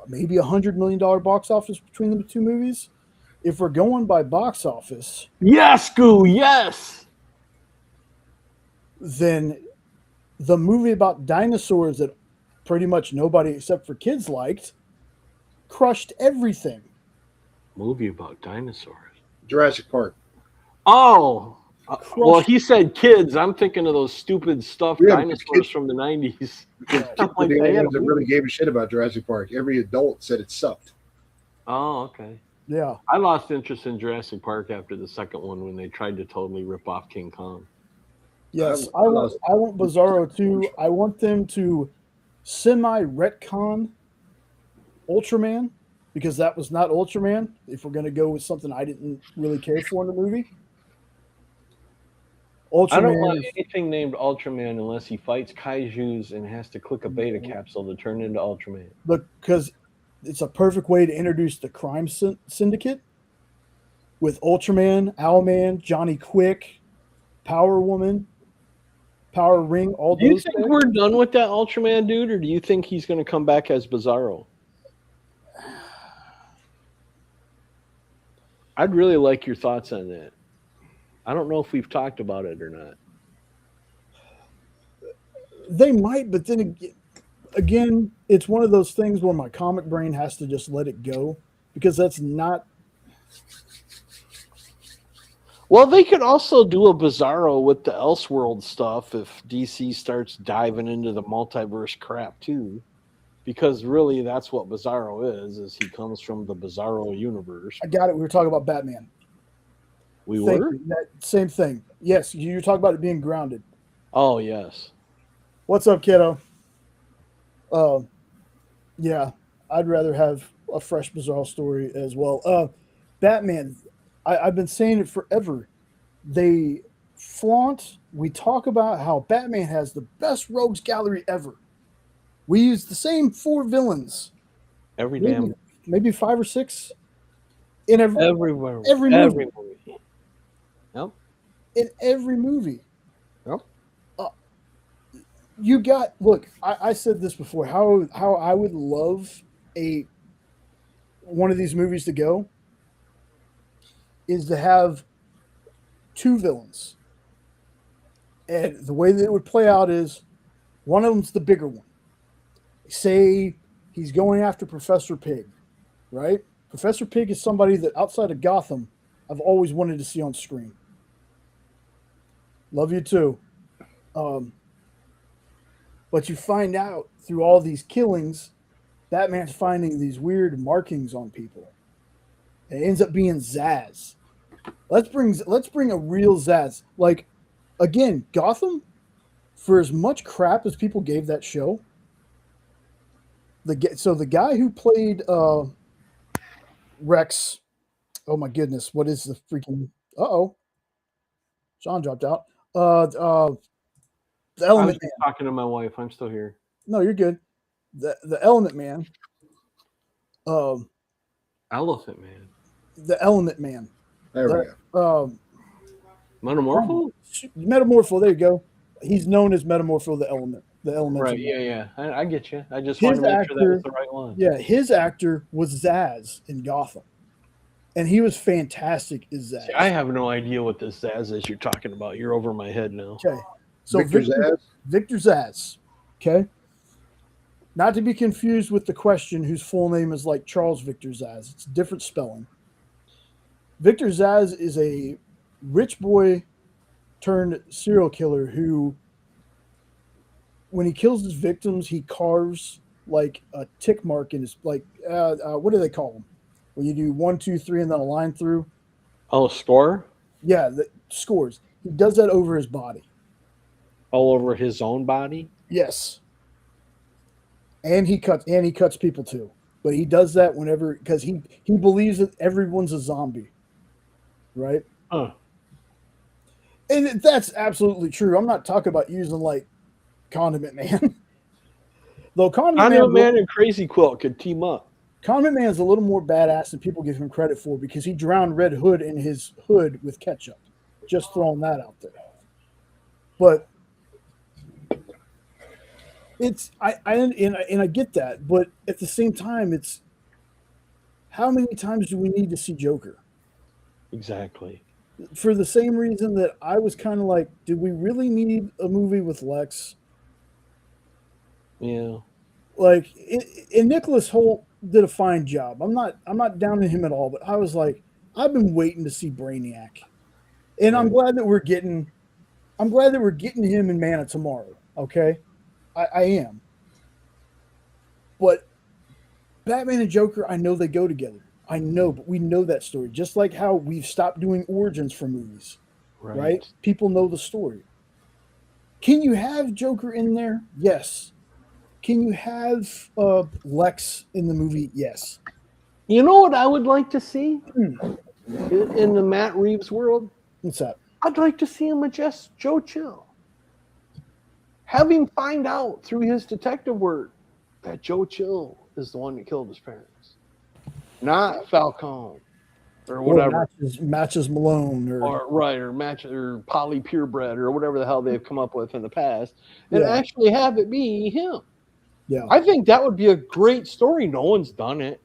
maybe $100 million box office between the two movies. if we're going by box office, Yes, Goo, yes. then the movie about dinosaurs that pretty much nobody except for kids liked crushed everything. Movie about dinosaurs. Jurassic Park. Oh, well, Crushed. he said kids. I'm thinking of those stupid stuffed Yeah, because dinosaurs kids- from the 90s. Because Yeah. kids were the only ones that really gave a shit about Jurassic Park. Every adult said it sucked. Oh, okay. Yeah. I lost interest in Jurassic Park after the second one when they tried to totally rip off King Kong. Yes. I I lost- want Bizarro too. I want them to semi-retcon Ultraman, because that was not Ultraman, if we're going to go with something I didn't really care for in the movie. I don't Ultraman want is, anything named Ultraman unless he fights kaijus and has to click a beta capsule to turn into Ultraman. because it's a perfect way to introduce the crime syndicate with Ultraman, Owlman, Johnny Quick, Power Woman, Power Ring, all Do you those think guys. we're done with that Ultraman dude, or do you think he's going to come back as Bizarro? I'd really like your thoughts on that. I don't know if we've talked about it or not. They might, but then again, it's one of those things where my comic brain has to just let it go, because that's not. Well, they could also do a Bizarro with the Elseworld stuff if DC starts diving into the multiverse crap too, because really that's what Bizarro is he comes from the Bizarro universe. I got it. We were talking about Batman. We Thank were? you. That same thing. Yes, you talk about it being grounded. Oh, yes. What's up, kiddo? Yeah, I'd rather have a fresh Bizarro story as well. Batman, I've been saying it forever. They flaunt. We talk about how Batman has the best rogues gallery ever. We use the same 4 villains, Every maybe, damn maybe 5 or 6 in everywhere. every movie. Every movie. Yep. In every movie. Yep. You got, look, I said this before, how I would love one of these movies to go is to have 2 villains. And the way that it would play out is one of them's the bigger one. Say he's going after Professor Pig, right? Professor Pig is somebody that outside of Gotham I've always wanted to see on screen. Love you too. But you find out through all these killings, Batman's finding these weird markings on people. It ends up being Zsasz. Let's bring a real Zsasz. Like, again, Gotham, for as much crap as people gave that show, the guy who played Rex, oh my goodness, what is the freaking Sean dropped out. The I was Element just Man. talking to my wife. I'm still here. No, you're good. The Element Man. Elephant Man. The Element Man. There we go. Metamorpho? Metamorpho, there you go. He's known as Metamorpho the Element. The Elemental Right, Man. yeah. I get you. I just His wanted to make sure that actor- was the right one. Yeah, his actor was Zsasz in Gotham. And he was fantastic as Zsasz. See, I have no idea what this Zaz is you're talking about. You're over my head now. Okay. So Victor Zsasz? Victor Zsasz. Okay. Not to be confused with the question whose full name is like Charles Victor Zsasz. It's a different spelling. Victor Zsasz is a rich boy turned serial killer who, when he kills his victims, he carves like a tick mark in his, like, what do they call them? When you do 1, 2, 3, and then a line through. Oh, score? Yeah, the scores. He does that over his body. All over his own body? Yes. And he cuts people too. But he does that whenever, because he believes that everyone's a zombie. Right? Huh. And that's absolutely true. I'm not talking about using like Condiment Man. Though Condiment Man and Crazy Quilt could team up. Condiment Man is a little more badass than people give him credit for, because he drowned Red Hood in his hood with ketchup. Just throwing that out there. But it's I get that, but at the same time, it's how many times do we need to see Joker? Exactly. For the same reason that I was kind of like, did we really need a movie with Lex? Yeah. Like, and Nicholas Holt did a fine job. I'm not downing him at all, but I was like, I've been waiting to see Brainiac, and I'm Right. glad that we're getting him in Man of Tomorrow. Okay, I am, but Batman and Joker, I know they go together. I know, but we know that story. Just like how we've stopped doing origins for movies, right? Right. People know the story. Can you have Joker in there? Yes. Can you have Lex in the movie? Yes. You know what I would like to see Hmm. in the Matt Reeves world? What's that? I'd like to see him adjust Joe Chill. Have him find out through his detective work that Joe Chill is the one that killed his parents, not Falcone or Or whatever, matches Malone or right, or match or Polly Purebred or whatever the hell they've come up with in the past, and yeah, actually have it be him. yeah. I think that would be a great story. No one's done it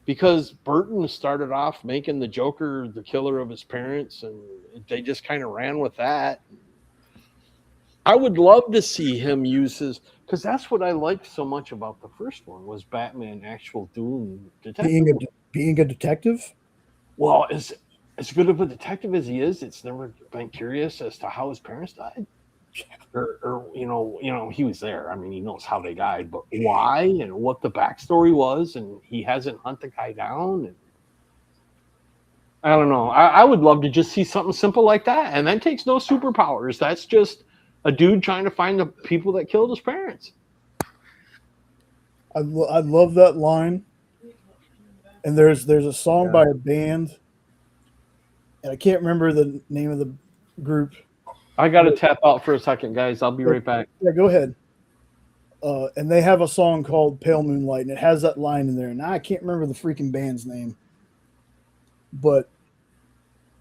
because Burton started off making the Joker the killer of his parents, and they just kind of ran with that. I would love to see him use his, because that's what I liked so much about the first one was Batman actual doing detective work. Being a detective. Well, as good of a detective as he is, it's never been curious as to how his parents died. Or he was there. I mean, he knows how they died, but why and what the backstory was, and he hasn't hunted the guy down. And I don't know. I would love to just see something simple like that, and that takes no superpowers. That's just a dude trying to find the people that killed his parents. I love that line. And there's a song by a band, and I can't remember the name of the group. I got to tap out for a second, guys. I'll be right back. Yeah, go ahead. And they have a song called "Pale Moonlight," and it has that line in there. And I can't remember the freaking band's name, but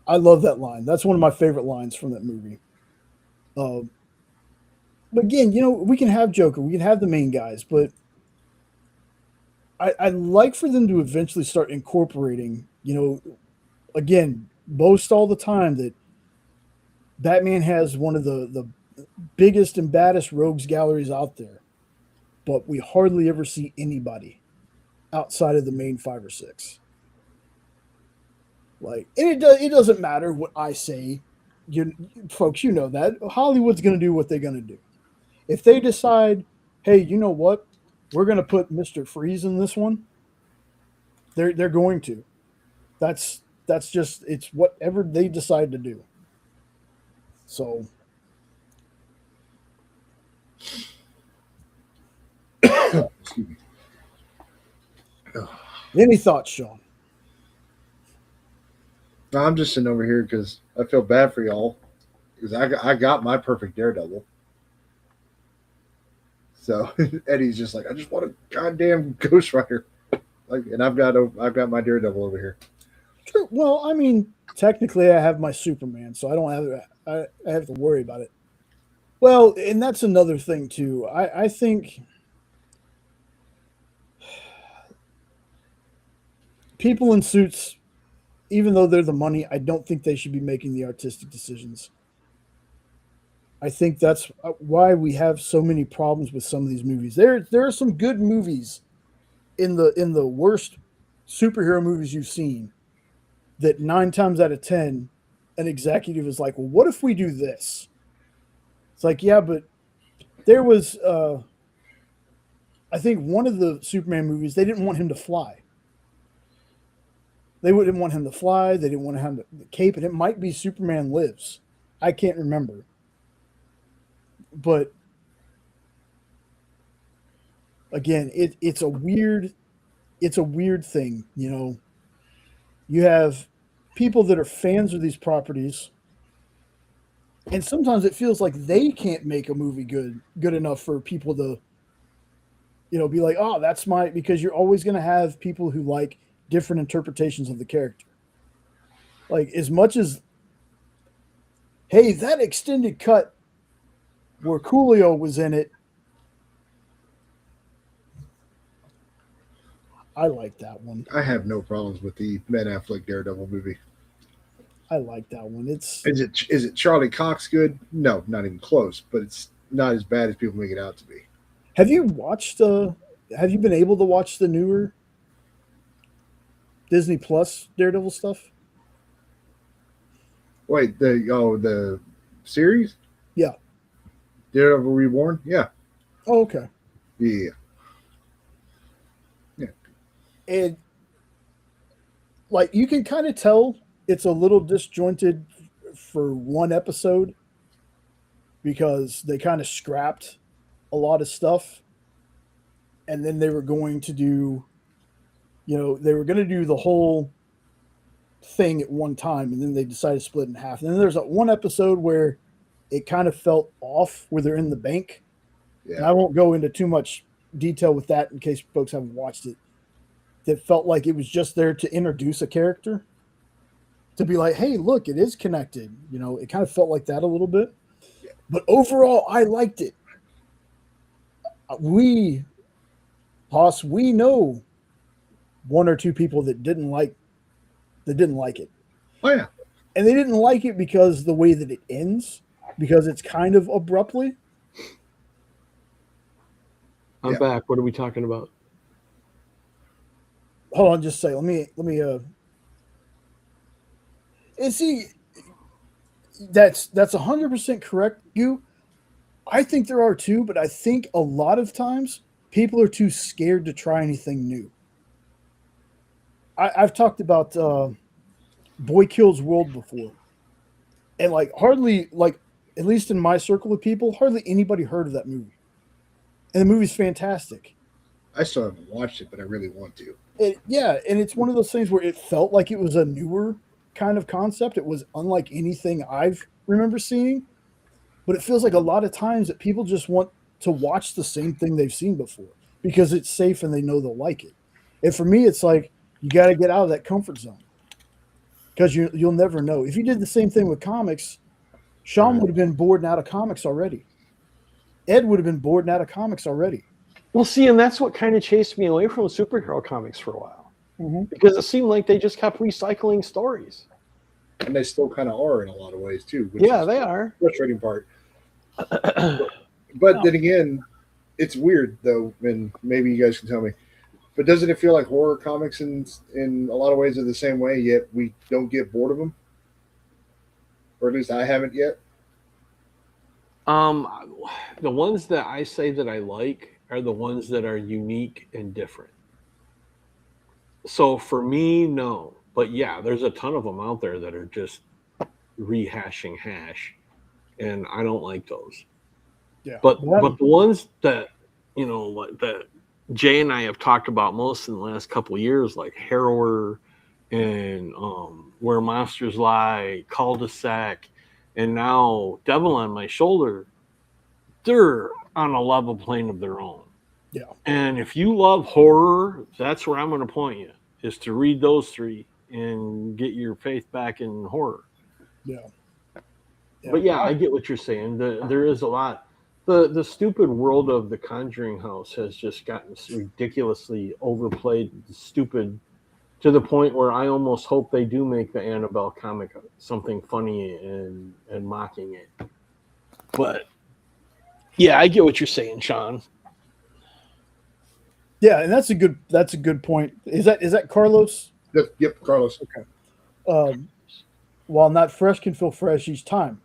I love that line. That's one of my favorite lines from that movie. But again, we can have Joker, we can have the main guys, but I'd like for them to eventually start incorporating, again, boast all the time that Batman has one of the biggest and baddest rogues galleries out there, but we hardly ever see anybody outside of the main 5 or 6. Like, and it doesn't matter what I say, folks. You know that Hollywood's going to do what they're going to do. If they decide, hey, you know what, we're going to put Mr. Freeze in this one, they're going to. That's just it's whatever they decide to do. So, Excuse me. any thoughts, Sean? No, I'm just sitting over here because I feel bad for y'all because I got my perfect Daredevil. So Eddie's just like, I just want a goddamn Ghost Rider, like, and I've got my Daredevil over here. Sure. Well, I mean, technically, I have my Superman, so I don't I have to worry about it. Well, and that's another thing too. I think people in suits, even though they're the money, I don't think they should be making the artistic decisions. I think that's why we have so many problems with some of these movies. There are some good movies in the worst superhero movies you've seen that 9 times out of 10 an executive is like, well, what if we do this? It's like, yeah, but there was I think one of the Superman movies, they didn't want him to fly. They didn't want him to fly. They didn't want him to cape, and it might be Superman Lives. I can't remember, but again, it's a weird thing. You have people that are fans of these properties, and sometimes it feels like they can't make a movie good enough for people to be like, oh, that's because you're always going to have people who like different interpretations of the character. Like, as much as, hey, that extended cut where Coolio was in it, I like that one. I have no problems with the Ben Affleck Daredevil movie. I like that one. It's Is it Charlie Cox good? No, not even close. But it's not as bad as people make it out to be. have you watched have you been able to watch the newer Disney Plus Daredevil stuff? Wait, the series Yeah. Daredevil Reborn? Yeah, Oh, okay. yeah. And like you can kind of tell it's a little disjointed for one episode because they kind of scrapped a lot of stuff and then they were going to do they were going to do the whole thing at one time and then they decided to split in half. And then there's one episode where it kind of felt off where they're in the bank. Yeah. And I won't go into too much detail with that in case folks haven't watched it. That felt like it was just there to introduce a character, to be like, hey, look, it is connected. It kind of felt like that a little bit. But overall, I liked it. We know one or two people that didn't like it. Oh yeah. And they didn't like it because the way that it ends, because it's kind of abruptly. I'm back. What are we talking about? Hold on, just say. Let me. And see, that's 100% correct. I think there are too, but I think a lot of times people are too scared to try anything new. I've talked about Boy Kills World before, and hardly, at least in my circle of people, hardly anybody heard of that movie. And the movie's fantastic. I still haven't watched it, but I really want to. And it's one of those things where it felt like it was a newer kind of concept. It was unlike anything I've remember seeing, but it feels like a lot of times that people just want to watch the same thing they've seen before because it's safe and they know they'll like it. And for me, it's like you got to get out of that comfort zone because you'll never know. If you did the same thing with comics, Sean would have been bored and out of comics already. Ed would have been bored and out of comics already. Well, see, and that's what kind of chased me away from superhero comics for a while. Because it seemed like they just kept recycling stories. And they still kind of are in a lot of ways, too. Yeah, they are. Frustrating part. But then again, it's weird, though, and maybe you guys can tell me. But doesn't it feel like horror comics in a lot of ways are the same way, yet we don't get bored of them? Or at least I haven't yet. The ones that I say that I like are the ones that are unique and different. So for me, no. But yeah, there's a ton of them out there that are just rehashing hash, and I don't like those. Yeah. But the ones that like that Jay and I have talked about most in the last couple of years, like Harrower and Where Monsters Lie, Cul-de-sac, and now Devil on My Shoulder, they're on a level plane of their own. Yeah. And if you love horror, that's where I'm going to point you, is to read those three and get your faith back in horror. Yeah. But yeah, I get what you're saying. There is a lot. The stupid world of the Conjuring House has just gotten ridiculously overplayed, stupid, to the point where I almost hope they do make the Annabelle comic something funny and mocking it. But yeah, I get what you're saying, Sean. Yeah, and that's a good point. Is that Carlos? Yep, Carlos. Okay. While not fresh can feel fresh each time.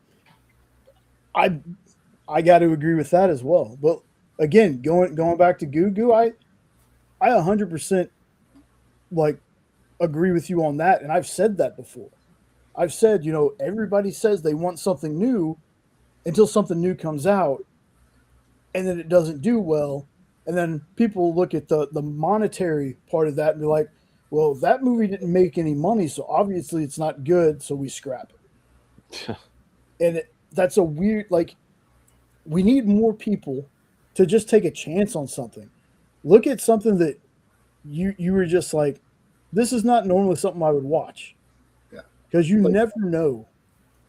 I got to agree with that as well. But again, going back to Goo Goo, I 100% agree with you on that, and I've said that before. I've said, everybody says they want something new until something new comes out, and then it doesn't do well. And then people look at the monetary part of that and be like, well, that movie didn't make any money, so obviously it's not good, so we scrap it. And that's a weird, we need more people to just take a chance on something. Look at something that you were just like, this is not normally something I would watch. Yeah. Because you never know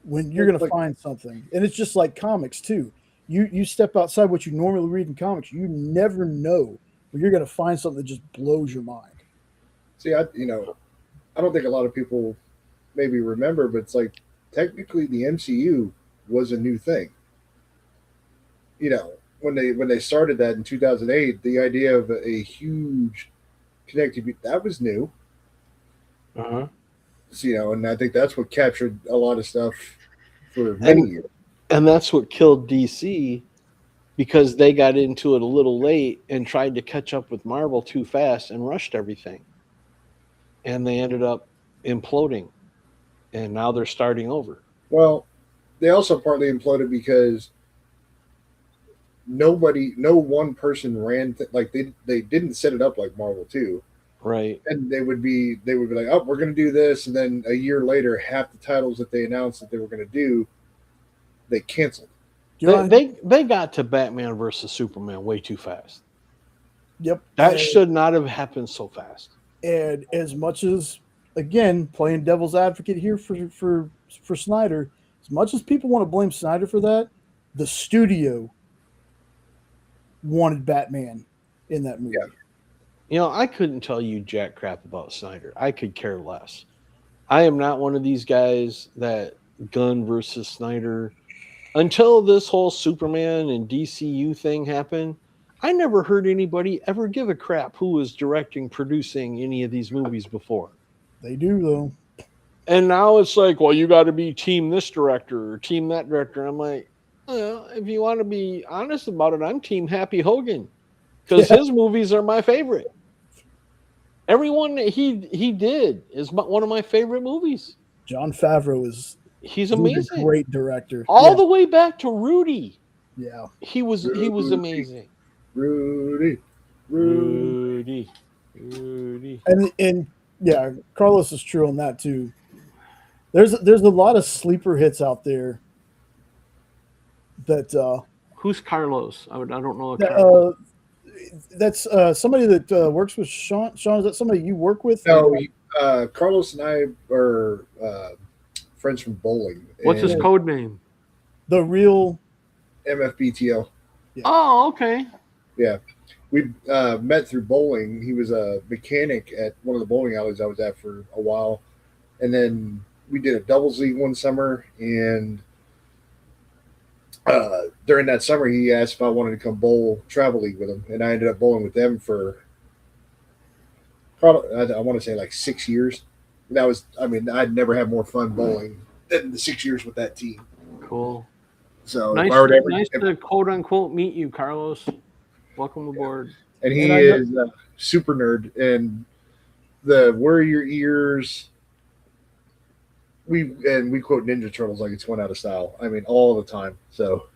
when you're going to find something. And it's just like comics, too. You step outside what you normally read in comics, you never know when you're going to find something that just blows your mind. See, I don't think a lot of people maybe remember, but it's like technically the MCU was a new thing. You know, when they started that in 2008, the idea of a huge connected that was new. Uh-huh. So, and I think that's what captured a lot of stuff for many And years. and that's what killed DC because they got into it a little late and tried to catch up with Marvel too fast and rushed everything. And they ended up imploding. And now they're starting over. Well, they also partly imploded because no one person ran like they didn't set it up like Marvel too. Right. And they would be like, oh, we're going to do this, and then a year later, half the titles that they announced that they were going to do, they canceled. They got to Batman versus Superman way too fast. Yep. That should not have happened so fast. And as much as, again, playing devil's advocate here for Snyder, as much as people want to blame Snyder for that, the studio wanted Batman in that movie. Yeah. I couldn't tell you jack crap about Snyder. I could care less. I am not one of these guys that Gunn versus Snyder. Until this whole Superman and DCU thing happened, I never heard anybody ever give a crap who was directing, producing any of these movies before. They do, though. And now it's like, well, you got to be team this director or team that director. I'm like, well, if you want to be honest about it, I'm team Happy Hogan because his movies are my favorite. Everyone that he did is one of my favorite movies. Jon Favreau he's a amazing, great director, all the way back to Rudy. Yeah, he was amazing. Rudy. And yeah, Carlos is true on that too. There's a lot of sleeper hits out there. That who's Carlos? I don't know. That's somebody that works with Sean. Sean, is that somebody you work with? No, Carlos and I are friends from bowling. What's his code name? The real MFBTL. Yeah. Oh, okay. Yeah, we met through bowling. He was a mechanic at one of the bowling alleys I was at for a while, and then we did a doubles league one summer. And during that summer, he asked if I wanted to come bowl travel league with him, and I ended up bowling with them for probably I want to say like 6 years. That was, I'd never had more fun bowling than the 6 years with that team. Cool. So nice to quote unquote meet you, Carlos. Welcome aboard. And he is a super nerd, and the Worry Your Ears. We quote Ninja Turtles like it's one out of style. All the time. So.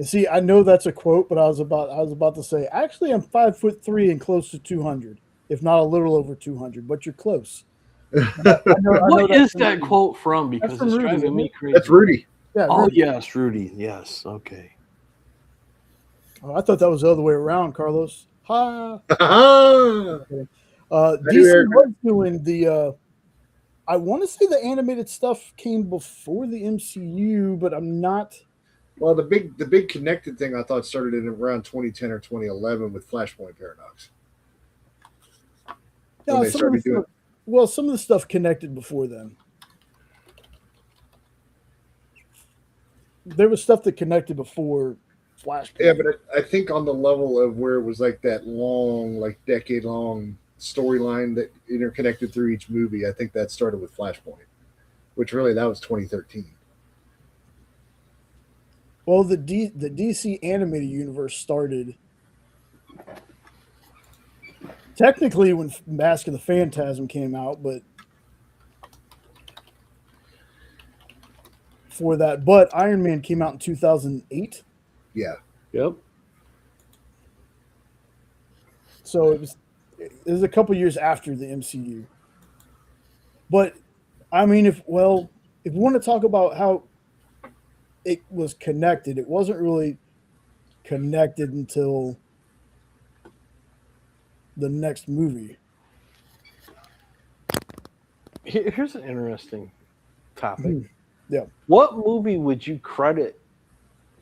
See, I know that's a quote, but I was about to say, actually, I'm 5'3" and close to 200, if not a little over 200. But you're close. What is that quote from? Because it's driving me crazy. That's Rudy. Yeah. Oh Rudy. yes, Rudy. Yes. Okay. Oh, I thought that was the other way around, Carlos. Ha. Okay. DC was doing the. I want to say the animated stuff came before the MCU, but I'm not. Well, the big connected thing I thought started in around 2010 or 2011 with Flashpoint Paradox. No, some of the stuff connected before then. There was stuff that connected before Flashpoint. Yeah, but I think on the level of where it was like that long, like decade-long storyline that interconnected through each movie, I think that started with Flashpoint, which really that was 2013. Well, the DC animated universe started technically when Mask of the Phantasm came out, but for that. But Iron Man came out in 2008. Yeah. Yep. So it was a couple years after the MCU. But if we want to talk about how it was connected, it wasn't really connected until the next movie. Here's an interesting topic. Yeah. What movie would you credit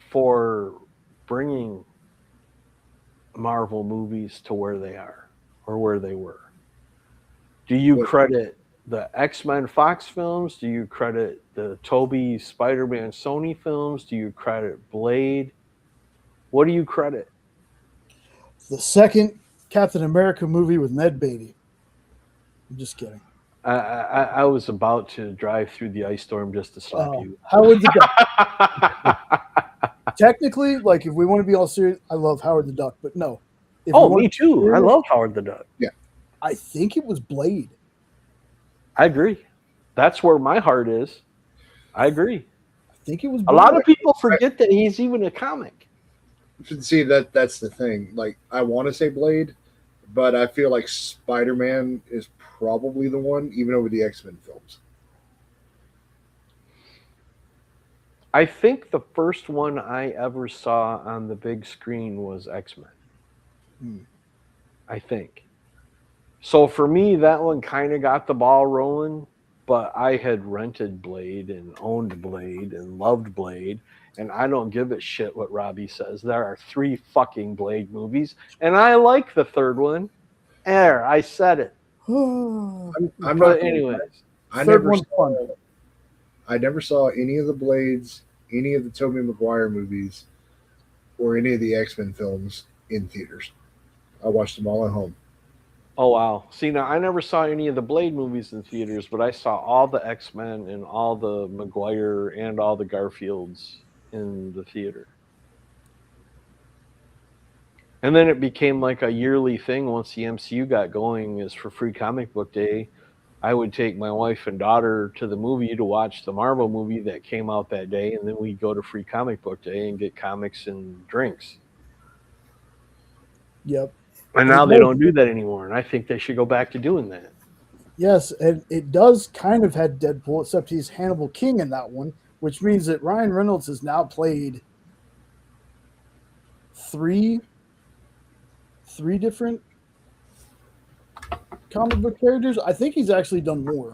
for bringing Marvel movies to where they are or where they were? Do you credit the X-Men Fox films? Do you credit the Toby Spider-Man Sony films? Do you credit Blade? What do you credit? The second Captain America movie with Ned Beatty. I'm just kidding. I was about to drive through the ice storm just to slap you. Howard the Duck. Technically, like if we want to be all serious, I love Howard the Duck, but no. If we Oh, want me to be too. I serious, love Howard the Duck. I think it was Blade. I agree. That's where my heart is. I agree. I think it was A Blade. lot of people forget that he's even a comic. See, that's the thing. Like, I want to say Blade, but I feel like Spider-Man is probably the one, even over the X-Men films. I think the first one I ever saw on the big screen was X-Men. I think. So for me, that one kind of got the ball rolling, but I had rented Blade and owned Blade and loved Blade, and I don't give a shit what Robbie says. There are 3 fucking Blade movies, and I like the third one. I said it. I'm But not. anyways, Third one fun. I never saw any of the Blades, any of the Tobey Maguire movies, or any of the X-Men films in theaters. I watched them all at home. oh wow. See, now I never saw any of the Blade movies in theaters, but I saw all the X-Men and all the Maguire and all the Garfields in the theater. And then it became like a yearly thing once the MCU got going, is for Free Comic Book Day. I would take my wife and daughter to the movie to watch the Marvel movie that came out that day, and then we'd go to Free Comic Book Day and get comics and drinks. Yep. And now they don't do that anymore, and I think they should go back to doing that. Yes, and it does kind of had Deadpool, except he's Hannibal King in that one, which means that Ryan Reynolds has now played three different comic book characters. I think he's actually done more.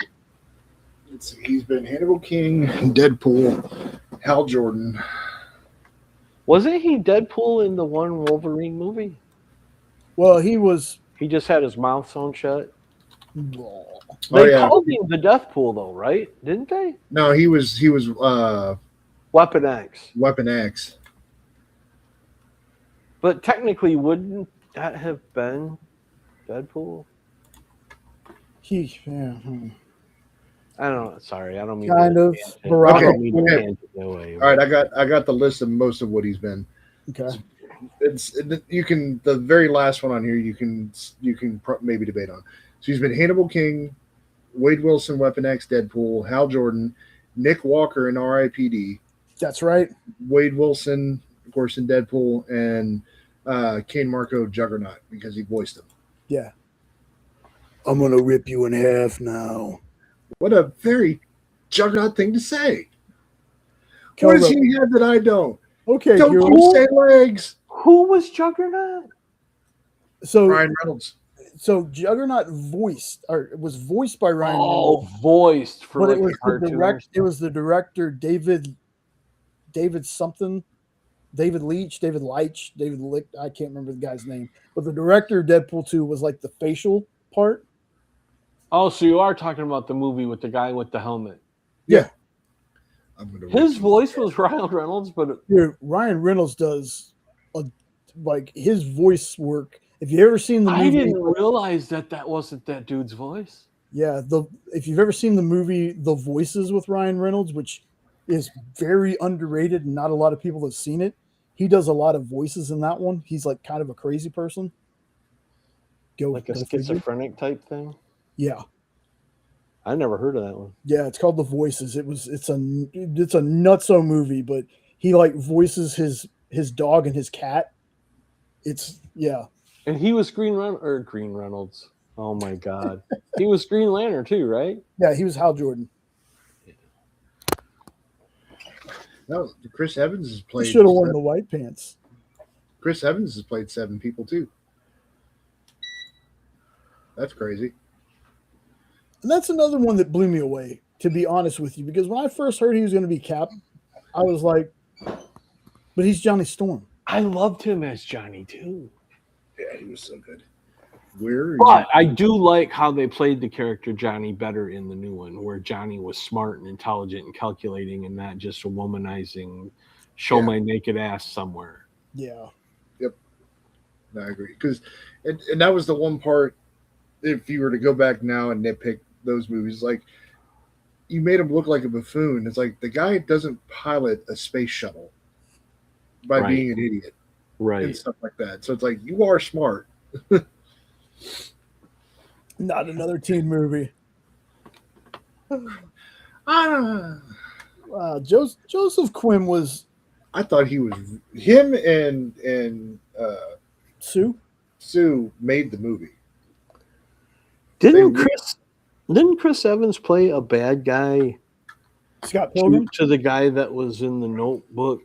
He's been Hannibal King, Deadpool, Hal Jordan. Wasn't he Deadpool in the one Wolverine movie? Well, he was. He just had his mouth sewn shut. Oh, They yeah. called him the Deathpool, though, right? Didn't they? No, he was Weapon X. Weapon X. But technically, wouldn't that have been Deadpool? yeah. I don't know. Sorry, I don't mean Kind to of. tangent. Barack I don't mean to Okay. tangent away. All right, I got the list of most of what he's been. Okay. You can, the very last one on here you can maybe debate on. So he's been Hannibal King, Wade Wilson, Weapon X, Deadpool, Hal Jordan, Nick Walker in R.I.P.D., That's right. Wade Wilson, of course, in Deadpool, and Kane Marco Juggernaut because he voiced him. Yeah. I'm gonna rip you in half now. What a very Juggernaut thing to say. Kel What does Rep- he have that I don't? Okay, Don't Hero. you say legs? Who was Juggernaut? So Ryan Reynolds. so Juggernaut was voiced by Ryan Oh, Reynolds, voiced for but like it was a cartoon. it was the director David something, David Leitch, I can't remember the guy's name, but the director of Deadpool 2 was like the facial part. Oh, so you are talking about the movie with the guy with the helmet. I'm gonna His voice was Ryan Reynolds, but Dude, Ryan Reynolds does like his voice work. If you ever seen the movie, I didn't realize that wasn't that dude's voice. yeah, if you've ever seen the movie The Voices with Ryan Reynolds, which is very underrated and not a lot of people have seen it, he does a lot of voices in that one. He's like kind of a crazy person. Like a go figure. schizophrenic type thing. Yeah. I never heard of that one. Yeah, it's called The Voices. It's a nutso movie, but he like voices his dog and his cat. Yeah. And he was Green Reynolds. Oh my God. He was Green Lantern too, right? Yeah, he was Hal Jordan. No, Chris Evans has He played. should have worn the white pants. Chris Evans has played 7 people too. That's crazy. And that's another one that blew me away, to be honest with you, because when I first heard he was going to be Cap, I was like, but he's Johnny Storm. I loved him as Johnny too. Yeah, he was so good. Where? But I do like how they played the character Johnny better in the new one, where Johnny was smart and intelligent and calculating, and not just a womanizing, show my naked ass somewhere. Yeah. Yep. No, I agree. Because, and that was the one part. If you were to go back now and nitpick those movies, like you made him look like a buffoon. It's like the guy doesn't pilot a space shuttle by Right. being an idiot, Right. and stuff like that. So it's like you are smart. Not another teen movie. Joseph Quinn was I thought he was him and Sue. Sue made the movie. Didn't Chris Evans play a bad guy Scott Pilgrim. to the guy that was in the Notebook,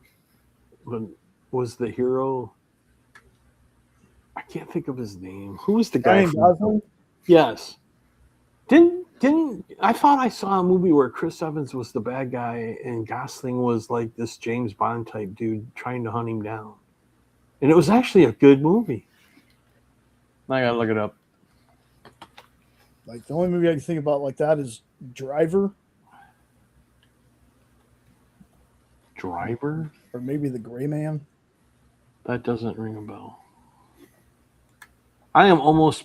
but was the hero? I can't think of his name. Who was the guy? Ryan Gosling. Yes. Didn't I thought I saw a movie where Chris Evans was the bad guy and Gosling was like this James Bond type dude trying to hunt him down. And it was actually a good movie. I gotta look it up. Like the only movie I can think about like that is Driver. Driver? Or maybe The Gray Man. That doesn't ring a bell. I am almost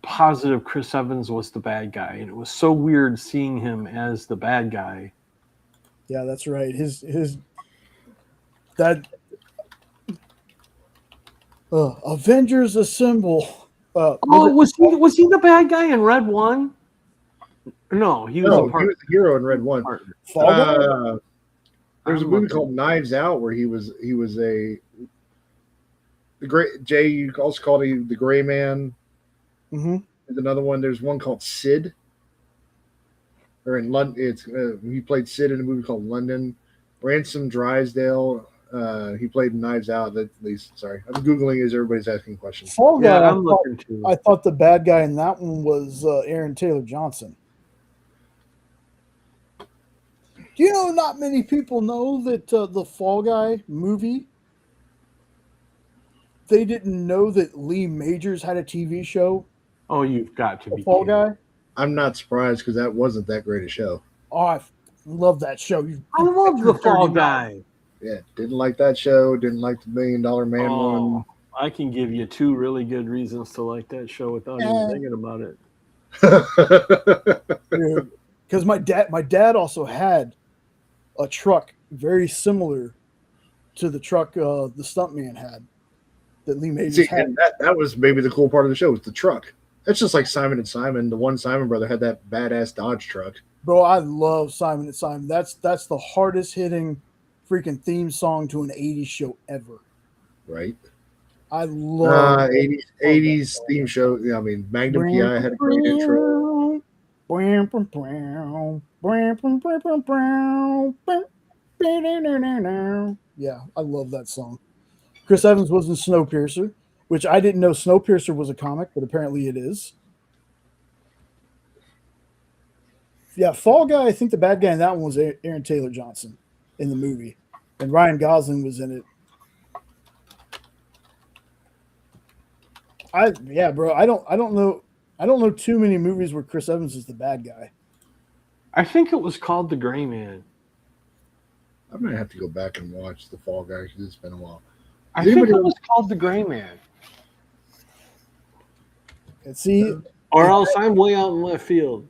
positive Chris Evans was the bad guy, and it was so weird seeing him as the bad guy. Yeah, that's right. His that Avengers Assemble. Was he the bad guy in Red One? No, he was No, a part. he was the hero in Red One. Fall Guy? There's a movie called Knives Out where he was the great Jay. You also called him the Gray Man. Mm-hmm. There's another one. There's one called Sid. Or in London, it's he played Sid in a movie called London. Ransom Drysdale. He played Knives Out. At least, sorry, I'm googling as everybody's asking questions. Fall Guy. Yeah, I'm looking too. I thought the bad guy in that one was Aaron Taylor Johnson. Do you know not many people know that the Fall Guy movie, they didn't know that Lee Majors had a TV show, Oh, you've got to The be Fall kidding. Guy? I'm not surprised because that wasn't that great a show. Oh, I love that show. I love the Fall Guy. Yeah, didn't like that show. Didn't like the $1 Million Man Oh, one. I can give you 2 really good reasons to like that show without even thinking about it. Because my dad also had a truck very similar to the truck the stuntman had that Lee Majors See, had. and that was maybe the cool part of the show was the truck. That's just like Simon and Simon. The one Simon brother had that badass Dodge truck. Bro, I love Simon and Simon. That's the hardest hitting freaking theme song to an 80s show ever. Right. I love 80s theme show. Yeah, I mean, Magnum PI had a great intro. Yeah, I love that song. Chris Evans was in Snowpiercer, which I didn't know Snowpiercer was a comic, but apparently it is. Yeah, Fall Guy, I think the bad guy in that one was Aaron Taylor Johnson in the movie. And Ryan Gosling was in it. Bro, I don't know too many movies where Chris Evans is the bad guy. I think it was called The Gray Man. I might have to go back and watch The Fall Guy because it's been a while. I think it was called The Gray Man. And see, Or else I'm way out in left field.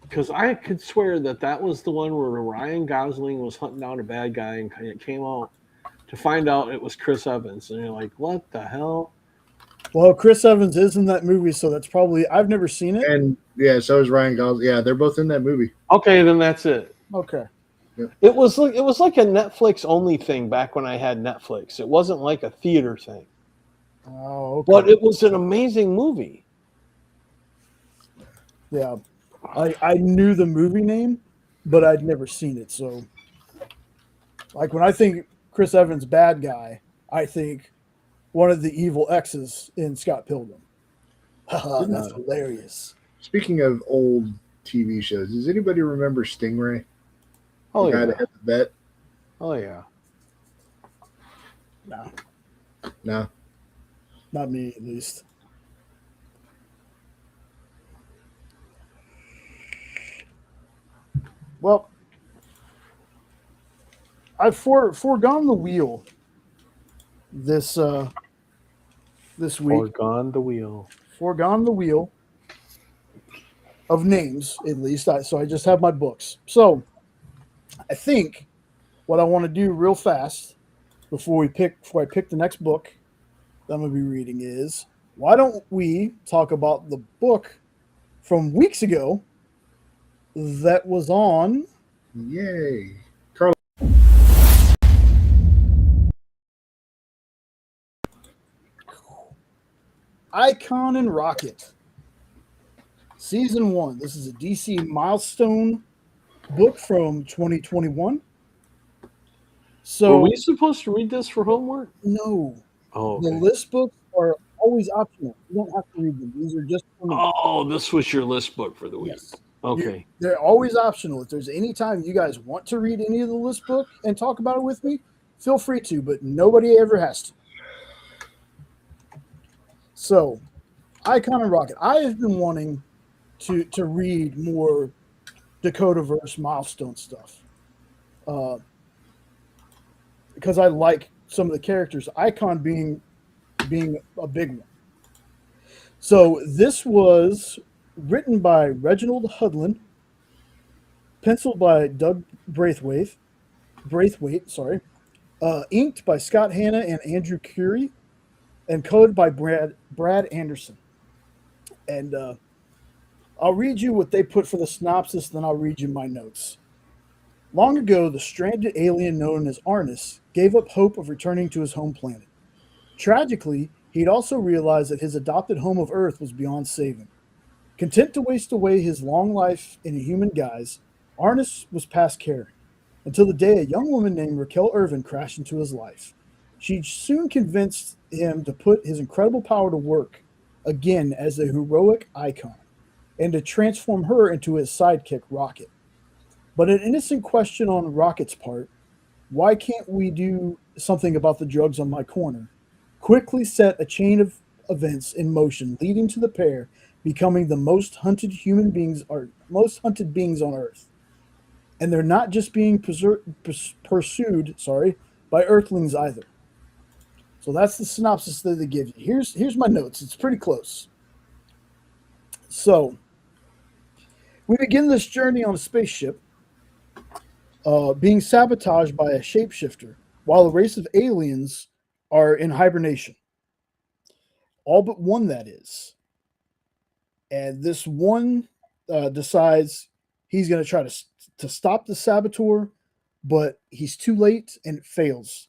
Because I could swear that was the one where Ryan Gosling was hunting down a bad guy and it came out to find out it was Chris Evans. And you're like, what the hell? well, Chris Evans is in that movie, so that's probably I've never seen it. And yeah, so is Ryan Gosling. Yeah, they're both in that movie. Okay, then that's it. Okay. It was like a Netflix only thing back when I had Netflix. It wasn't like a theater thing. Oh, okay. But it was an amazing movie. Yeah. I knew the movie name, but I'd never seen it. So, like when I think Chris Evans bad guy, I think one of the evil exes in Scott Pilgrim. Haha, that's hilarious. Speaking of old TV shows, does anybody remember Stingray? Oh The guy yeah. that had the vet? Oh yeah. No, No. not me at least. Well, I've foregone the wheel this this week. Foregone the wheel. Foregone the wheel of names, at least. So I just have my books. So I think what I want to do real fast before I pick the next book that I'm going to be reading is, why don't we talk about the book from weeks ago that was on Yay. Carl. Icon and Rocket, Season 1. This is a DC milestone book from 2021. So, Were we supposed to read this for homework? no, Oh, the okay. list books are always optional. You don't have to read them. These are just for me. Oh, this was your list book for the week. Yes. Okay. They're always optional. If there's any time you guys want to read any of the list book and talk about it with me, feel free to, but nobody ever has to. So, Icon and Rocket. I have been wanting to read more Dakotaverse milestone stuff because I like some of the characters. Icon being a big one. So this was written by Reginald Hudlin, penciled by Doug Braithwaite, inked by Scott Hanna and Andrew Curie, and colored by Brad Anderson. And I'll read you what they put for the synopsis, then I'll read you my notes. Long ago, the stranded alien known as Arnis gave up hope of returning to his home planet. Tragically, he'd also realized that his adopted home of Earth was beyond saving. Content to waste away his long life in a human guise, Arnis was past caring, until the day a young woman named Raquel Irvin crashed into his life. She soon convinced him to put his incredible power to work again as a heroic icon, and to transform her into his sidekick, Rocket. But an innocent question on Rocket's part, why can't we do something about the drugs on my corner, quickly set a chain of events in motion, leading to the pair becoming the most hunted beings on Earth. And they're not just being pursued, by Earthlings either. So that's the synopsis that they give you. Here's my notes. It's pretty close. So we begin this journey on a spaceship, being sabotaged by a shapeshifter, while a race of aliens are in hibernation. All but one, that is. And this one decides he's going to try to stop the saboteur, but he's too late and it fails.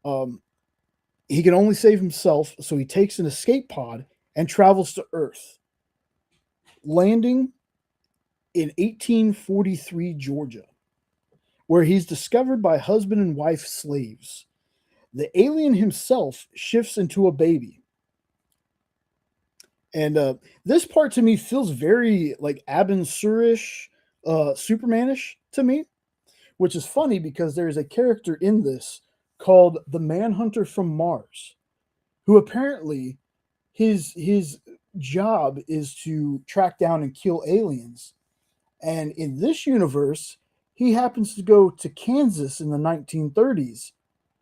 He can only save himself, so he takes an escape pod and travels to Earth, landing in 1843 Georgia, where he's discovered by husband and wife slaves. The alien himself shifts into a baby. And this part to me feels very like Abin Sur-ish, Superman-ish to me, which is funny because there's a character in this called the Manhunter from Mars, who apparently his job is to track down and kill aliens. And in this universe, he happens to go to Kansas in the 1930s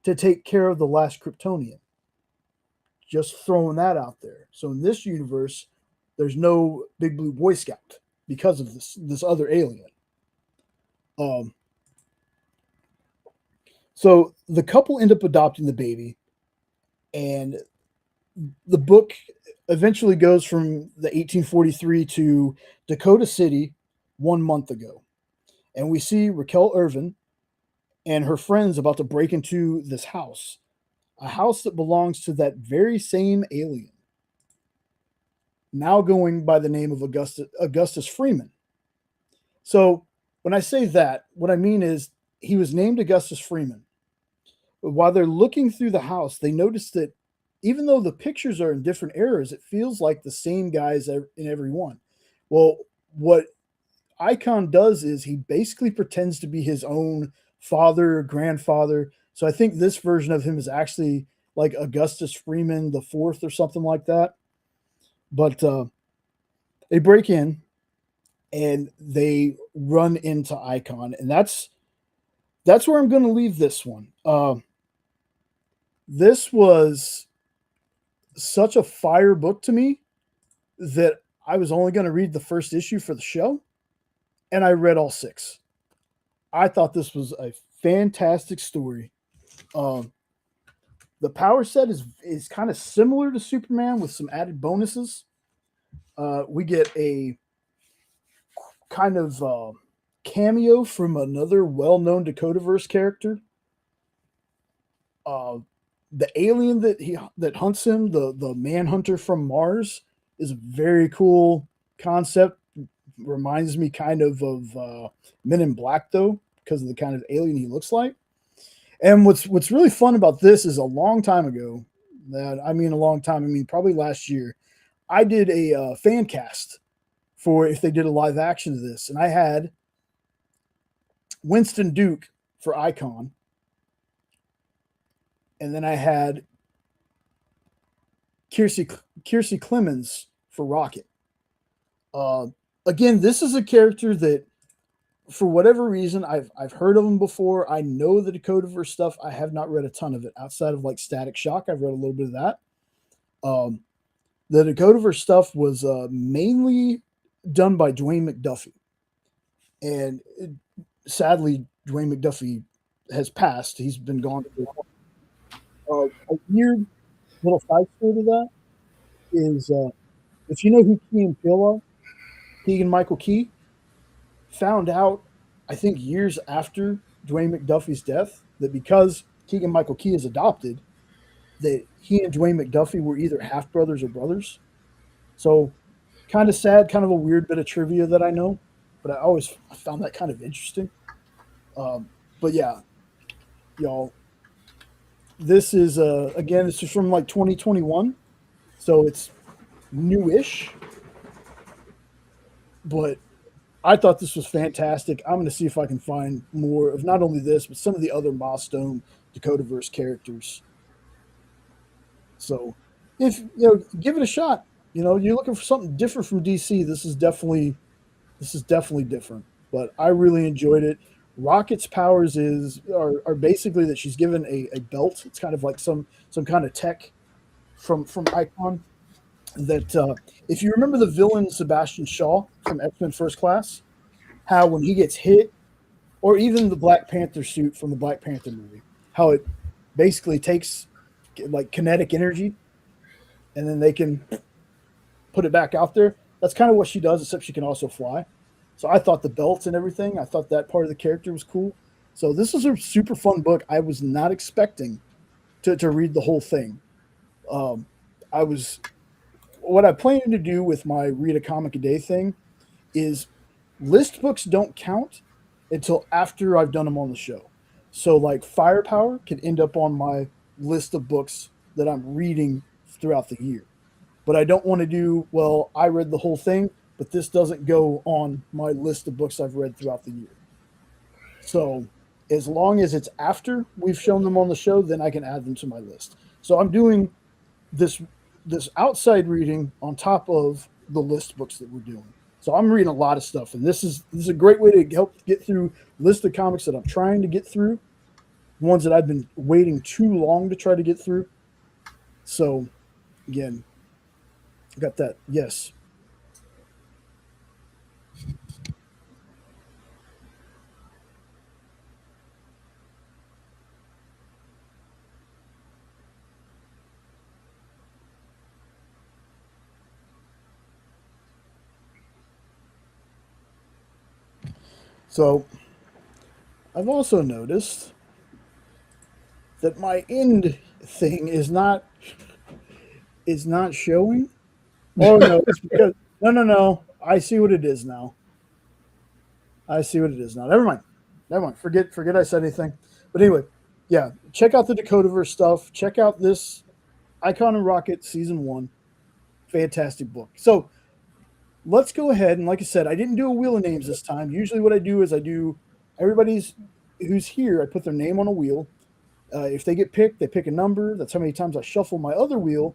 to take care of the last Kryptonian. Just throwing that out there. So in this universe, there's no Big Blue Boy Scout because of this other alien. So the couple end up adopting the baby, and the book eventually goes from the 1843 to Dakota City 1 month ago. And we see Raquel Irvin and her friends about to break into this house, a house that belongs to that very same alien, now going by the name of Augustus Freeman. So when I say that, what I mean is he was named Augustus Freeman. But while they're looking through the house, they notice that even though the pictures are in different eras, it feels like the same guys in every one. Well, what Icon does is he basically pretends to be his own father or grandfather. So I think this version of him is actually like Augustus Freeman the Fourth or something like that. But they break in, and they run into Icon, and that's where I'm going to leave this one. This was such a fire book to me that I was only going to read the first issue for the show, and I read all 6. I thought this was a fantastic story. The power set is kind of similar to Superman with some added bonuses. We get a kind of cameo from another well-known Dakotaverse character. The alien that hunts him, the Manhunter from Mars, is a very cool concept. Reminds me kind of Men in Black, though, because of the kind of alien he looks like. And what's really fun about this is a long time ago, probably last year, I did a fan cast for if they did a live action of this, and I had Winston Duke for Icon, and then I had Kiersey Clemens for Rocket. Again, this is a character that, for whatever reason, I've heard of him before. I know the Dakotaverse stuff. I have not read a ton of it outside of like Static Shock. I've read a little bit of that. The Dakotaverse stuff was mainly done by Dwayne McDuffie, and sadly, Dwayne McDuffie has passed. He's been gone for a while. A weird little side story to that is, if you know who Key and Peele are, Keegan Michael Key, found out, I think years after Dwayne McDuffie's death, that because Keegan Michael Key is adopted, that he and Dwayne McDuffie were either half brothers or brothers. So kind of sad, kind of a weird bit of trivia that I know, but I found that kind of interesting. But yeah, y'all, this is again, this is from like 2021, so it's newish, but I thought this was fantastic. I'm going to see if I can find more of not only this, but some of the other Milestone Dakotaverse characters. So, if give it a shot. You're looking for something different from DC. This is definitely different. But I really enjoyed it. Rocket's powers are basically that she's given a belt. It's kind of like some kind of tech from Icon. That if you remember the villain Sebastian Shaw from X-Men First Class, how when he gets hit, or even the Black Panther suit from the Black Panther movie, how it basically takes like kinetic energy, and then they can put it back out there. That's kind of what she does, except she can also fly. So I thought the belts and everything, I thought that part of the character was cool. So this is a super fun book. I was not expecting to read the whole thing. What I plan to do with my read a comic a day thing is list books don't count until after I've done them on the show. So like Firepower can end up on my list of books that I'm reading throughout the year. But I don't want to do, well, I read the whole thing, but this doesn't go on my list of books I've read throughout the year. So as long as it's after we've shown them on the show, then I can add them to my list. So I'm doing this outside reading on top of the list books that we're doing. So I'm reading a lot of stuff, and this is a great way to help get through list of comics that I'm trying to get through, ones that I've been waiting too long to try to get through. So again, got that. Yes. So I've also noticed that my end thing is not showing. Oh no, it's because no. I see what it is now. Never mind. Forget I said anything. But anyway, yeah, check out the Dakotaverse stuff. Check out this Icon and Rocket season 1. Fantastic book. So let's go ahead, and like I said, I didn't do a wheel of names this time. Usually what I do is I do everybody's who's here, I put their name on a wheel. If they get picked, they pick a number. That's how many times I shuffle my other wheel,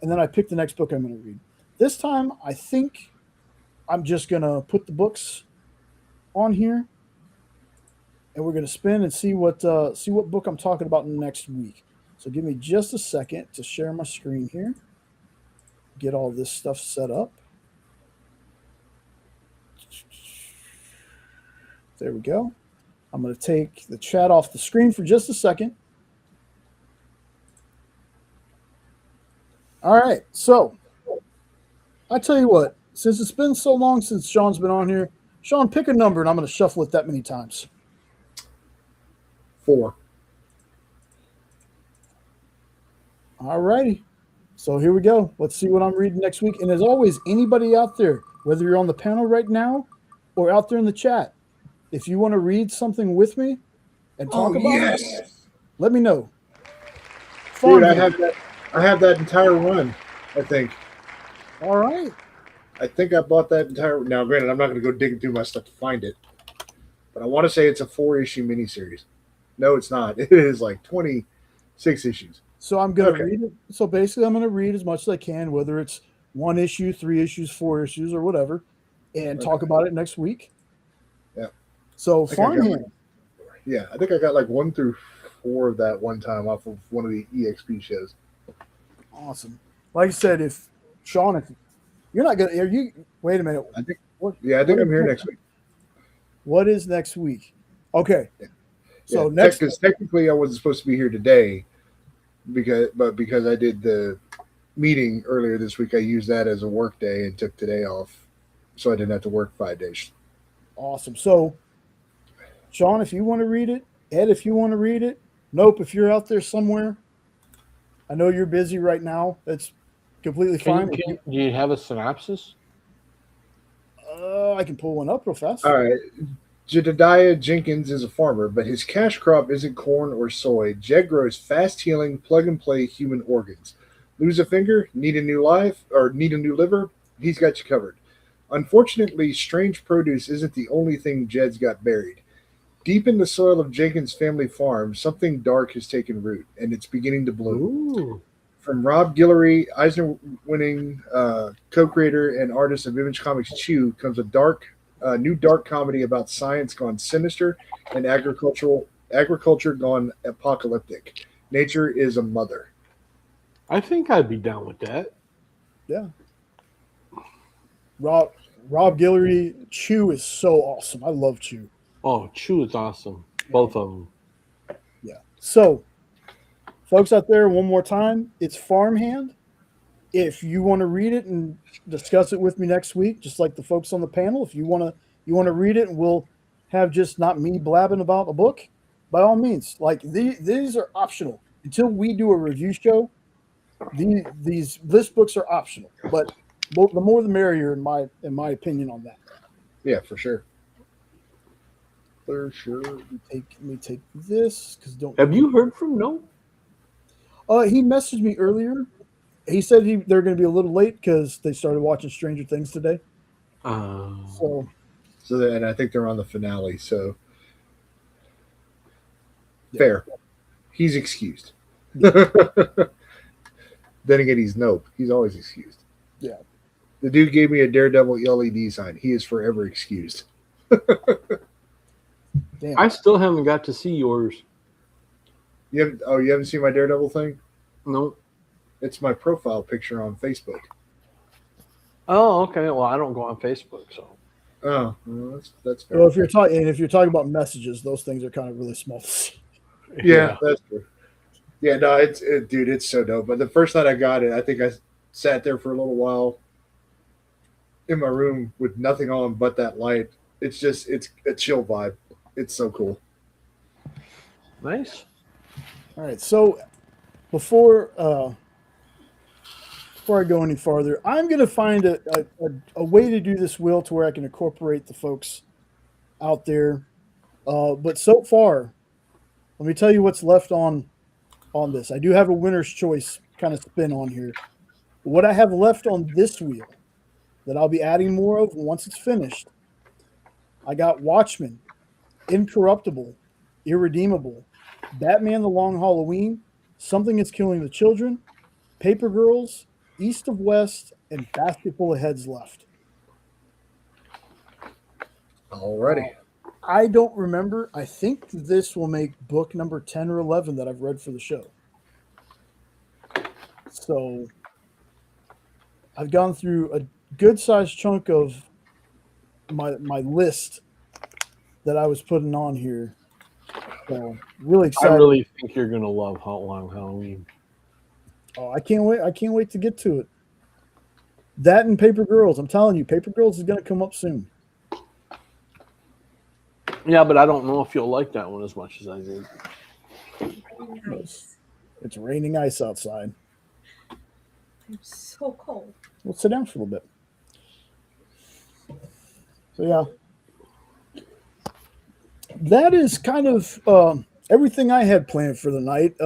and then I pick the next book I'm going to read. This time, I think I'm just gonna put the books on here, and we're gonna spin and see what book I'm talking about next week. So give me just a second to share my screen here, get all this stuff set up. There we go. I'm going to take the chat off the screen for just a second. All right. So I tell you what, since it's been so long since Sean's been on here, Sean, pick a number and I'm going to shuffle it that many times. 4. All righty. So here we go. Let's see what I'm reading next week. And as always, anybody out there, whether you're on the panel right now or out there in the chat, if you want to read something with me and talk about it, let me know. Dude, I have that entire run, I think. All right. I think I bought that entire. Now, granted, I'm not going to go digging through my stuff to find it, but I want to say it's a 4-issue miniseries. No, it's not. It is like 26 issues. So I'm going to read it. So basically, I'm going to read as much as I can, whether it's 1 issue, 3 issues, 4 issues, or whatever, and talk about it next week. Yeah. So Farmhand. Yeah, I think I got like 1 through 4 of that one time off of one of the EXP shows. Awesome. Like I said, if Sean, if you're not going to, wait a minute. I think I'm here next week. What is next week? Okay. Yeah. So because technically I wasn't supposed to be here today because I did the meeting earlier this week, I used that as a work day and took today off so I didn't have to work 5 days. Awesome. So Sean, if you want to read it, Ed, if you want to read it, Nope, if you're out there somewhere, I know you're busy right now. That's completely fine. Do you have a synopsis? I can pull one up real fast. All right. Jedediah Jenkins is a farmer, but his cash crop isn't corn or soy. Jed grows fast-healing, plug-and-play human organs. Lose a finger, need a new life, or need a new liver, he's got you covered. Unfortunately, strange produce isn't the only thing Jed's got buried. Deep in the soil of Jenkins' family farm, something dark has taken root, and it's beginning to bloom. Ooh. From Rob Guillory, Eisner-winning co-creator and artist of Image Comics Chew, comes a new dark comedy about science gone sinister and agriculture gone apocalyptic. Nature is a mother. I think I'd be down with that. Yeah. Rob Guillory, Chew is so awesome. I love Chew. Oh, Chew is awesome. Both of them. Yeah. So, folks out there, one more time, it's Farmhand. If you want to read it and discuss it with me next week, just like the folks on the panel, if you want to read it and we'll have just not me blabbing about a book, by all means. Like these are optional until we do a review show. These list books are optional, but the more the merrier in my opinion on that. Yeah, for sure. For sure. Let me take this because don't. Have you heard from No? He messaged me earlier. He said they're going to be a little late because they started watching Stranger Things today. So and I think they're on the finale. So yeah. Fair. He's excused. Yeah. Then again, he's Nope. He's always excused. Yeah. The dude gave me a Daredevil LED sign. He is forever excused. Damn. I still haven't got to see yours. You haven't seen my Daredevil thing? No. It's my profile picture on Facebook. Oh, okay. Well, I don't go on Facebook, so. Oh, well, that's fair. Well, if you're talking about messages, those things are kind of really small. Yeah, that's true. Yeah, no, dude, it's so dope. But the first night I got it, I think I sat there for a little while in my room with nothing on but that light. It's a chill vibe. It's so cool. Nice. All right, so before I go any farther, I'm going to find a way to do this wheel to where I can incorporate the folks out there. But so far, let me tell you what's left on this. I do have a winner's choice kind of spin on here. What I have left on this wheel that I'll be adding more of once it's finished, I got Watchmen, Incorruptible, Irredeemable, Batman the Long Halloween, Something is Killing the Children, Paper Girls, East of West, and Basket Full of Heads Left. Alrighty. I don't remember. I think this will make book number 10 or 11 that I've read for the show. So I've gone through a good sized chunk of my list that I was putting on here. So really I excited. really think you're gonna love Long Halloween. Oh, I can't wait. I can't wait to get to it. That and Paper Girls. I'm telling you, Paper Girls is going to come up soon. Yeah, but I don't know if you'll like that one as much as I did. It's raining ice outside. I'm so cold. We'll sit down for a little bit. So, yeah. That is kind of everything I had planned for the night.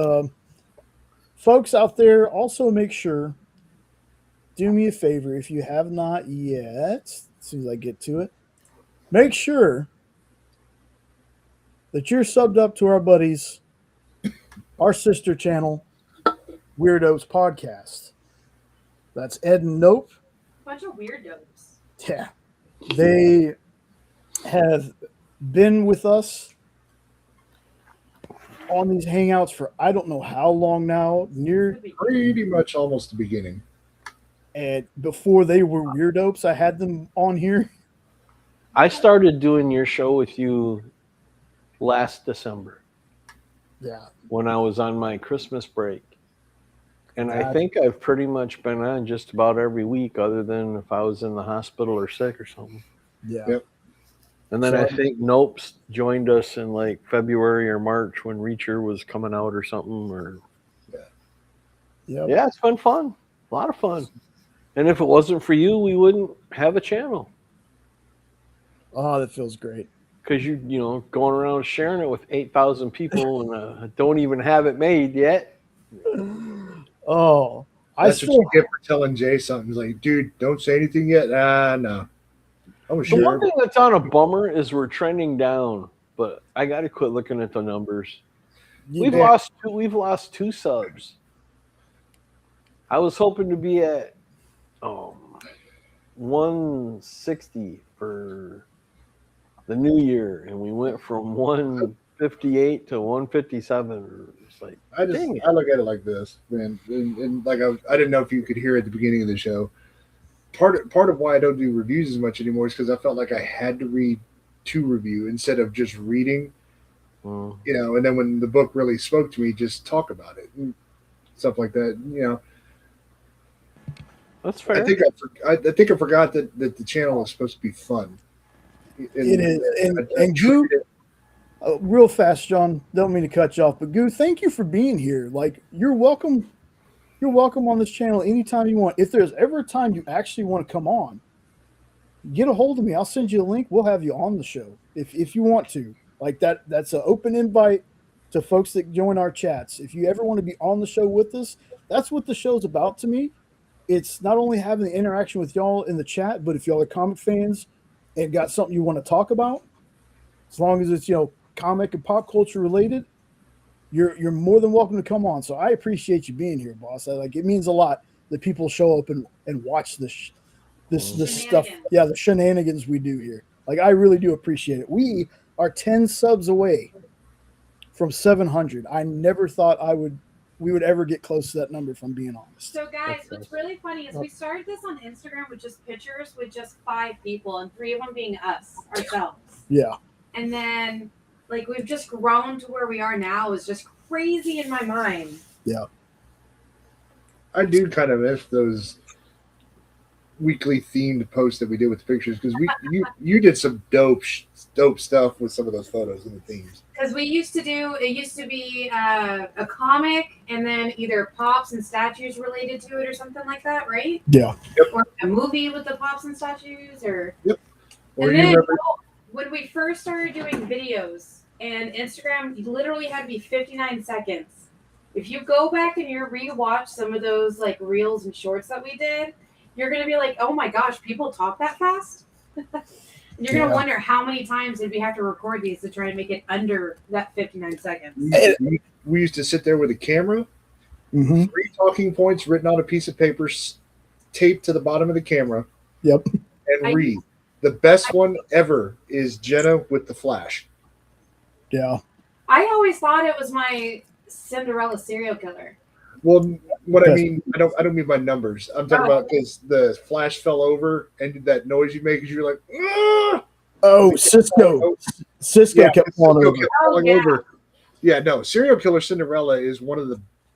Folks out there, also make sure, do me a favor, if you have not yet, as soon as I get to it, make sure that you're subbed up to our buddies, our sister channel, Weirdos Podcast. That's Ed and Nope. Bunch of weirdos. Yeah. They have been with us on these hangouts for I don't know how long now, Pretty much almost the beginning. And before they were Weirdopes, I had them on here. I started doing your show with you last December. Yeah. When I was on my Christmas break. And I God. think I've pretty much been on just about every week other than if I was in the hospital or sick or something. Yeah. Yep. And then I think Nope's joined us in like February or March when Reacher was coming out or something. Or Yep. yeah, it's been fun. A lot of fun. And if it wasn't for you, we wouldn't have a channel. Oh, that feels great. Because you know, going around sharing it with 8,000 people and don't even have it made yet. Oh, That's what you get for telling Jay something. He's like, dude, don't say anything yet. No. I was The sure. one thing that's on a bummer is we're trending down, but I got to quit looking at the numbers. We've lost two subs. I was hoping to be at 160 for the new year, and we went from 158 to 157. It's like I look at it like this, man, and like I didn't know if you could hear at the beginning of the show. Part of why I don't do reviews as much anymore is because I felt like I had to read to review instead of just reading, you know. And then when the book really spoke to me, just talk about it and stuff like that, you know. That's fair. I think I forgot that the channel is supposed to be fun. It is, and Goo, real fast, John. Don't mean to cut you off, but Goo, thank you for being here. Like, you're welcome. You're welcome on this channel anytime you want. If there's ever a time you actually want to come on, get a hold of me. I'll send you a link. We'll have you on the show if you want to. Like that. That's an open invite to folks that join our chats. If you ever want to be on the show with us, that's what the show's about to me. It's not only having the interaction with y'all in the chat, but if y'all are comic fans and got something you want to talk about, as long as it's, you know, comic and pop culture related, you're more than welcome to come on. So I appreciate you being here, boss. It means a lot that people show up and watch this stuff. Yeah, the shenanigans we do here. Like, I really do appreciate it. We are 10 subs away from 700. I never thought we would ever get close to that number, if I'm being honest. So guys, what's really funny is we started this on Instagram with just pictures with just 5 people, and 3 of them being us, ourselves. Yeah. And then, like, we've just grown to where we are now is just crazy in my mind. Yeah. I do kind of miss those weekly themed posts that we did with the pictures, because you did some dope stuff with some of those photos and the themes. Because it used to be a comic and then either pops and statues related to it or something like that, right? Yeah. Yep. Or a movie with the pops and statues, or Yep. Or and you then remember when we first started doing videos and Instagram literally had to be 59 seconds. If you go back and you rewatch some of those like reels and shorts that we did, you're gonna be like, oh my gosh, people talk that fast? And you're gonna wonder how many times did we have to record these to try and make it under that 59 seconds. we used to sit there with a camera, 3 talking points written on a piece of paper, taped to the bottom of the camera. Yep. And read. The best one ever is Jenna with the Flash. Yeah. I always thought it was my Cinderella serial killer. Well, what I mean, I don't mean by numbers. I'm talking about because the Flash fell over and did that noise you make because you're like, ah! Oh, Cisco. Cisco kept falling over. Yeah, no, Serial Killer Cinderella is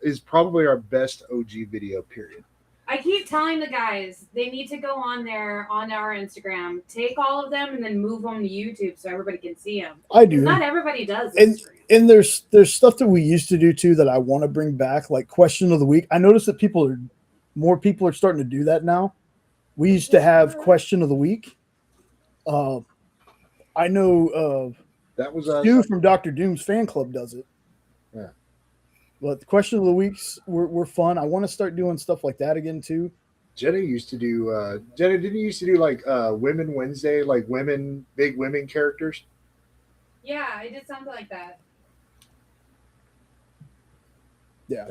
is probably our best OG video, period. I keep telling the guys they need to go on our Instagram, take all of them, and then move them to YouTube so everybody can see them. I do. Not everybody does Instagram. And there's stuff that we used to do too that I want to bring back, like question of the week. I noticed that more people are starting to do that now. We used to have question of the week. I know that was Stu from Dr. Doom's fan club does it. Yeah. But the question of the weeks were fun. I want to start doing stuff like that again too. Jenna used to do Jenna, didn't you used to do like Women Wednesday, like big women characters? Yeah, I did something like that. Yeah,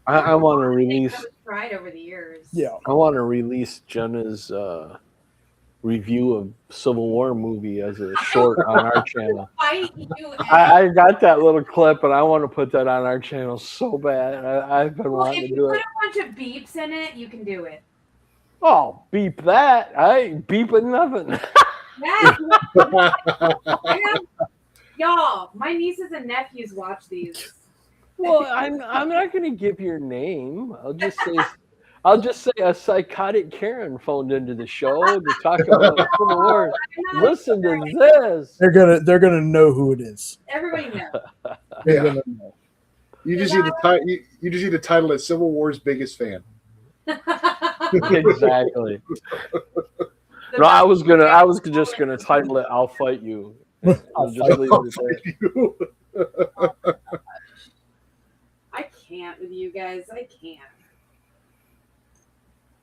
I want to release. I was tried over the years. Yeah, I want to release Jenna's review of Civil War movie as a short on our channel. I got that little clip, and I want to put that on our channel so bad. I've been wanting to do it. If you put a bunch of beeps in it, you can do it. Oh, beep that! I ain't beeping nothing. Y'all, my nieces and nephews watch these. Well, I'm not going to give your name. I'll just say a psychotic Karen phoned into the show to talk about Civil War. Listen to this. They're gonna know who it is. Everybody knows. They're gonna know. You just need to title it Civil War's biggest fan. Exactly. No, I was just gonna title it "I'll Fight You." I'll just leave it there. I can't with you guys. I can't.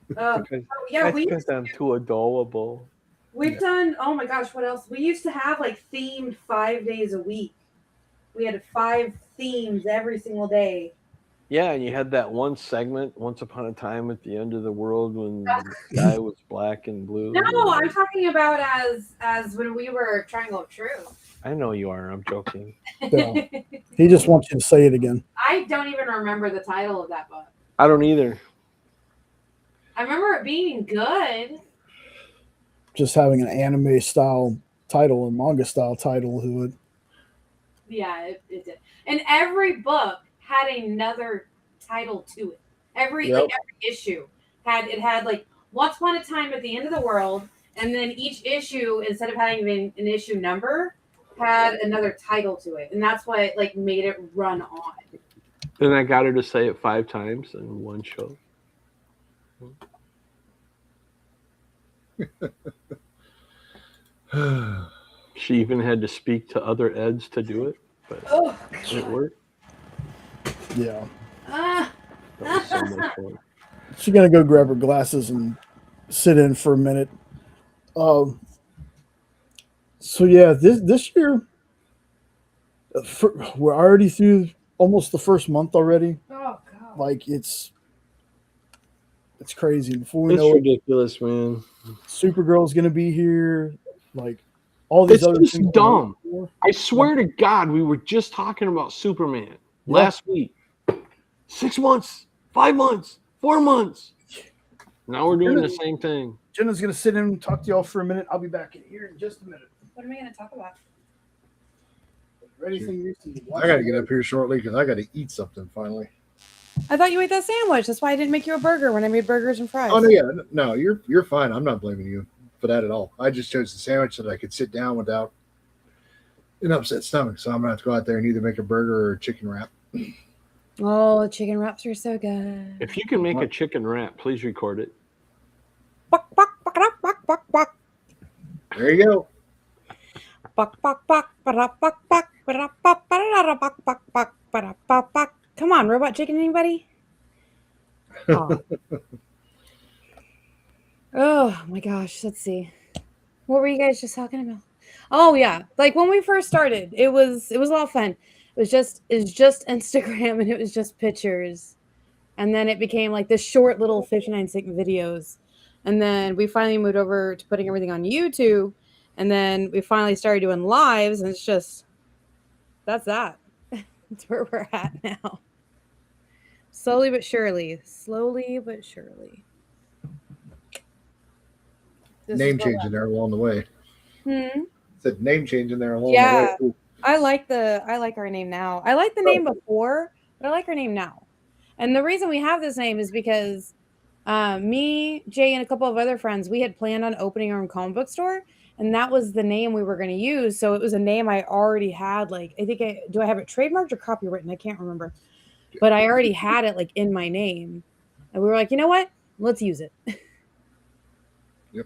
Because I'm too adorable. We've done. Oh my gosh, what else? We used to have like themed 5 days a week. We had 5 themes every single day. Yeah, and you had that one segment, Once Upon a Time at the End of the World, when the guy was black and blue. No, I'm talking about as when we were Triangle of Truth. I know you are. I'm joking. Yeah. He just wants you to say it again. I don't even remember the title of that book. I don't either. I remember it being good. Just having an anime style title and manga style title who would. Yeah, it did. And every book had another title to it. Every issue had like Once Upon a Time at the End of the World, and then each issue, instead of having an issue number, had another title to it, and that's what like made it run on. Then I got her to say it 5 times in one show. She even had to speak to other Eds to do it, but it worked. Yeah. That was so much fun. She's gonna go grab her glasses and sit in for a minute. So yeah, this year we're already through almost the first month already. Oh god! Like it's crazy. Before we know ridiculous, man. Supergirl's gonna be here. Like all these other just things. Dumb. I swear to God, we were just talking about Superman last week. 6 months, 5 months, 4 months. Now we're doing the same thing. Jenna's gonna sit in and talk to y'all for a minute. I'll be back in here in just a minute. What am I going to talk about? Anything recently? I got to get up here shortly because I got to eat something finally. I thought you ate that sandwich. That's why I didn't make you a burger when I made burgers and fries. Oh no, yeah, no, you're fine. I'm not blaming you for that at all. I just chose the sandwich so that I could sit down without an upset stomach. So I'm gonna have to go out there and either make a burger or a chicken wrap. Oh, chicken wraps are so good. If you can make a chicken wrap, please record it. There you go. Come on, robot chicken, anybody? Oh. Oh my gosh, let's see. What were you guys just talking about? Oh yeah, like when we first started, it was a lot of fun. It was just Instagram and it was just pictures, and then it became like the short little 59-second videos, And then we finally moved over to putting everything on YouTube. And then we finally started doing lives, and it's just, that's that. That's where we're at now. Slowly but surely. Slowly but surely. This Name is what change in there along the way. Said name change in there along Yeah. the way. I like our name now. I like the name before, but I like our name now. And the reason we have this name is because me, Jay, and a couple of other friends, we had planned on opening our own comic book store, and that was the name we were going to use. So it was a name I already had. Like, I think do I have it trademarked or copywritten? I can't remember, but I already had it like in my name, and we were like, you know what? Let's use it. Yep.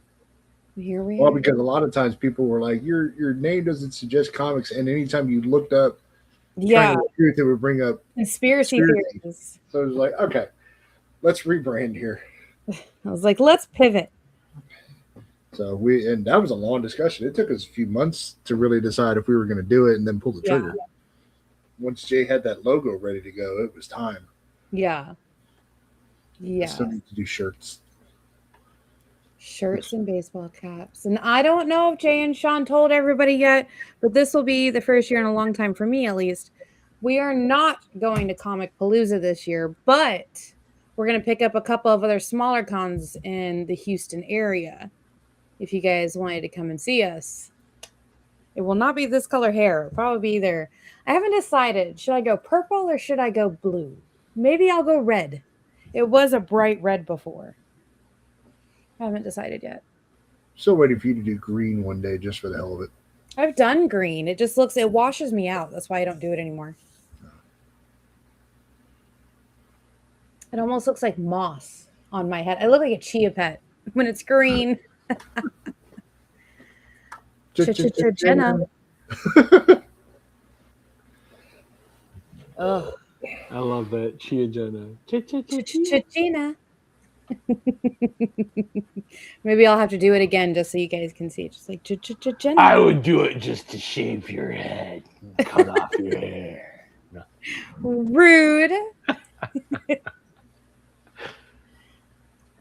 Here we Well, are. because a lot of times people were like, your name doesn't suggest comics, and anytime you looked up Yeah, truth, it would bring up conspiracy theories. So it was like, okay, let's rebrand here. I was like, let's pivot. So and that was a long discussion. It took us a few months to really decide if we were going to do it and then pull the trigger. Once Jay had that logo ready to go, it was time. Yeah. I still need to do shirts. Shirts and baseball caps. And I don't know if Jay and Sean told everybody yet, but this will be the first year in a long time for me, at least. We are not going to Comic Palooza this year, but we're going to pick up a couple of other smaller cons in the Houston area. If you guys wanted to come and see us, it will not be this color hair. It'll probably be either. I haven't decided. Should I go purple or should I go blue? Maybe I'll go red. It was a bright red before. I haven't decided yet. Still waiting for you to do green one day just for the hell of it. I've done green. It just it washes me out. That's why I don't do it anymore. It almost looks like moss on my head. I look like a chia pet when it's green. Jenna. Oh, I love that. Chia Jenna. Gina. Maybe I'll have to do it again just so you guys can see. Just like Jenna. I would do it just to shave your head and cut off your hair. No. Rude.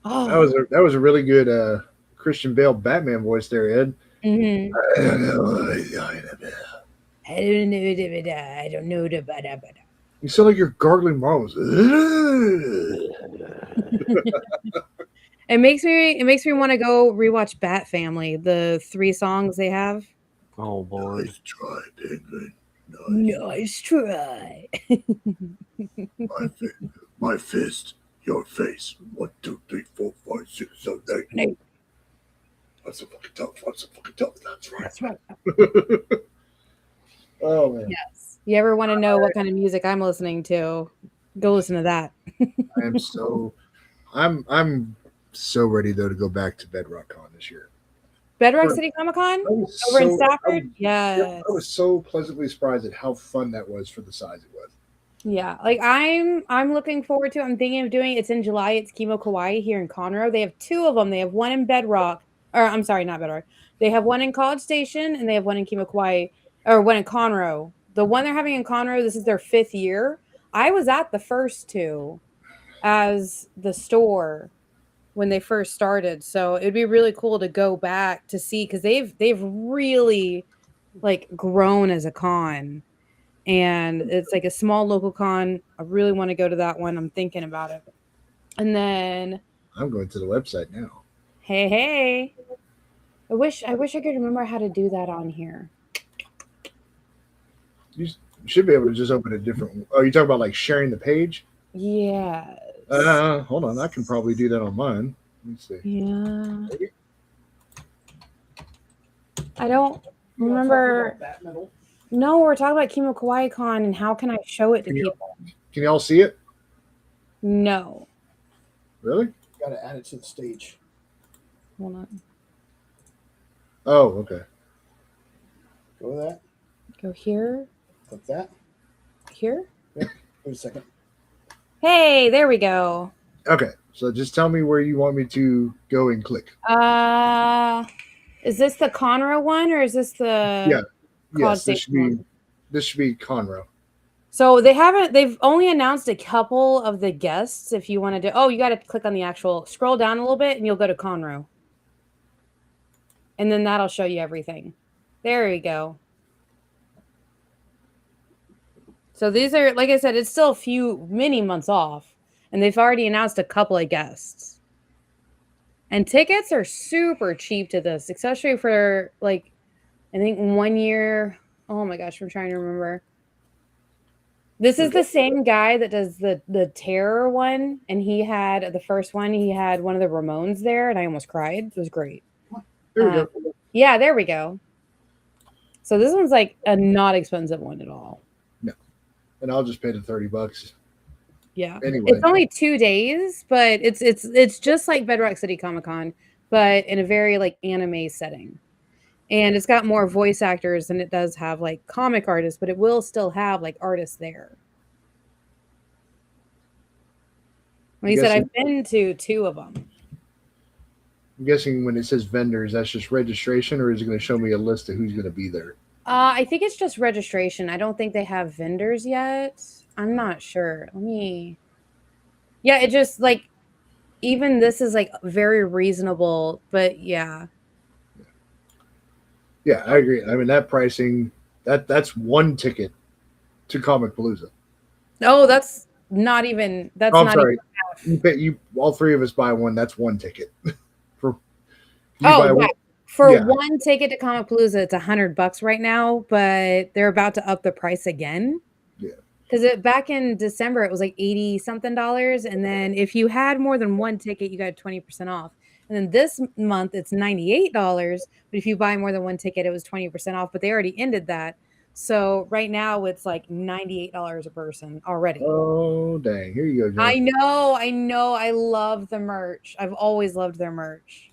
Oh. That was a really good Christian Bale Batman voice there, Ed. Mm-hmm. I don't know. I don't know. You sound like you're gargling marbles. It makes me want to go rewatch Bat Family, the 3 songs they have. Oh Lord. Nice try, Penguin. Nice try. My fist, your face. 1, 2, 3, 4, 5, 6, 7, 8. That's a fucking tough. That's right. That's right. Oh man. Yes. You ever want to know what kind of music I'm listening to? Go listen to that. I'm so ready though to go back to Bedrock Con this year. Bedrock City Comic Con over in Stafford. I was so pleasantly surprised at how fun that was for the size it was. Yeah, like I'm looking forward to. I'm thinking of doing. It's in July. It's Kimo Kawaii here in Conroe. They have 2 of them. They have one in Bedrock, or I'm sorry, not Bedrock. They have one in College Station, and they have one in Kimo Kawaii, or one in Conroe. The one they're having in Conroe, this is their 5th year. I was at the first 2 as the store when they first started, so it'd be really cool to go back to see, because they've really like grown as a con, and it's like a small local con. I really want to go to that one. I'm thinking about it. And then I'm going to the website now. Hey, I wish I could remember how to do that on here. You should be able to just open a different. Oh, you're talking about like sharing the page? Yeah. Hold on. I can probably do that on mine. Let me see. Yeah. Maybe? I don't remember. No, we're talking about Kimo Kawaii Con and how can I show it to people? Can y'all see it? No. Really? You got to add it to the stage. Hold on. Oh, okay. Go with that. Go here. Click that. Here? Yep. Wait a second. Hey, there we go. Okay. So just tell me where you want me to go and click. Is this the Conroe one or is this the Yes, this should be Conroe. So they've only announced a couple of the guests. If you want to do, oh, you got to click on the actual, scroll down a little bit and you'll go to Conroe. And then that'll show you everything. There you go. So these are, like I said, it's still many months off. And they've already announced a couple of guests. And tickets are super cheap to this, especially for like, I think 1 year. Oh my gosh, I'm trying to remember. This is the same guy that does the terror one, and he had the first one. He had one of the Ramones there, and I almost cried. It was great. There we go. Yeah, there we go. So this one's like a not expensive one at all. No, and I'll just pay the $30. Yeah. Anyway, It's only 2 days, but it's just like Bedrock City Comic Con, but in a very like anime setting. And it's got more voice actors than it does have like comic artists, but it will still have like artists there. Like I said, I've been to 2 of them. I'm guessing when it says vendors, that's just registration, or is it going to show me a list of who's going to be there? I think it's just registration. I don't think they have vendors yet. I'm not sure. Yeah, it just like, even this is like very reasonable, but yeah. Yeah, I agree. I mean, that pricing, that's one ticket to Comic Palooza. Oh, that's not even. That's I'm not sorry. even You all 3 of us buy one. That's one ticket. For one ticket to Comic Palooza, it's $100 right now, but they're about to up the price again. Yeah. Because back in December it was like $80 something, and then if you had more than one ticket, you got 20% off. And then this month it's $98, but if you buy more than one ticket, it was 20% off. But they already ended that, so right now it's like $98 a person already. Oh dang! Here you go, John. I know. I love the merch. I've always loved their merch.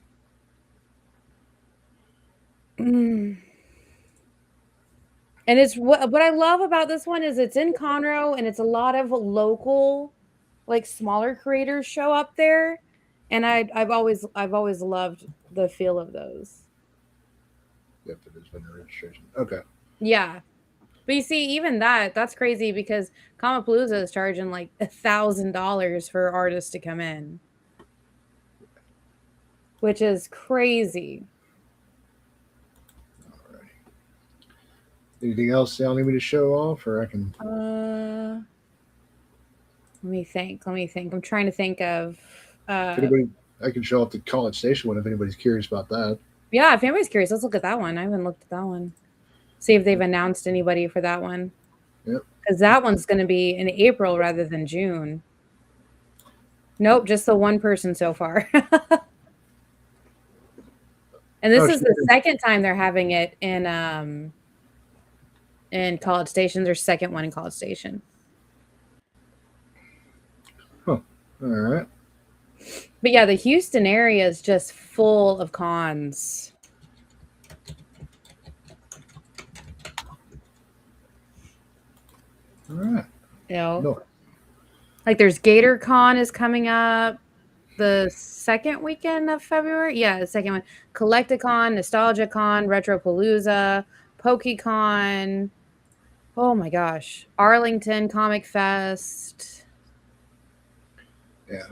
And it's what I love about this one is it's in Conroe, and it's a lot of local, like smaller creators show up there, and I've always loved the feel of those. Yep, it is vendor registration. Okay. Yeah, but you see, even that's crazy because Comicpalooza is charging like $1,000 for artists to come in, which is crazy. Anything else y'all need me to show off, or I can? Let me think. I'm trying to think of. I can show off the College Station one if anybody's curious about that. Yeah, if anybody's curious, let's look at that one. I haven't looked at that one. See if they've announced anybody for that one. Yep. Because that one's going to be in April rather than June. Nope, just the one person so far. And this is the second time they're having it in College Station. Their second one in College Station. Huh. All right. But yeah, the Houston area is just full of cons. All right. You know, no. Like there's Gator Con is coming up the second weekend of February. Yeah, the second one. Collecticon, NostalgiaCon, Retropalooza, PokeCon. Oh my gosh. Arlington Comic Fest. Yeah.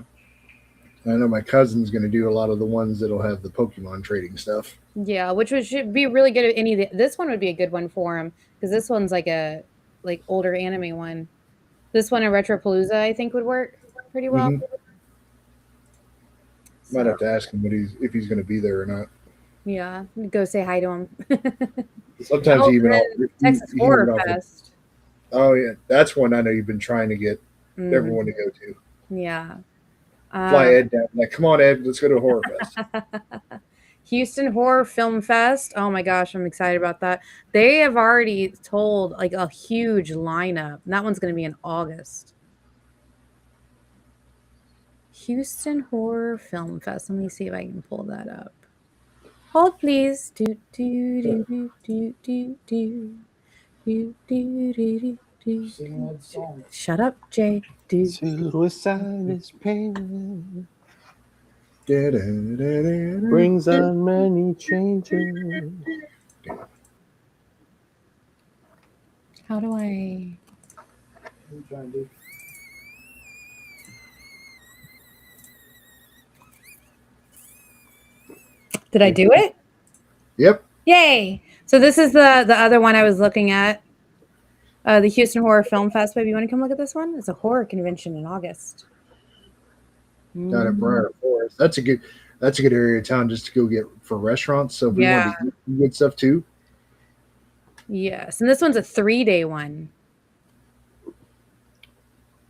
I know my cousin's going to do a lot of the ones that'll have the Pokemon trading stuff. Yeah, which should be really good at any of the, this one would be a good one for him because this one's like a older anime one. This one at Retropalooza I think would work pretty well. Mm-hmm. Might have to ask him if he's going to be there or not. Yeah, go say hi to him. Sometimes he even Texas Horror Fest. Oh yeah, that's one I know you've been trying to get everyone to go to. Yeah. Fly Ed down. Like, come on, Ed, let's go to a horror fest. Houston Horror Film Fest. Oh my gosh, I'm excited about that. They have already told like a huge lineup. And that one's going to be in August. Houston Horror Film Fest. Let me see if I can pull that up. Hold please. Do do do do do do do do do do do. Shut up, Jay. Suicide is pain. Brings on many changes. How do I? What are you trying to do? Did I do it? Yep. Yay! So this is the other one I was looking at. The Houston Horror Film Festival. You want to come look at this one? It's a horror convention in August. Down at Briar Forest. That's a good area of town just to go get for restaurants. So if we want to get good stuff too. Yes, and this one's a 3-day one.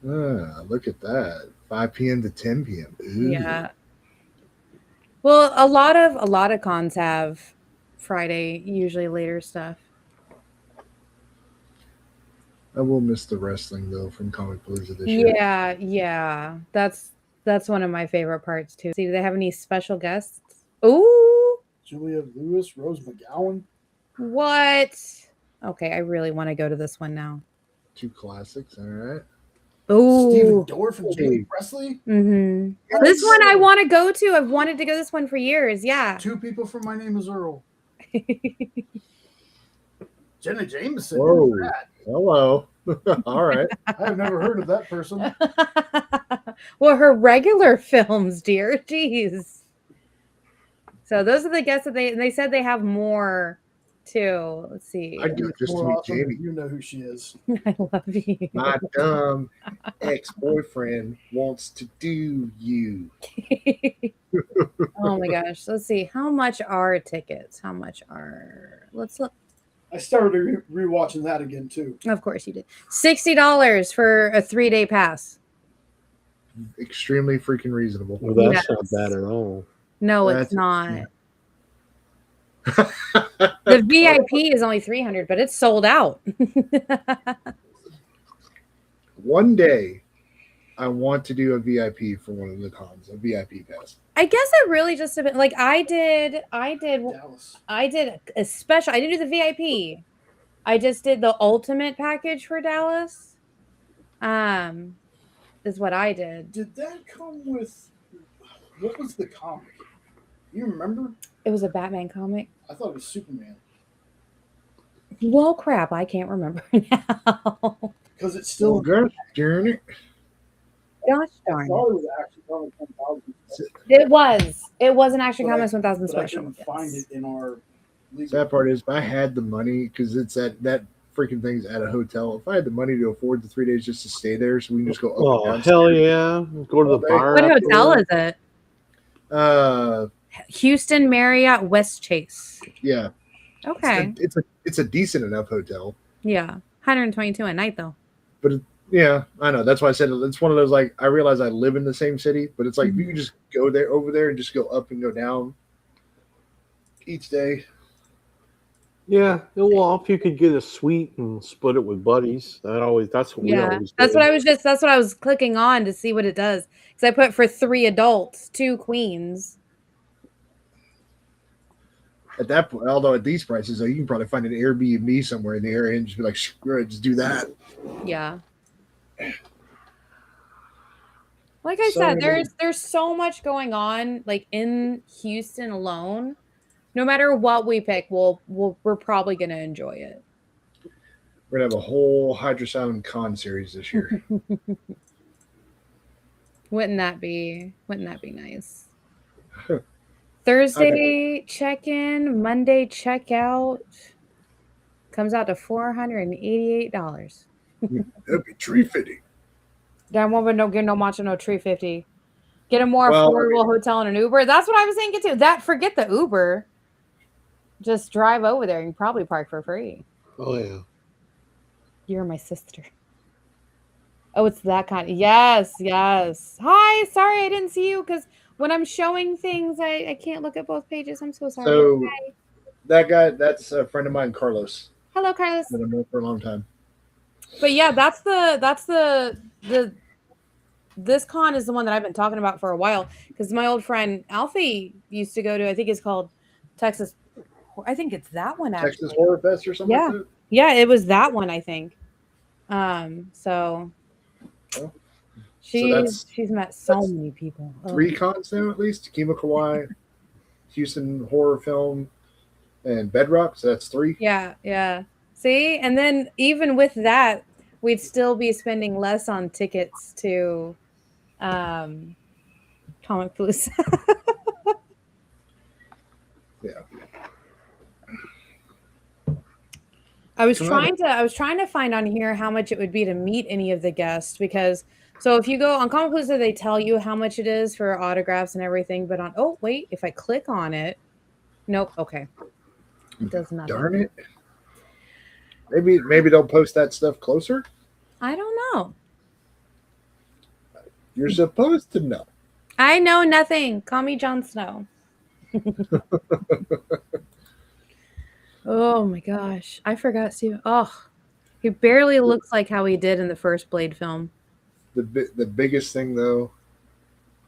Look at that. 5 p.m. to 10 p.m. Ooh. Yeah. Well, a lot of cons have Friday, usually later stuff. I will miss the wrestling though from Comic Palooza this year. Yeah. That's one of my favorite parts too. See, do they have any special guests? Ooh, Julia Lewis, Rose McGowan. what? Okay, I really want to go to this one now. 2 classics. All right. Steven Ooh. Dorff and Jamie Presley. Mm-hmm. Yes. This one I want to go to. I've wanted to go this one for years. Yeah. 2 people from My Name Is Earl. Jenna Jameson. Whoa. Who's that? Hello. All right. I have never heard of that person. Well, her regular films, dear. Jeez. So those are the guests that they said they have more too. Let's see. I'd go just to More meet awesome Jamie. if you know who she is. I love you. My dumb ex-boyfriend wants to do you. Oh my gosh. Let's see. How much are tickets? How much are let's look. I started rewatching that again too. Of course you did. $60 for a 3-day pass. Extremely freaking reasonable. Well, that's Yes. not bad at all. No, That's- it's not. The VIP is only $300, but it's sold out. One day, I want to do a VIP for one of the cons, a VIP pass. I guess it really just depends. Like I did Dallas. a special. I didn't do the VIP. I just did the ultimate package for Dallas. Is what I did. Did that come with what was the comic? You remember? It was a Batman comic. I thought it was Superman. Well, crap, I can't remember now. Because it's still Gosh darn it. Gosh I darn thought it. it was actually Comic 1000. It was an Action But I- Comics 1000 But I special. couldn't find it in our legal. Sad part is, if I had the money, because it's at that freaking thing's at a hotel. If I had the money to afford the 3 days just to stay there, so we can just go up Oh, and down. hell yeah. Go to the bar. What hotel afterwards. is it? Uh, Houston Marriott West Chase. yeah. Okay. It's a decent enough hotel. Yeah. 122 a night though. Yeah, I know. That's why I said it's one of those, like, I realize I live in the same city, but it's like if you can just go over there and just go up and go down each day. Yeah. Well, if you could get a suite and split it with buddies, that's what we Yeah. always That's did. what I was clicking on to see what it does. Because I put for 3 adults, 2 queens. At that point, although at these prices, though, you can probably find an Airbnb somewhere in the area and just be like, screw it, just do that. Yeah. Like I So said, many- there's so much going on, like in Houston alone. No matter what we pick, we're probably gonna enjoy it. We're gonna have a whole Hydra Sound con series this year. Wouldn't that be nice? Thursday check-in, Monday check-out. Comes out to $488. That'd be tree fitting. That woman don't get no much of no $350. Get a more Well, affordable hotel and an Uber. That's what I was thinking too. Forget the Uber. Just drive over there. You can probably park for free. Oh, yeah. You're my sister. Oh, it's that kind. Yes. Hi. Sorry, I didn't see you because when I'm showing things, I can't look at both pages. I'm so sorry. So Hi. that guy, that's a friend of mine, Carlos. Hello, Carlos. That I've known for a long time. But yeah, that's the this con is the one that I've been talking about for a while because my old friend Alfie used to go to. I think it's called Texas. I think it's that one actually. Texas Horror Fest or something Yeah. like that? Yeah, it was that one. I think. So Well, she's met so that's many people. Oh. 3 cons now at least. Kima Kauai, Houston Horror Film, and Bedrock. So that's 3. Yeah. See, and then even with that, we'd still be spending less on tickets to Comic Palooza. Yeah. I was trying to find on here how much it would be to meet any of the guests, because so if you go on Comic Palooza, they tell you how much it is for autographs and everything, but on if I click on it, nope, okay. It does nothing. Darn it. Maybe they'll post that stuff closer. I don't know. You're supposed to know. I know nothing. Call me Jon Snow. Oh my gosh. I forgot Steve. Oh, he barely looks like how he did in the first Blade film. The biggest thing, though,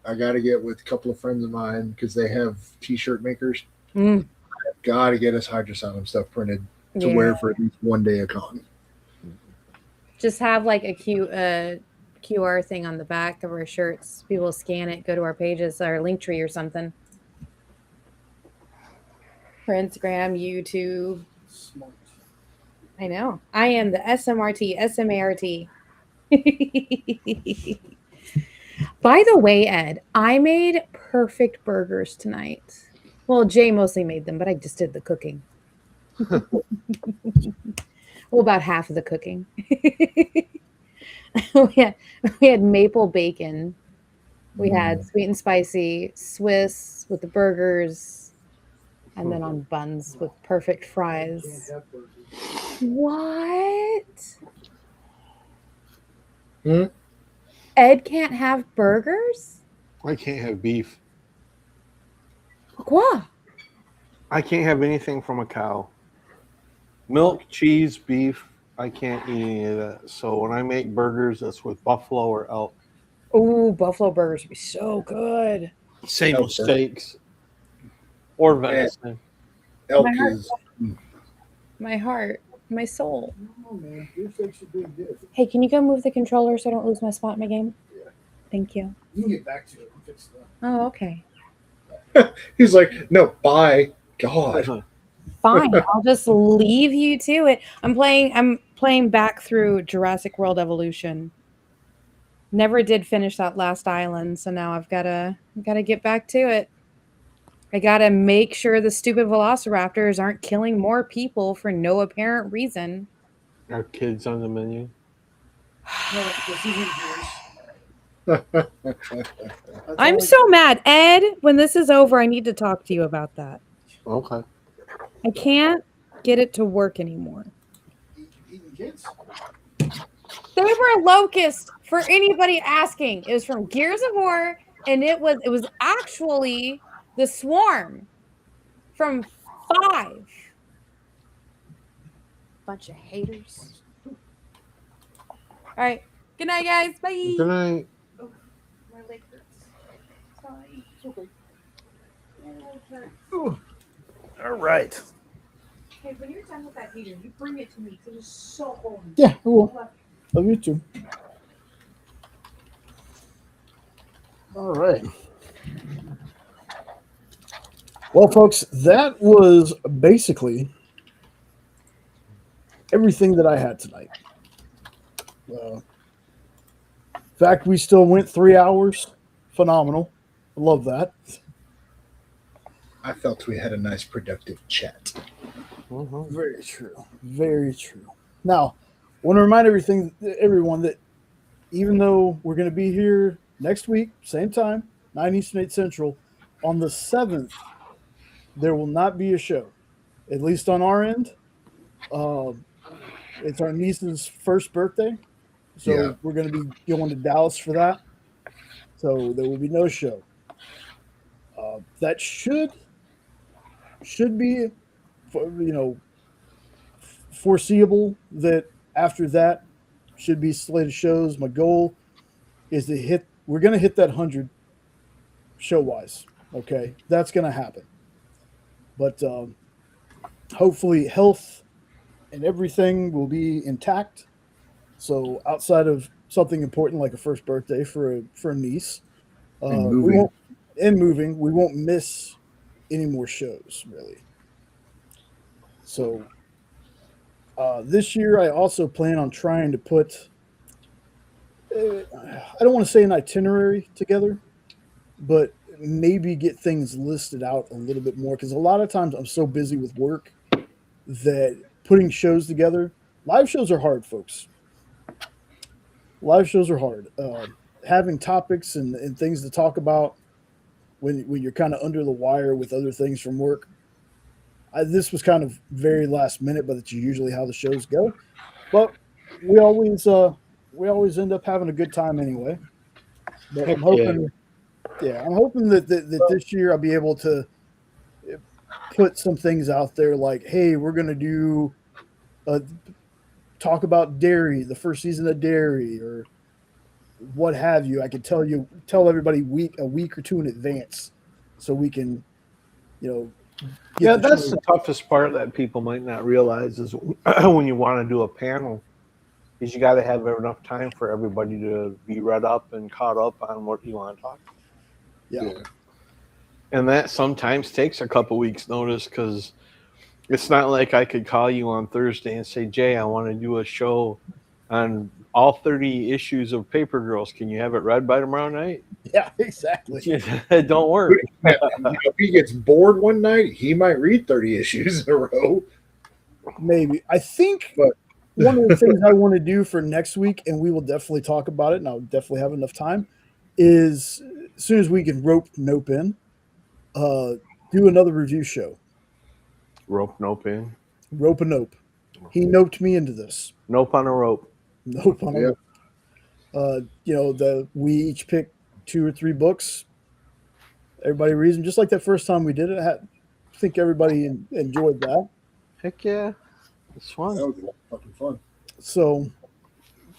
I got to get with a couple of friends of mine because they have T-shirt makers. Mm. I've got to get us Hydra Asylum stuff printed to wear for at least one day of con. Just have like a cute QR thing on the back of our shirts. People scan it, go to our pages, our link tree or something. For Instagram, YouTube. Smart. I know. I am the SMRT, SMART. By the way, Ed, I made perfect burgers tonight. Well, Jay mostly made them, but I just did the cooking. Well, about half of the cooking. we had maple bacon. We had sweet and spicy Swiss with the burgers, and then on buns with perfect fries. What? Ed can't have burgers? I can't have beef. Pourquoi? I can't have anything from a cow. Milk, cheese, beef, I can't eat any of that. So when I make burgers, that's with buffalo or elk. Oh, buffalo burgers would be so good. Same with steaks. Or venison. Elk My heart. is... My heart, my soul. Oh, man. Your steaks are doing good. Hey, can you go move the controller so I don't lose my spot in my game? Yeah. Thank you. You can get back to it. We'll fix that. Oh, okay. He's like, no, bye. God. Fine. I'll just leave you to it. I'm playing back through Jurassic World Evolution. Never did finish that last island, so now I've gotta get back to it. I gotta make sure the stupid velociraptors aren't killing more people for no apparent reason. Are kids on the menu? I'm so mad. Ed, when this is over, I need to talk to you about that. Okay. I can't get it to work anymore. Eating kids? They were locusts, for anybody asking. It was from Gears of War, and it was actually the Swarm from 5. Bunch of haters. All right. Good night, guys. Bye. Good night. Oh, my leg hurts. Sorry. Okay. My leg hurts. All right. Hey, when you're done with that heater, you bring it to me because it's so cold. Yeah, I will. Love you too. All right. Well, folks, that was basically everything that I had tonight. In fact, we still went 3 hours. Phenomenal. I love that. I felt we had a nice productive chat. Very true. Very true. Now, I want to remind everyone that even though we're going to be here next week, same time, 9 Eastern, 8 Central, on the 7th, there will not be a show, at least on our end. It's our niece's first birthday, so we're going to be going to Dallas for that. So there will be no show. That should be, foreseeable that after that should be slate of shows. My goal is to we're going to hit that 100 show wise. Okay. That's going to happen. But hopefully health and everything will be intact. So outside of something important like a first birthday for a niece, we won't miss any more shows really. So This year, I also plan on trying to put, I don't want to say an itinerary together, but maybe get things listed out a little bit more because a lot of times I'm so busy with work that putting shows together, live shows are hard, folks. Live shows are hard. Having topics and things to talk about when you're kind of under the wire with other things from work. This was kind of very last minute, but that's usually how the shows go. But we always end up having a good time anyway. But I'm hoping, I'm hoping that this year I'll be able to put some things out there like, hey, we're gonna do talk about Dairy, the first season of Dairy, or what have you. I could tell everybody a week or two in advance, so we can, that's the toughest part that people might not realize is when you want to do a panel, is you got to have enough time for everybody to be read up and caught up on what you want to talk about. Yeah. And that sometimes takes a couple weeks notice because it's not like I could call you on Thursday and say, Jay, I want to do a show on all 30 issues of Paper Girls. Can you have it read by tomorrow night? Yeah, exactly. It don't work. If he gets bored one night, he might read 30 issues in a row. Maybe. I think one of the things I want to do for next week, and we will definitely talk about it, and I'll definitely have enough time, is as soon as we can rope Nope in, do another review show. Rope Nope in. Rope a Nope. He noped me into this. Nope on a rope. Nope on a rope. We each pick 2 or 3 books. Everybody reads them, just like that first time we did it. I think everybody enjoyed that. Heck yeah. It's fun. That was fucking fun. So,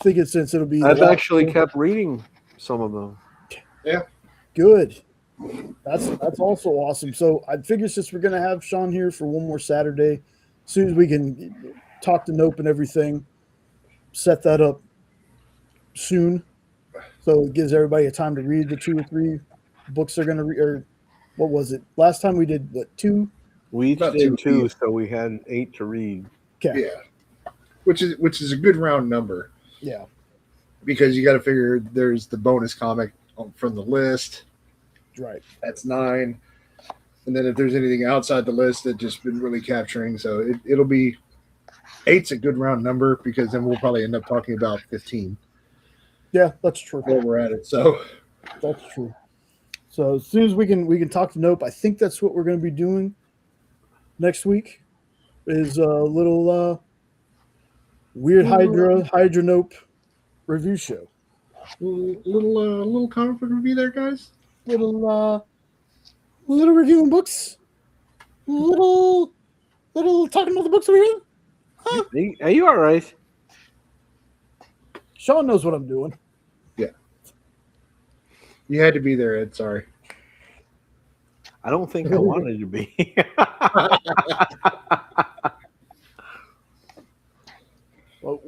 thinking since it'll be. I've actually kept reading some of them. Yeah. Good. That's also awesome. So I figure since we're gonna have Sean here for one more Saturday, as soon as we can talk to Nope and everything, set that up soon. So it gives everybody a time to read the 2 or 3 books they're gonna read. Or what was it? Last time we did 2? We each About did 2, 2, so we had 8 to read. Okay. Yeah. Which is a good round number. Yeah. Because you got to figure there's the bonus comic from the list. Right. That's 9. And then if there's anything outside the list that just been really capturing, so it'll be 8's a good round number because then we'll probably end up talking about 15. Yeah, that's true. While we're at it, so that's true. So as soon as we can talk to Nope, I think that's what we're going to be doing next week. Is a little weird Hydra Nope review show. Little comic book review there, guys. Little reviewing books. Little talking about the books over here. Huh? Are you all right? Sean knows what I'm doing. Yeah. You had to be there, Ed. Sorry. I don't think I wanted to be. Well,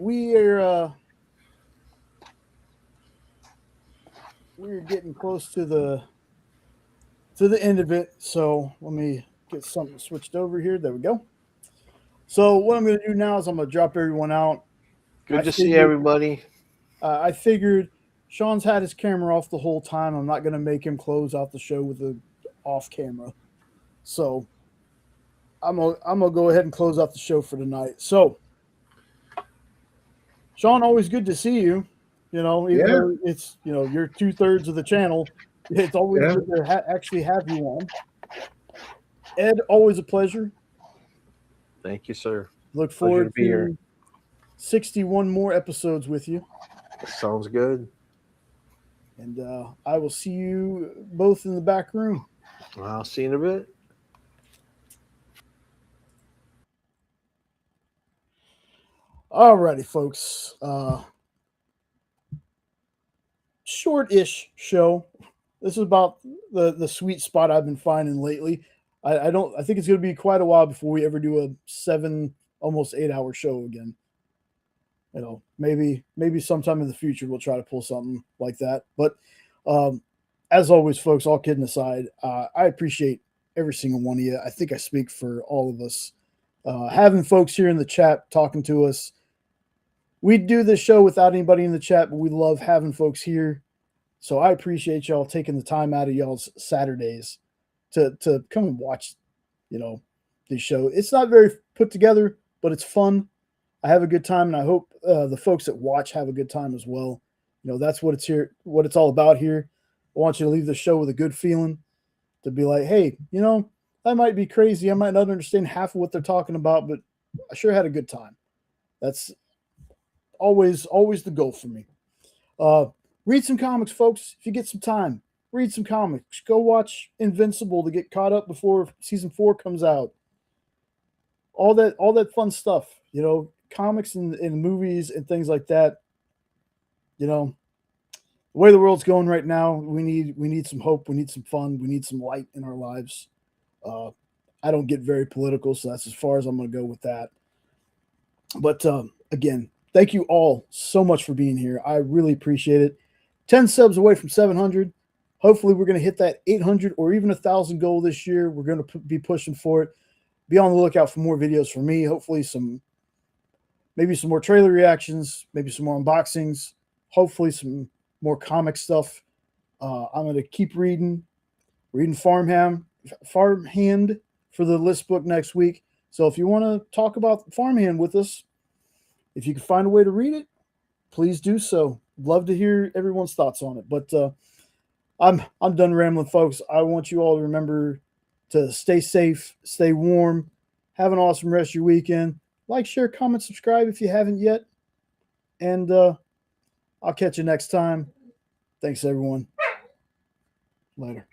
we're getting close to the end of it, so let me get something switched over here. There we go. So what I'm going to do now is I'm going to drop everyone out. Good to see everybody. I figured Sean's had his camera off the whole time. I'm not going to make him close out the show with an off camera. So I'm gonna go ahead and close out the show for tonight. So Sean, always good to see you. Even though it's you're 2/3 of the channel. It's always good to actually have you on. Ed, always a pleasure. Thank you, sir. Look forward to 61 more episodes with you. Sounds good. And I will see you both in the back room. I'll see you in a bit. Alrighty, folks. Short-ish show. This is about the sweet spot I've been finding lately. I think it's going to be quite a while before we ever do a 7, almost 8-hour show again. Maybe sometime in the future we'll try to pull something like that. But as always, folks, all kidding aside, I appreciate every single one of you. I think I speak for all of us. having folks here in the chat talking to us. We do this show without anybody in the chat, but we love having folks here. So I appreciate y'all taking the time out of y'all's Saturdays to come and watch, this show. It's not very put together, but it's fun. I have a good time, and I hope the folks that watch have a good time as well. That's what it's all about here. I want you to leave the show with a good feeling, to be like, hey, I might be crazy. I might not understand half of what they're talking about, but I sure had a good time. That's always the goal for me. Read some comics, folks. If you get some time, read some comics. Go watch Invincible to get caught up before season 4 comes out. All that fun stuff, comics and movies and things like that. The way the world's going right now, we need some hope. We need some fun. We need some light in our lives. I don't get very political, so that's as far as I'm going to go with that. But again, thank you all so much for being here. I really appreciate it. 10 subs away from 700. Hopefully, we're going to hit that 800 or even 1,000 goal this year. We're going to be pushing for it. Be on the lookout for more videos from me. Hopefully, maybe some more trailer reactions, maybe some more unboxings. Hopefully, some more comic stuff. I'm going to keep reading Farmhand for the list book next week. So if you want to talk about Farmhand with us, if you can find a way to read it, please do so. Love to hear everyone's thoughts on it. But I'm done rambling, folks. I want you all to remember to stay safe, stay warm, have an awesome rest of your weekend. Like, share, comment, subscribe if you haven't yet. And I'll catch you next time. Thanks, everyone. Later.